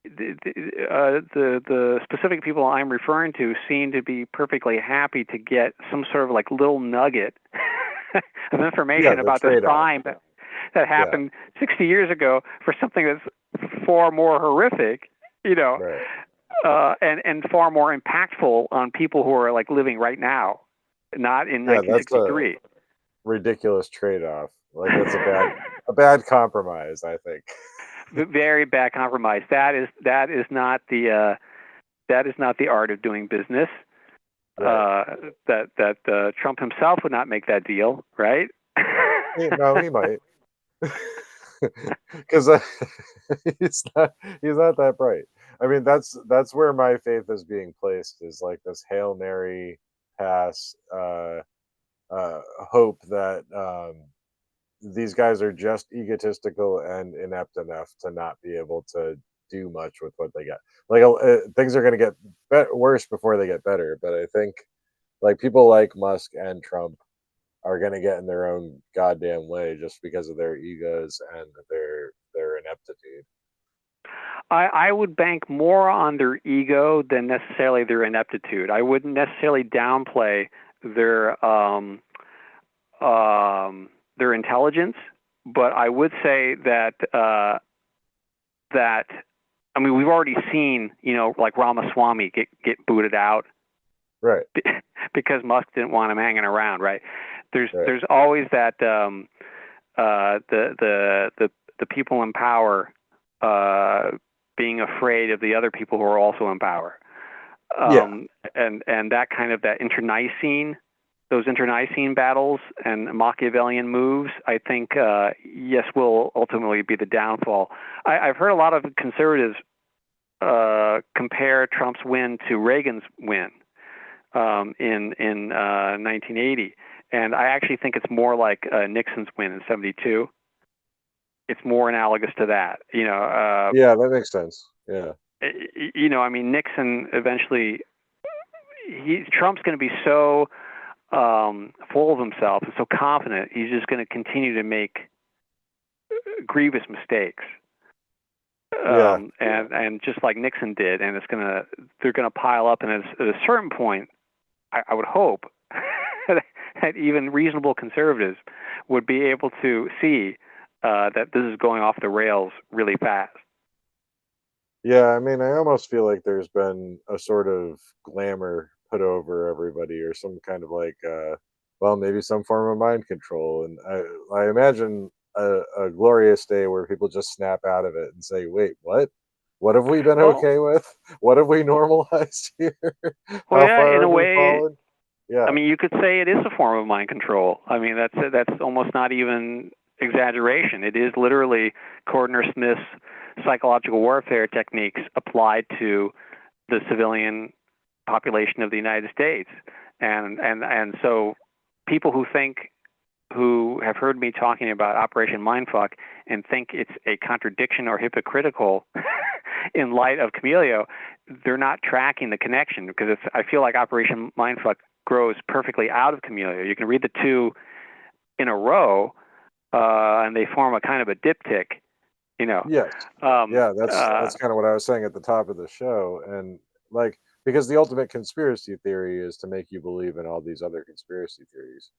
The specific people I'm referring to seem to be perfectly happy to get some sort of little nugget of information about this crime that happened 60 years ago for something that's far more horrific, right. And far more impactful on people who are living right now, not in 1963. That's a ridiculous trade-off. That's a bad compromise, I think. Very bad compromise. That is not the art of doing business. Right. That Trump himself would not make that deal, right? No, he might, because he's not that bright. I mean, that's where my faith is being placed, is this Hail Mary pass, hope that these guys are just egotistical and inept enough to not be able to do much with what they get. Things are going to get worse before they get better, but I think people like Musk and Trump are going to get in their own goddamn way just because of their egos and their ineptitude. I would bank more on their ego than necessarily their ineptitude. I wouldn't necessarily downplay their intelligence, but I would say that we've already seen, Ramaswamy get booted out, right? Because Musk didn't want him hanging around, right? There's always that the people in power being afraid of the other people who are also in power, and that kind of that those internecine battles and Machiavellian moves, I think, yes, will ultimately be the downfall. I've heard a lot of conservatives compare Trump's win to Reagan's win in 1980, and I actually think it's more like Nixon's win in '72. It's more analogous to that, yeah, that makes sense. Yeah. Nixon eventually, Trump's going to be so full of himself and so confident, he's just going to continue to make grievous mistakes. And just like Nixon did, and they're gonna pile up, and at a certain point, I would hope that even reasonable conservatives would be able to see that this is going off the rails really fast. Yeah, I mean, I almost feel like there's been a sort of glamour put over everybody, or some kind of like, well, maybe some form of mind control. And I imagine a glorious day where people just snap out of it and say, "Wait, what? What have we been Well, okay with? What have we normalized here? well, How yeah, far in a have we way, fallen?" Yeah, I mean, you could say it is a form of mind control. I mean, that's almost not even exaggeration. It is literally Cordner Smith's psychological warfare techniques applied to the civilian population of the United States. And so people who have heard me talking about Operation Mindfuck and think it's a contradiction or hypocritical in light of Chameleo, they're not tracking the connection, because I feel like Operation Mindfuck grows perfectly out of Chameleo. You can read the two in a row, and they form a kind of a diptych, you know. yes, yeah. That's kind of what I was saying at the top of the show, and like, because the ultimate conspiracy theory is to make you believe in all these other conspiracy theories.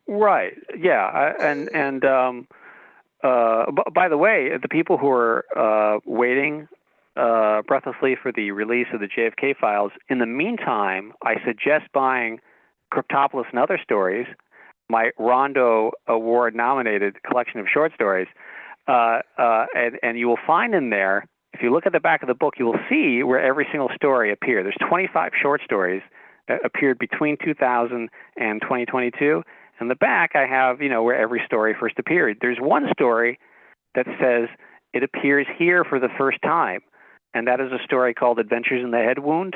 Right. Yeah. By the way, the people who are waiting breathlessly for the release of the JFK files, in the meantime, I suggest buying Cryptopolis and Other Stories, my Rondo Award-nominated collection of short stories, and you will find in there, if you look at the back of the book, you will see where every single story appeared. There's 25 short stories that appeared between 2000 and 2022. In the back, I have, where every story first appeared. There's one story that says it appears here for the first time, and that is a story called Adventures in the Head Wound.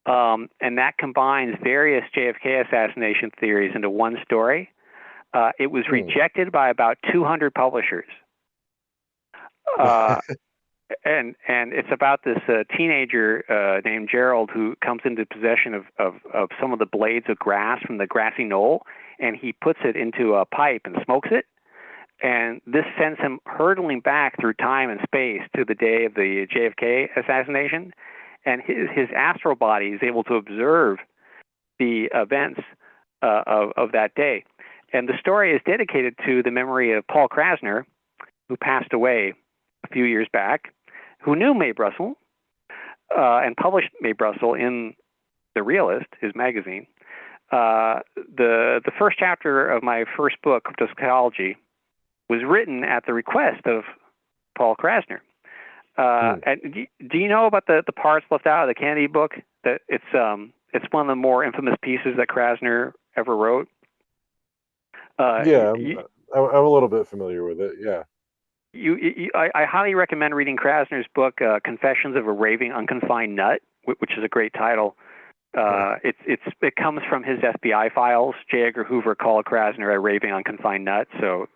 And that combines various JFK assassination theories into one story. It was rejected by about 200 publishers. And it's about this teenager named Gerald who comes into possession of some of the blades of grass from the grassy knoll, and he puts it into a pipe and smokes it. And this sends him hurtling back through time and space to the day of the JFK assassination. And his astral body is able to observe the events of that day. And the story is dedicated to the memory of Paul Krasner, who passed away a few years back, who knew Mae Brussel and published Mae Brussel in The Realist, his magazine. The first chapter of my first book, Cryptozoology, was written at the request of Paul Krasner. And do you know about the parts left out of the Kennedy book? That it's one of the more infamous pieces that Krasner ever wrote. Yeah, I'm a little bit familiar with it. Yeah. I highly recommend reading Krasner's book, Confessions of a Raving Unconfined Nut, which is a great title. It comes from his FBI files. J. Edgar Hoover called Krasner a raving unconfined nut, so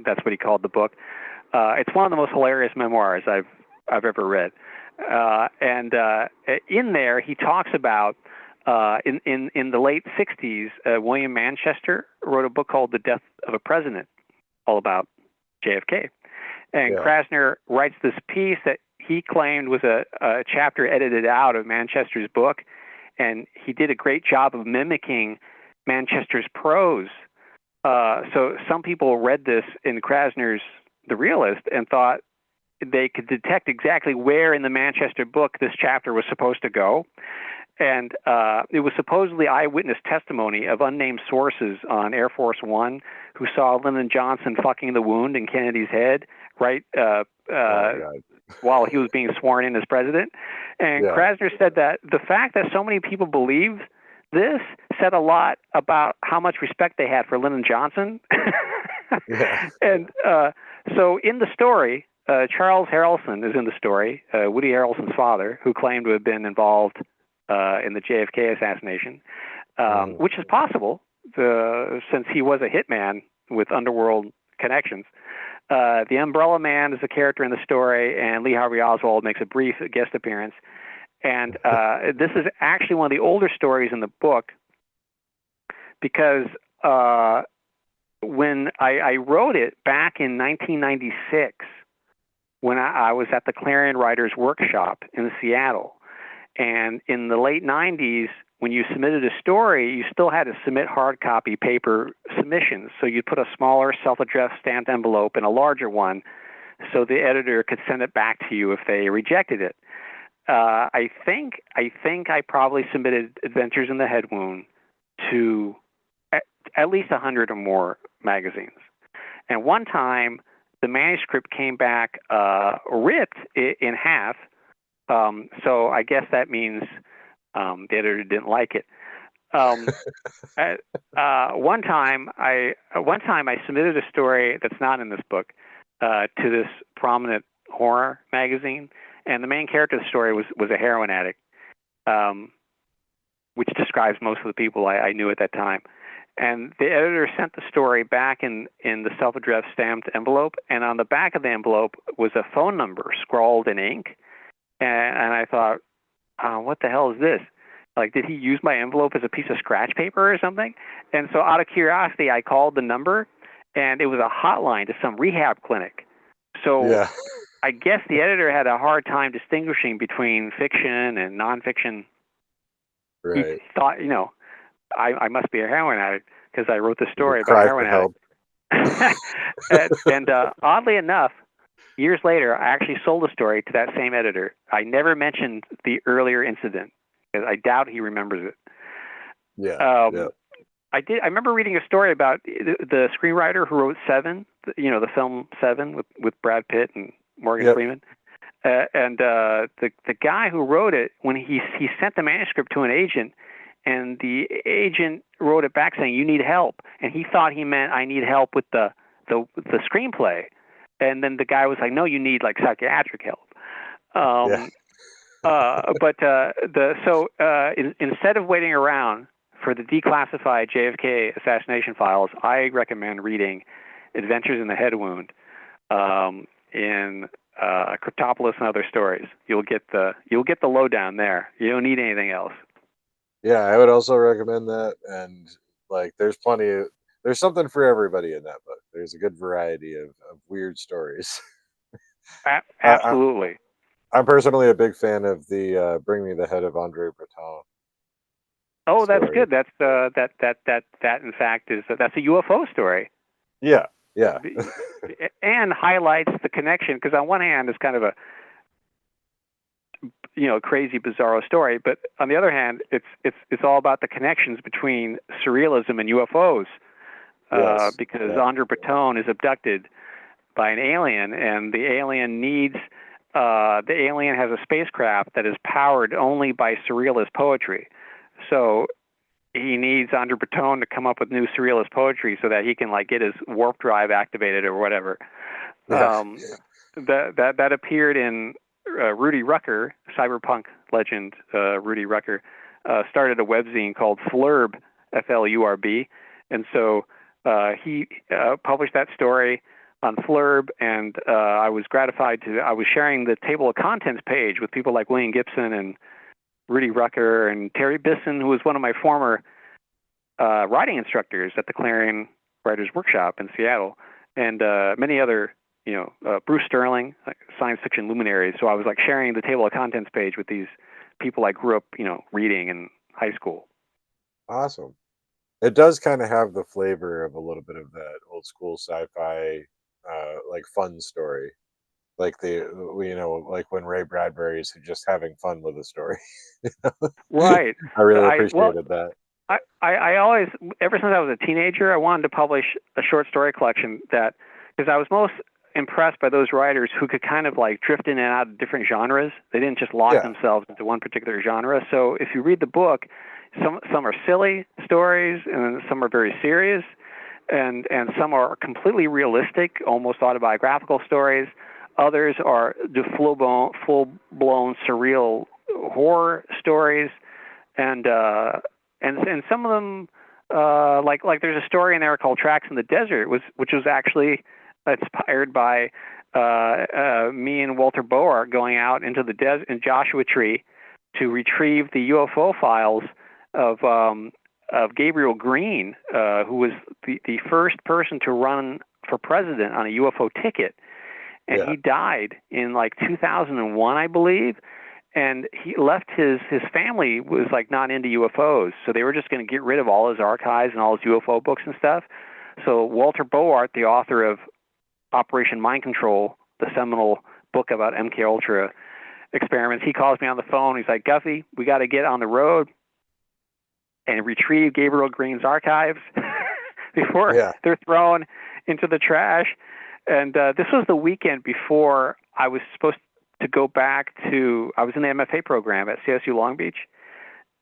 that's what he called the book. It's one of the most hilarious memoirs I've ever read. And in there, he talks about in the late 60s, William Manchester wrote a book called The Death of a President, all about JFK. And Krasner writes this piece that he claimed was a chapter edited out of Manchester's book, and he did a great job of mimicking Manchester's prose. So some people read this in Krasner's The Realist and thought they could detect exactly where in the Manchester book this chapter was supposed to go. And it was supposedly eyewitness testimony of unnamed sources on Air Force One who saw Lyndon Johnson fucking the wound in Kennedy's head, right, while he was being sworn in as president. And Krasner said that the fact that so many people believed this said a lot about how much respect they had for Lyndon Johnson. And so in the story, Charles Harrelson is in the story, Woody Harrelson's father, who claimed to have been involved in the JFK assassination, which is possible since he was a hitman with underworld connections. The Umbrella Man is a character in the story, and Lee Harvey Oswald makes a brief guest appearance. And this is actually one of the older stories in the book because when I wrote it back in 1996, when I was at the Clarion Writers Workshop in Seattle, and in the late 90s, when you submitted a story, you still had to submit hard copy paper submissions. So you'd put a smaller self-addressed stamped envelope in a larger one so the editor could send it back to you if they rejected it. I think I probably submitted Adventures in the Head Wound to at least 100 or more magazines. And one time, the manuscript came back ripped in half. So I guess that means the editor didn't like it. One time I submitted a story that's not in this book to this prominent horror magazine, and the main character of the story was a heroin addict, which describes most of the people I knew at that time. And the editor sent the story back in the self-addressed stamped envelope, and on the back of the envelope was a phone number scrawled in ink. And I thought, what the hell is this? Like, did he use my envelope as a piece of scratch paper or something? And so out of curiosity, I called the number, and it was a hotline to some rehab clinic. So yeah. I guess the editor had a hard time distinguishing between fiction and nonfiction. Right. He thought, I must be a heroin addict because I wrote the story about a heroin addict. and oddly enough, years later, I actually sold the story to that same editor. I never mentioned the earlier incident because I doubt he remembers it. Yeah. I remember reading a story about the screenwriter who wrote Seven, the film Seven with Brad Pitt and Morgan Freeman. And the guy who wrote it, when he sent the manuscript to an agent, and the agent wrote it back saying, "You need help," and he thought he meant I need help with the screenplay. And then the guy was like, "No, you need like psychiatric help." Instead of waiting around for the declassified JFK assassination files, I recommend reading Adventures in the Head Wound in Cryptopolis and Other Stories. You'll get the lowdown there. You don't need anything else. Yeah, I would also recommend that. And like, there's something for everybody in that book. There's a good variety of weird stories. Absolutely. I'm personally a big fan of the Bring Me the Head of Andre Breton. Oh, story. That's good. That's that in fact that's a UFO story. Yeah. And highlights the connection, because on one hand it's kind of a crazy, bizarro story, but on the other hand, it's all about the connections between surrealism and UFOs, because Andre Breton is abducted by an alien, and the alien has a spacecraft that is powered only by surrealist poetry. So he needs Andre Breton to come up with new surrealist poetry so that he can get his warp drive activated or whatever. That appeared in Rudy Rucker, cyberpunk legend. Rudy Rucker started a webzine called Flurb, Flurb, and so he published that story on Flurb, and I was gratified I was sharing the table of contents page with people like William Gibson and Rudy Rucker and Terry Bisson, who was one of my former writing instructors at the Clarion Writers Workshop in Seattle, and many other, Bruce Sterling, science fiction luminaries. So I was sharing the table of contents page with these people I grew up, reading in high school. Awesome. It does kind of have the flavor of a little bit of that old school sci-fi, fun story. Like when Ray Bradbury is just having fun with a story. Right. I really appreciated that. I always, ever since I was a teenager, I wanted to publish a short story collection because I was most impressed by those writers who could kind of drift in and out of different genres. They didn't just lock themselves into one particular genre. So if you read the book, some are silly stories, and some are very serious, and some are completely realistic, almost autobiographical stories. Others are the full-blown surreal horror stories, and some of them, like there's a story in there called Tracks in the Desert, which was actually inspired by me and Walter Boer going out into the desert in Joshua Tree to retrieve the UFO files of of Gabriel Green, who was the first person to run for president on a UFO ticket. And he died in like 2001, I believe. And he left his family was like not into UFOs. So they were just going to get rid of all his archives and all his UFO books and stuff. So Walter Boart, the author of Operation Mind Control, the seminal book about MKUltra experiments, he calls me on the phone. He's like, Guffey, we got to get on the road and retrieve Gabriel Green's archives before they're thrown into the trash. And this was the weekend before I was supposed to go back to, I was in the MFA program at CSU Long Beach.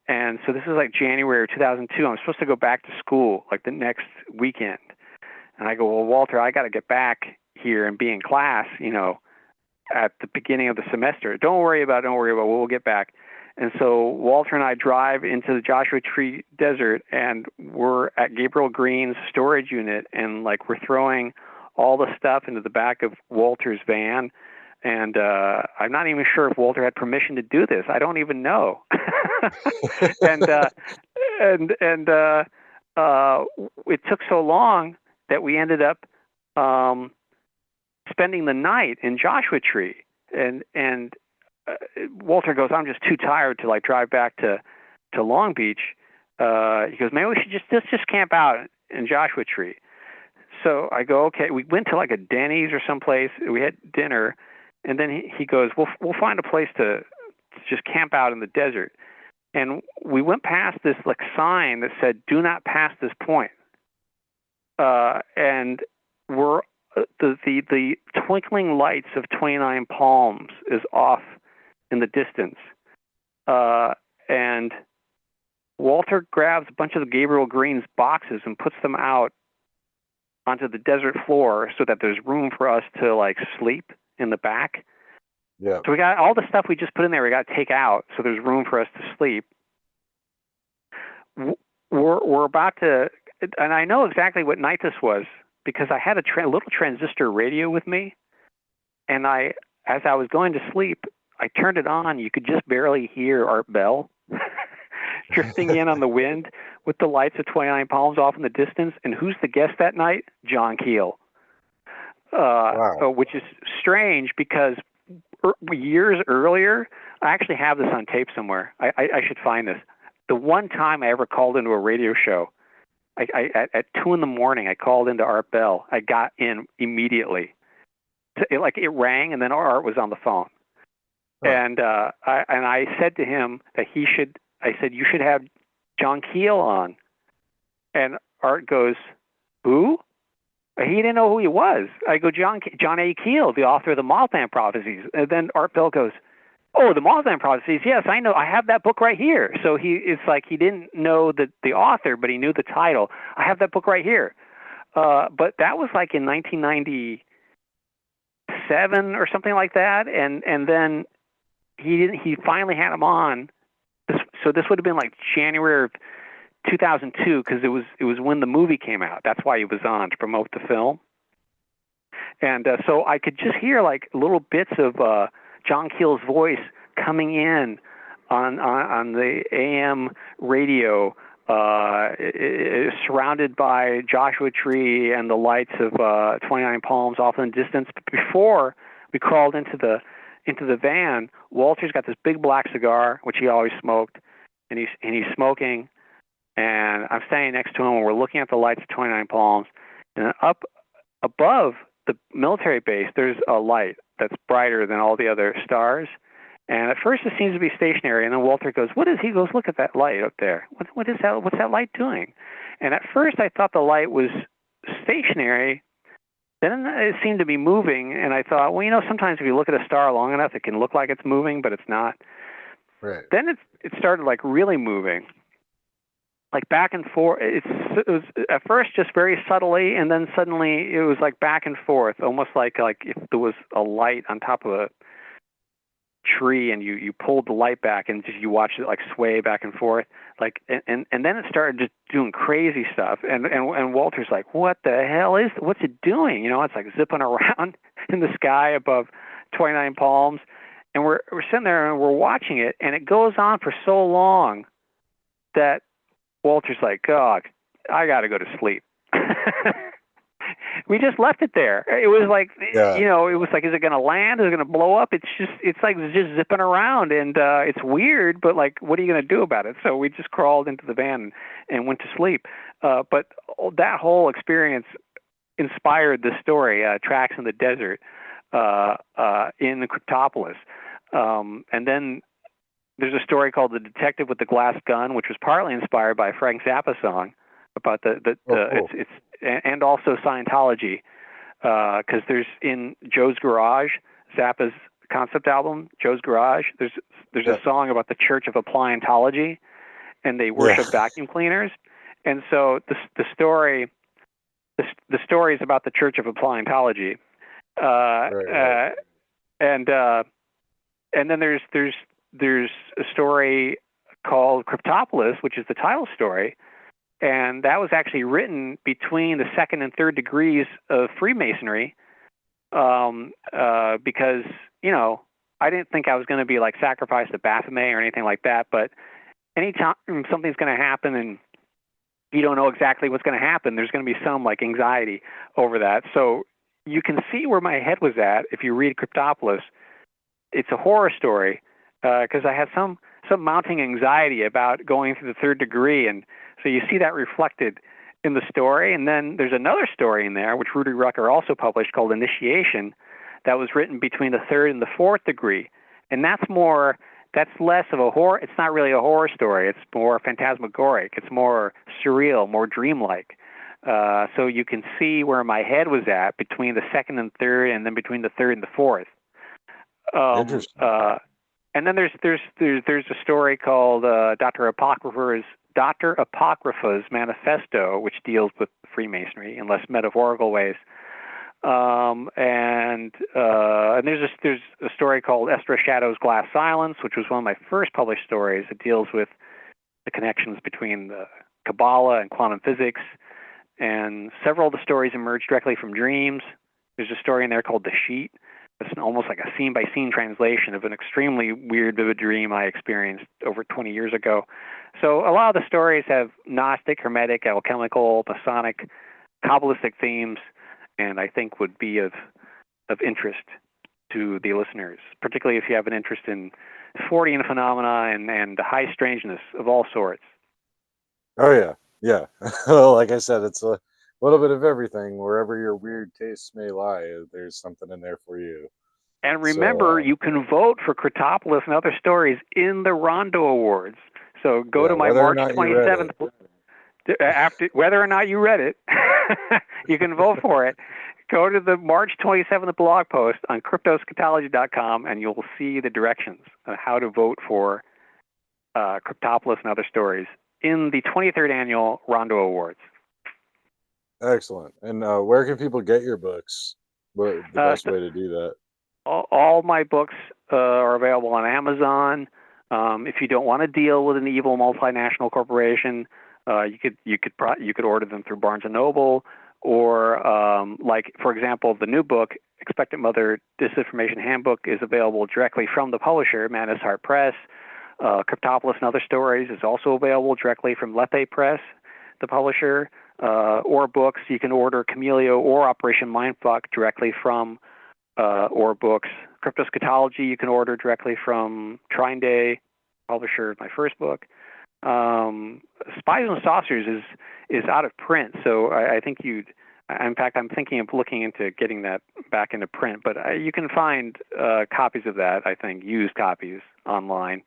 And so this is like January of 2002. I'm supposed to go back to school like the next weekend. And I go, well, Walter, I got to get back here and be in class, you know, at the beginning of the semester. Don't worry about it. We'll get back. And so Walter and I drive into the Joshua Tree Desert, and we're at Gabriel Green's storage unit, and like we're throwing all the stuff into the back of Walter's van. And I'm not even sure if Walter had permission to do this. I don't even know. and it took so long that we ended up spending the night in Joshua Tree. And Walter goes, I'm just too tired to like drive back to Long Beach. He goes, maybe we should just camp out in Joshua Tree. So I go, okay. We went to like a Denny's or someplace. We had dinner. And then he goes, we'll find a place to just camp out in the desert. And we went past this like sign that said, do not pass this point. And we're the twinkling lights of 29 Palms is off in the distance. And Walter grabs a bunch of Gabriel Green's boxes and puts them out onto the desert floor so that there's room for us to like sleep in the back. Yeah. So we got all the stuff we just put in there, we got to take out so there's room for us to sleep. We're about to, and I know exactly what night this was because I had a little transistor radio with me, and as I was going to sleep, I turned it on. You could just barely hear Art Bell drifting in on the wind with the lights of 29 Palms off in the distance. And who's the guest that night? John Keel. Wow. Which is strange because years earlier, I actually have this on tape somewhere. I should find this. The one time I ever called into a radio show, at 2 a.m, I called into Art Bell. I got in immediately. It rang, and then Art was on the phone. Huh. And I said to him that I said, you should have John Keel on. And Art goes, who? He didn't know who he was. I go, John A. Keel, the author of the Mothman Prophecies. And then Art Bell goes, oh, the Mothman Prophecies, yes, I know. I have that book right here. So it's like he didn't know the author, but he knew the title. I have that book right here. But that was like in 1997 or something like that. And then he finally had him on. So this would have been like January of 2002 because it was when the movie came out. That's why he was on, to promote the film. And so I could just hear like little bits of John Keel's voice coming in on the AM radio, surrounded by Joshua Tree and the lights of 29 Palms off in the distance. Before we crawled into the van, Walter's got this big black cigar, which he always smoked, and he's smoking. And I'm standing next to him, and we're looking at the lights of 29 Palms. And up above the military base, there's a light that's brighter than all the other stars. And at first, it seems to be stationary. And then Walter goes, "What is?" He goes, "Look at that light up there. What is that? What's that light doing?" And at first, I thought the light was stationary. Then it seemed to be moving, and I thought, well, sometimes if you look at a star long enough, it can look like it's moving, but it's not. Right. Then it started like really moving, like back and forth. It was at first just very subtly, and then suddenly it was like back and forth, almost like if there was a light on top of a tree, and you pulled the light back, and just you watched it like sway back and forth, like and then it started just doing crazy stuff, and Walter's like, what the hell what's it doing? It's like zipping around in the sky above 29 Palms, and we're sitting there and we're watching it, and it goes on for so long that Walter's like, "God, I got to go to sleep." We just left it there. It was like, Yeah. it was like, is it going to land? Is it going to blow up? It's like just zipping around, and it's weird, but like, what are you going to do about it? So we just crawled into the van and went to sleep. But that whole experience inspired the story, Tracks in the Desert, in the Cryptopolis. And then there's a story called The Detective with the Glass Gun, which was partly inspired by a Frank Zappa song about Cool. it's and also Scientology, because there's in Joe's Garage, Zappa's concept album, Joe's Garage. There's Yeah. a song about the Church of Appliantology, and they Yeah. worship vacuum cleaners. And so the story is about the Church of Appliantology, Right. and then there's a story called Cryptopolis, which is the title story, and that was actually written between the second and third degrees of Freemasonry, because I didn't think I was going to be like sacrificed to Baphomet or anything like that, but anytime something's going to happen and you don't know exactly what's going to happen, there's going to be some like anxiety over that. So you can see where my head was at if you read Cryptopolis. It's a horror story, because I had some mounting anxiety about going through the third degree, and so you see that reflected in the story. And then there's another story in there, which Rudy Rucker also published, called Initiation, that was written between the third and the fourth degree, and that's less of a horror. It's not really a horror story. It's more phantasmagoric. It's more surreal, more dreamlike. So you can see where my head was at between the second and third, and then between the third and the fourth. Interesting. And then there's a story called Dr. Apocrypha's Manifesto, which deals with Freemasonry in less metaphorical ways. And there's a story called Estra Shadow's Glass Silence, which was one of my first published stories. It deals with the connections between the Kabbalah and quantum physics. And several of the stories emerged directly from dreams. There's a story in there called The Sheet. It's almost like a scene-by-scene translation of an extremely weird, vivid dream I experienced over 20 years ago. So a lot of the stories have Gnostic, Hermetic, alchemical, Masonic, Kabbalistic themes, and I think would be of interest to the listeners, particularly if you have an interest in Fortean phenomena and high strangeness of all sorts. Oh yeah. Yeah. Well, like I said, it's a little bit of everything. Wherever your weird tastes may lie, there's something in there for you. And remember, So you can vote for Cryptopolis and other stories in the Rondo Awards. So go yeah, to my whether or March not you read 27th, after whether or not you read it, you can vote for it. Go to the March 27th blog post on cryptoschatology.com, and you'll see the directions on how to vote for Cryptopolis and other stories in the 23rd annual Rondo Awards. excellent. And where can people get your books? What the best way to do that? All my books are available on Amazon. If you don't want to deal with an evil multinational corporation, you could order them through Barnes and Noble, or like, for example, the new book, Expectant Mother Disinformation Handbook, is available directly from the publisher, Manus Heart Press. Cryptopolis and Other Stories is also available directly from Lethe Press, the publisher. Or books, you can order Chameleo or Operation Mindfuck directly from or books. Cryptoschatology you can order directly from Trine Day, publisher of my first book. Spies and Saucers is out of print, so I think in fact, I'm thinking of looking into getting that back into print, but you can find copies of that, I think, used copies online.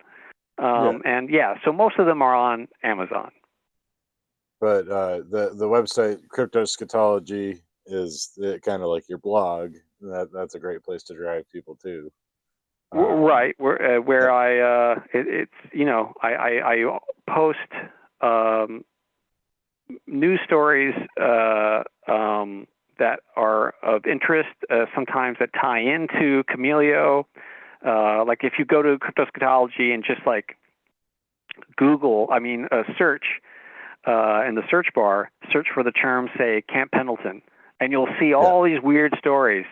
And yeah, so most of them are on Amazon. But the website Cryptoschatology is kind of like your blog. That's a great place to drive people to. Right, where it's I post news stories that are of interest, sometimes that tie into Chameleo. Like if you go to Cryptoschatology and just like Google, search in the search bar, search for the term, say, Camp Pendleton, and you'll see all these weird stories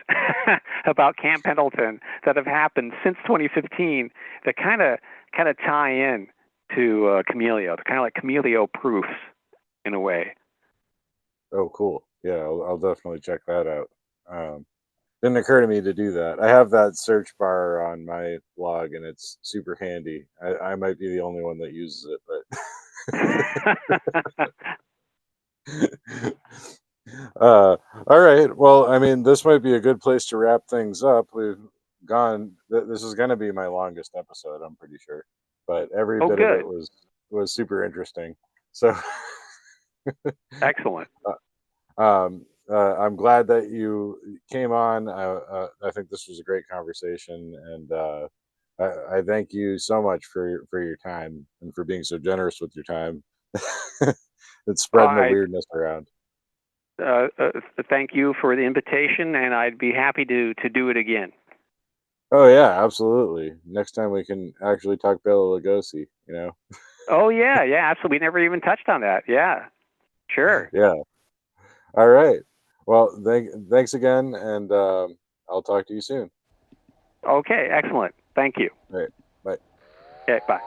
about Camp Pendleton that have happened since 2015 that kind of tie in Chameleo. They're kind of like Chameleo proofs in a way. Oh, cool. Yeah, I'll definitely check that out. Didn't occur to me to do that. I have that search bar on my blog, and it's super handy. I might be the only one that uses it, but all right. Well, I mean, this might be a good place to wrap things up. We've gone. This is going to be my longest episode, I'm pretty sure, but every Oh, bit of it good. was super interesting. So, Excellent. I'm glad that you came on. I think this was a great conversation, and I thank you so much for your time and for being so generous with your time and spreading the I weirdness around. thank you for the invitation, and I'd be happy to do it again. Oh yeah, absolutely. Next time we can actually talk Bela Lugosi, you know? Oh yeah, absolutely. We never even touched on that. Yeah, sure. Yeah. All right. Well, thanks again, and I'll talk to you soon. Okay, excellent. Thank you. All right. Bye. Okay, bye.